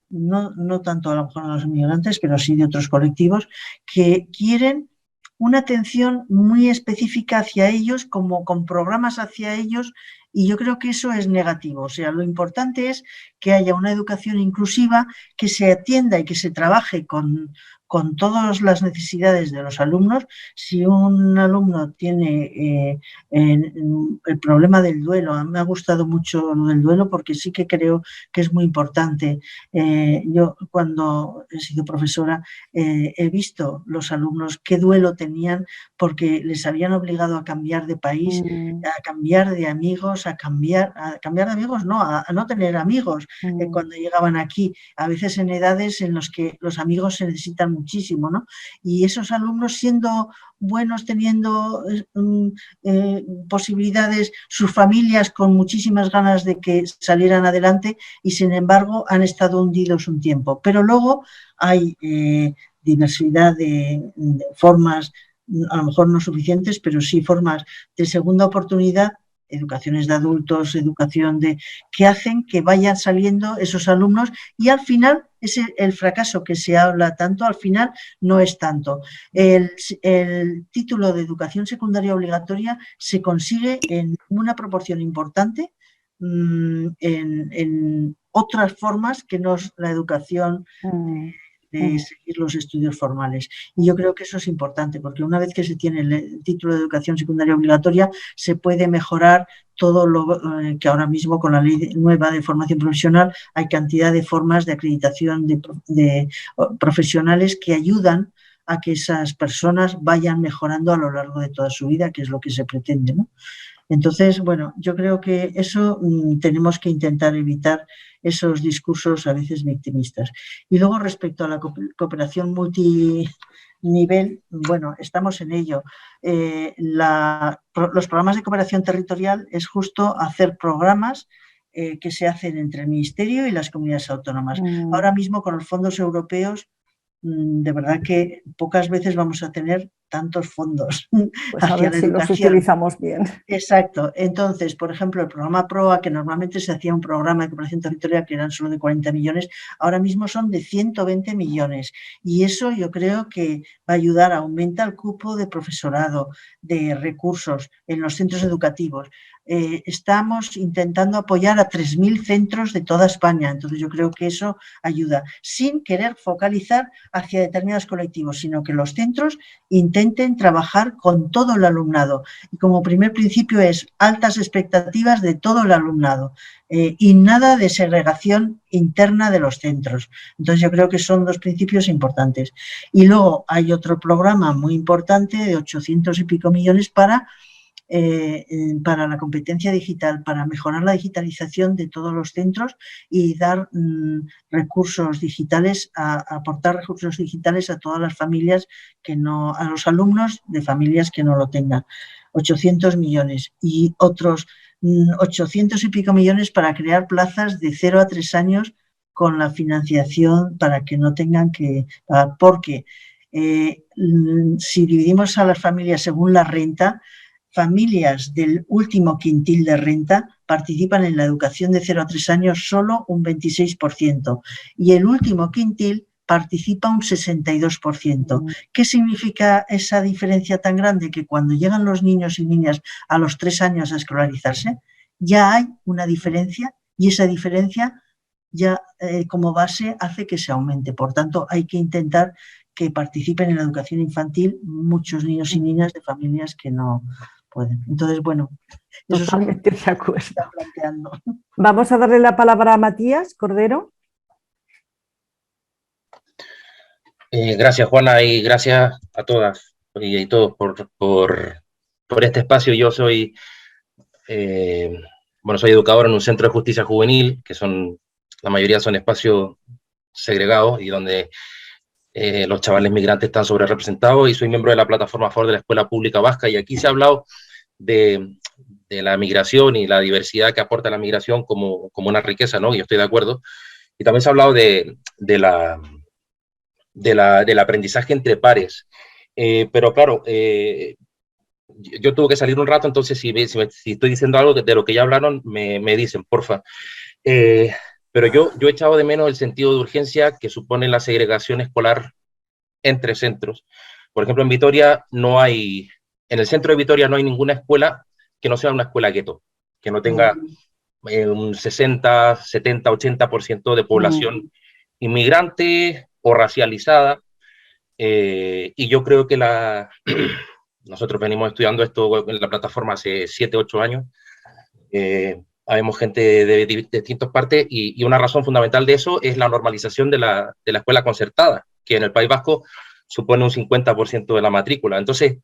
no tanto a lo mejor a los inmigrantes, pero sí de otros colectivos, que quieren una atención muy específica hacia ellos, como con programas hacia ellos, y yo creo que eso es negativo. O sea, lo importante es que haya una educación inclusiva, que se atienda y que se trabaje con todas las necesidades de los alumnos. Si un alumno tiene el problema del duelo, a mí me ha gustado mucho lo del duelo porque sí que creo que es muy importante. Yo cuando he sido profesora he visto los alumnos qué duelo tenían porque les habían obligado a cambiar de país, a cambiar de amigos, a cambiar de amigos, no, a no tener amigos cuando llegaban aquí, a veces en edades en las que los amigos se necesitan muchísimo, ¿no? Y esos alumnos, siendo buenos, teniendo posibilidades, sus familias con muchísimas ganas de que salieran adelante, y sin embargo han estado hundidos un tiempo. Pero luego hay diversidad de formas, a lo mejor no suficientes, pero sí formas de segunda oportunidad, educaciones de adultos, educación que hacen que vayan saliendo esos alumnos, y al final el fracaso que se habla tanto, al final no es tanto. El título de educación secundaria obligatoria se consigue en una proporción importante en otras formas que no es la educación de seguir los estudios formales. Y yo creo que eso es importante, porque una vez que se tiene el título de educación secundaria obligatoria, se puede mejorar todo lo que ahora mismo con la ley nueva de formación profesional hay cantidad de formas de acreditación de profesionales que ayudan a que esas personas vayan mejorando a lo largo de toda su vida, que es lo que se pretende, ¿no? Entonces, bueno, yo creo que eso tenemos que intentar evitar esos discursos a veces victimistas. Y luego, respecto a la cooperación multinivel, bueno, estamos en ello. Los programas de cooperación territorial es justo hacer programas que se hacen entre el Ministerio y las comunidades autónomas. Ahora mismo, con los fondos europeos, de verdad que pocas veces vamos a tener tantos fondos pues hacia a ver la si educación. Los utilizamos bien. Exacto. Entonces, por ejemplo, el programa PROA, que normalmente se hacía un programa de cooperación territorial que eran solo de 40 millones, ahora mismo son de 120 millones. Y eso yo creo que va a ayudar a aumentar el cupo de profesorado, de recursos en los centros educativos. Estamos intentando apoyar a 3.000 centros de toda España. Entonces, yo creo que eso ayuda, sin querer focalizar hacia determinados colectivos, sino que los centros intenten trabajar con todo el alumnado. Y como primer principio es altas expectativas de todo el alumnado y nada de segregación interna de los centros. Entonces, yo creo que son dos principios importantes. Y luego hay otro programa muy importante de 800 y pico millones para la competencia digital, para mejorar la digitalización de todos los centros y dar recursos digitales, aportar recursos digitales a todas las familias a los alumnos de familias que no lo tengan. 800 millones y otros 800 y pico millones para crear plazas de 0 a 3 años con la financiación para que no tengan que pagar, porque si dividimos a las familias según la renta, familias del último quintil de renta participan en la educación de 0 a 3 años solo un 26% y el último quintil participa un 62%. ¿Qué significa esa diferencia tan grande? Que cuando llegan los niños y niñas a los 3 años a escolarizarse, ya hay una diferencia y esa diferencia ya como base hace que se aumente. Por tanto, hay que intentar que participen en la educación infantil muchos niños y niñas de familias que no pueden. Entonces, bueno, eso totalmente de acuerdo. Vamos a darle la palabra a Matías Cordero. Gracias, Juana, y gracias a todas y todos por este espacio. Yo soy, soy educador en un centro de justicia juvenil, que la mayoría son espacios segregados y donde los chavales migrantes están sobre representados, y soy miembro de la plataforma a favor de la escuela pública vasca, y aquí se ha hablado de la migración y la diversidad que aporta la migración como una riqueza, ¿no? Y yo estoy de acuerdo. Y también se ha hablado del aprendizaje entre pares. Pero claro, yo tuve que salir un rato, entonces si estoy diciendo algo de lo que ya hablaron, me dicen, porfa. Pero yo he echado de menos el sentido de urgencia que supone la segregación escolar entre centros. Por ejemplo, en el centro de Vitoria no hay ninguna escuela que no sea una escuela gueto, que no tenga un 60, 70, 80% de población inmigrante o racializada. Y yo creo que nosotros venimos estudiando esto en la plataforma hace 7, 8 años. Habemos gente de distintas partes y una razón fundamental de eso es la normalización de la escuela concertada, que en el País Vasco supone un 50% de la matrícula. Entonces,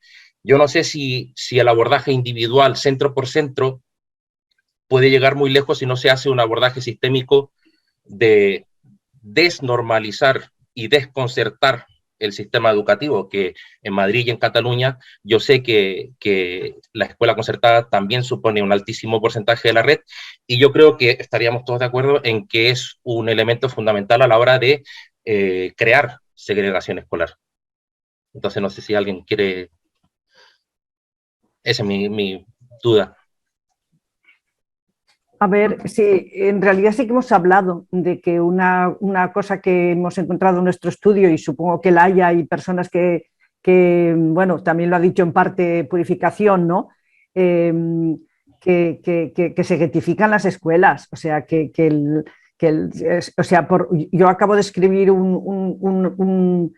yo no sé si el abordaje individual, centro por centro, puede llegar muy lejos si no se hace un abordaje sistémico de desnormalizar y desconcertar el sistema educativo, que en Madrid y en Cataluña yo sé que la escuela concertada también supone un altísimo porcentaje de la red, y yo creo que estaríamos todos de acuerdo en que es un elemento fundamental a la hora de crear segregación escolar. Entonces no sé si alguien quiere... Esa es mi duda. A ver, sí, en realidad sí que hemos hablado de que una cosa que hemos encontrado en nuestro estudio, y supongo que la haya, hay personas que bueno, también lo ha dicho en parte Purificación, ¿no? Que que se getifican las escuelas, o sea, yo acabo de escribir una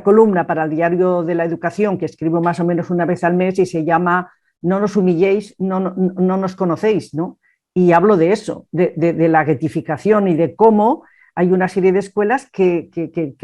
columna para el Diario de la Educación que escribo más o menos una vez al mes y se llama No nos humilléis, no nos conocéis, ¿no? Y hablo de eso, de la getificación y de cómo hay una serie de escuelas que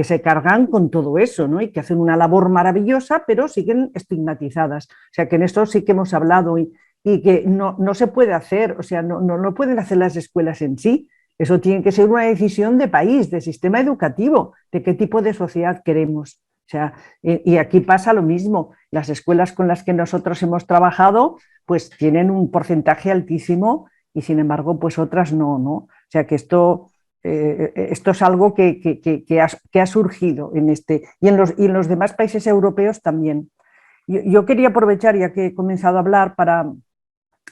se cargan con todo eso, ¿no? Y que hacen una labor maravillosa, pero siguen estigmatizadas. O sea, que en esto sí que hemos hablado y que no se puede hacer, o sea, no pueden hacer las escuelas en sí. Eso tiene que ser una decisión de país, de sistema educativo, de qué tipo de sociedad queremos. O sea, y aquí pasa lo mismo. Las escuelas con las que nosotros hemos trabajado, pues tienen un porcentaje altísimo y sin embargo, pues otras no, ¿no? O sea, que esto es algo que ha surgido en este y en los demás países europeos también. Yo quería aprovechar, ya que he comenzado a hablar, para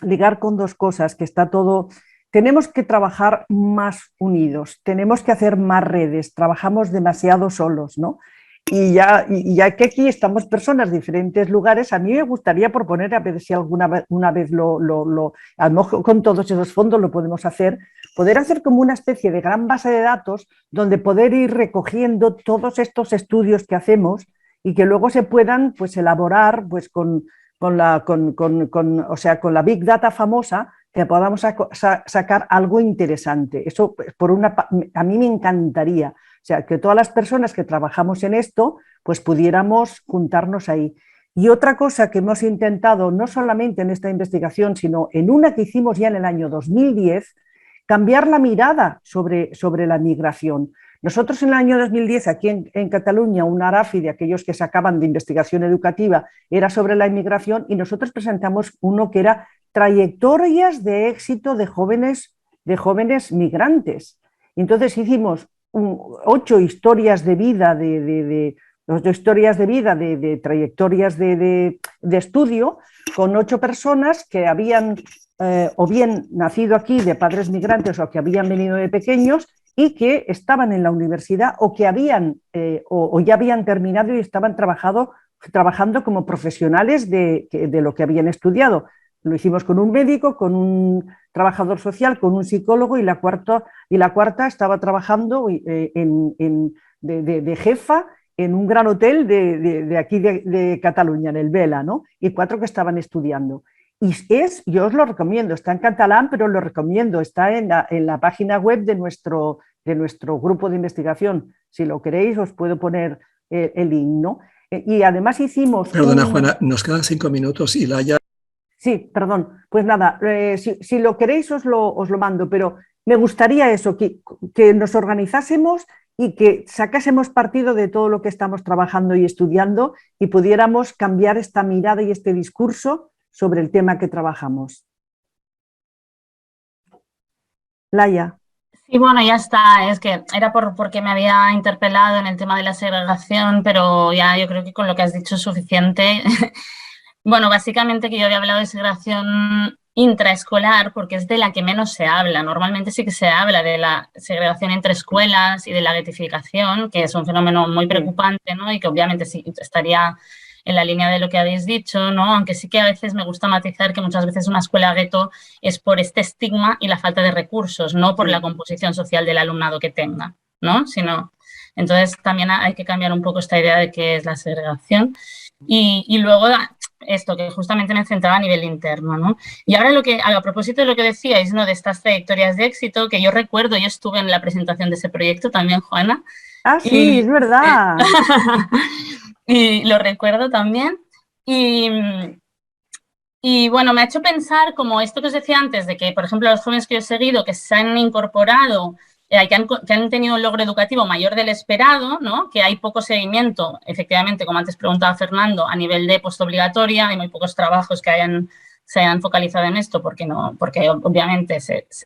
ligar con dos cosas, que está todo... Tenemos que trabajar más unidos, tenemos que hacer más redes, trabajamos demasiado solos, ¿no? Y ya que aquí estamos personas de diferentes lugares, a mí me gustaría proponer, a ver si una vez a lo mejor con todos esos fondos lo podemos hacer, poder hacer como una especie de gran base de datos donde poder ir recogiendo todos estos estudios que hacemos y que luego se puedan pues elaborar pues con la Big Data famosa, que podamos sacar algo interesante. Eso a mí me encantaría. O sea, que todas las personas que trabajamos en esto, pues pudiéramos juntarnos ahí. Y otra cosa que hemos intentado, no solamente en esta investigación, sino en una que hicimos ya en el año 2010, cambiar la mirada sobre la migración. Nosotros en el año 2010, aquí en Cataluña, un ARAFI de aquellos que sacaban de investigación educativa era sobre la inmigración y nosotros presentamos uno que era trayectorias de éxito de jóvenes migrantes. Entonces hicimos 8 historias de vida de trayectorias de estudio con 8 personas que habían o bien nacido aquí de padres migrantes o que habían venido de pequeños y que estaban en la universidad o que o ya habían terminado y estaban trabajando como profesionales de lo que habían estudiado. Lo hicimos con un médico, con un trabajador social, con un psicólogo y la cuarta estaba trabajando de jefa en un gran hotel de aquí de Cataluña, en el Vela, ¿no? Y 4 que estaban estudiando. Y yo os lo recomiendo, está en catalán, pero lo recomiendo, está en la página web de nuestro grupo de investigación. Si lo queréis, os puedo poner el link, ¿no? Y además hicimos... Perdona, Juana, nos quedan 5 minutos y Laia... Sí, perdón. Pues nada, si lo queréis os lo mando, pero me gustaría eso, que nos organizásemos y que sacásemos partido de todo lo que estamos trabajando y estudiando y pudiéramos cambiar esta mirada y este discurso sobre el tema que trabajamos. Laia. Sí, bueno, ya está. Es que era porque me había interpelado en el tema de la segregación, pero ya yo creo que con lo que has dicho es suficiente. Bueno, básicamente que yo había hablado de segregación intraescolar porque es de la que menos se habla. Normalmente sí que se habla de la segregación entre escuelas y de la ghettificación, que es un fenómeno muy preocupante, ¿no? Y que obviamente sí estaría en la línea de lo que habéis dicho, ¿no? Aunque sí que a veces me gusta matizar que muchas veces una escuela gueto es por este estigma y la falta de recursos, no por la composición social del alumnado que tenga, ¿no? Entonces también hay que cambiar un poco esta idea de qué es la segregación. Y luego esto, que justamente me centraba a nivel interno, ¿no? Y ahora a propósito de lo que decíais, ¿no? De estas trayectorias de éxito, que yo recuerdo, yo estuve en la presentación de ese proyecto también, Juana. Ah, sí, es verdad. Y lo recuerdo también. Y bueno, me ha hecho pensar como esto que os decía antes, de que, por ejemplo, los jóvenes que yo he seguido, que se han incorporado, que han tenido un logro educativo mayor del esperado, ¿no? Que hay poco seguimiento, efectivamente, como antes preguntaba Fernando, a nivel de postobligatoria, hay muy pocos trabajos que se hayan focalizado en esto, porque obviamente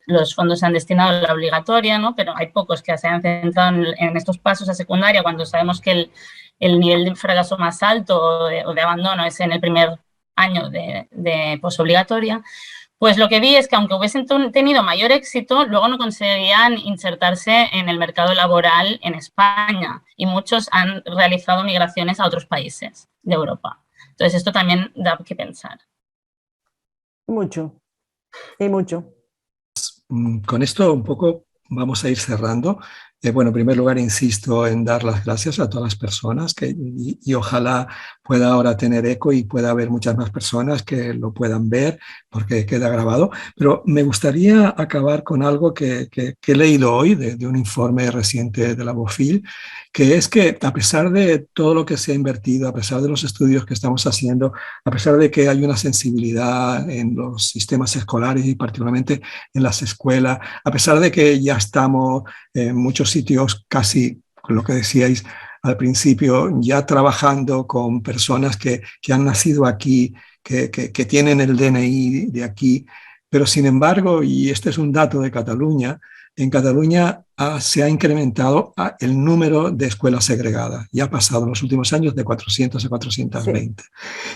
los fondos se han destinado a la obligatoria, ¿no? Pero hay pocos que se hayan centrado en estos pasos a secundaria, cuando sabemos que el nivel de fracaso más alto o de abandono es en el primer año de posobligatoria. Pues lo que vi es que aunque hubiesen tenido mayor éxito, luego no conseguían insertarse en el mercado laboral en España y muchos han realizado migraciones a otros países de Europa. Entonces esto también da que pensar. Mucho. Y mucho. Con esto un poco vamos a ir cerrando. Bueno, en primer lugar, insisto en dar las gracias a todas las personas y ojalá pueda ahora tener eco y pueda haber muchas más personas que lo puedan ver porque queda grabado. Pero me gustaría acabar con algo que he leído hoy de un informe reciente de la BOFIL, que es que a pesar de todo lo que se ha invertido, a pesar de los estudios que estamos haciendo, a pesar de que hay una sensibilidad en los sistemas escolares y particularmente en las escuelas, a pesar de que ya estamos en muchos sitios, casi lo que decíais al principio, ya trabajando con personas que han nacido aquí, que tienen el DNI de aquí, pero sin embargo, y este es un dato de Cataluña, en Cataluña se ha incrementado el número de escuelas segregadas. Ya ha pasado en los últimos años de 400 a 420. Sí.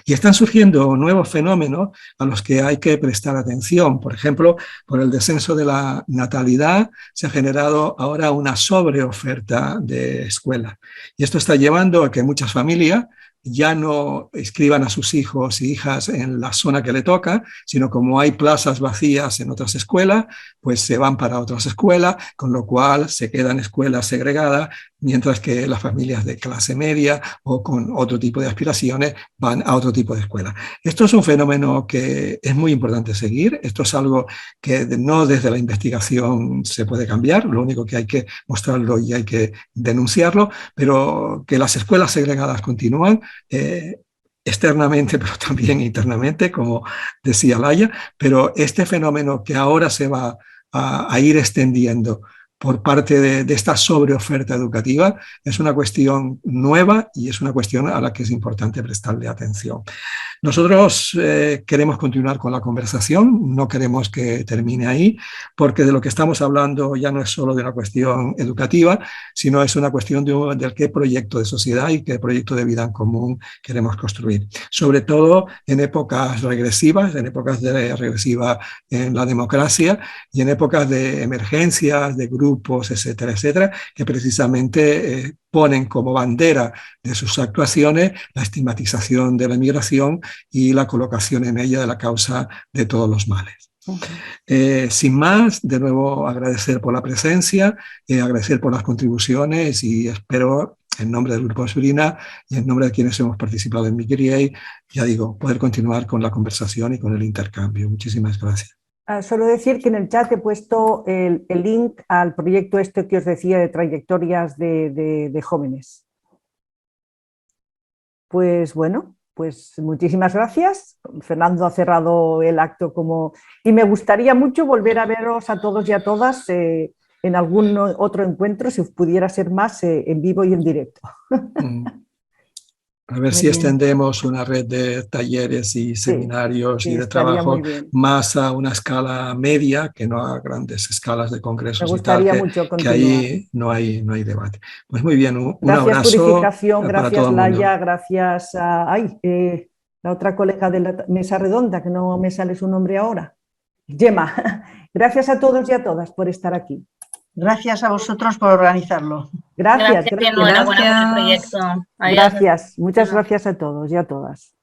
Y están surgiendo nuevos fenómenos a los que hay que prestar atención. Por ejemplo, por el descenso de la natalidad se ha generado ahora una sobreoferta de escuelas. Y esto está llevando a que muchas familias ya no inscriban a sus hijos y hijas en la zona que le toca, sino como hay plazas vacías en otras escuelas, pues se van para otras escuelas, con lo cual se quedan escuelas segregadas, mientras que las familias de clase media o con otro tipo de aspiraciones van a otro tipo de escuela. Esto es un fenómeno que es muy importante seguir. Esto es algo que no desde la investigación se puede cambiar, lo único que hay que mostrarlo y hay que denunciarlo, pero que las escuelas segregadas continúan, externamente, pero también internamente, como decía Laia, pero este fenómeno que ahora se va a ir extendiendo por parte de esta sobreoferta educativa es una cuestión nueva y es una cuestión a la que es importante prestarle atención. Nosotros queremos continuar con la conversación, no queremos que termine ahí, porque de lo que estamos hablando ya no es solo de una cuestión educativa, sino es una cuestión de qué proyecto de sociedad y qué proyecto de vida en común queremos construir. Sobre todo en épocas regresivas, regresivas en la democracia y en épocas de emergencias, de grupos, etcétera, etcétera, que precisamente ponen como bandera de sus actuaciones la estigmatización de la inmigración y la colocación en ella de la causa de todos los males. Sin más, de nuevo agradecer por la presencia, agradecer por las contribuciones y espero en nombre del Grupo Aspirina y en nombre de quienes hemos participado en Migrae, ya digo, poder continuar con la conversación y con el intercambio. Muchísimas gracias. Solo decir que en el chat he puesto el link al proyecto este que os decía de trayectorias de jóvenes. Pues bueno, pues muchísimas gracias. Fernando ha cerrado el acto y me gustaría mucho volver a veros a todos y a todas en algún otro encuentro, si pudiera ser más en vivo y en directo. A ver si extendemos una red de talleres y seminarios y de trabajo más a una escala media, que no a grandes escalas de congresos y tal, que ahí no hay debate. Pues muy bien, un abrazo. Gracias Purificación, gracias Laia, gracias a la otra colega de la mesa redonda, que no me sale su nombre ahora, Gemma. Gracias a todos y a todas por estar aquí. Gracias a vosotros por organizarlo. Gracias. Enhorabuena por el proyecto. Gracias. Muchas gracias a todos y a todas.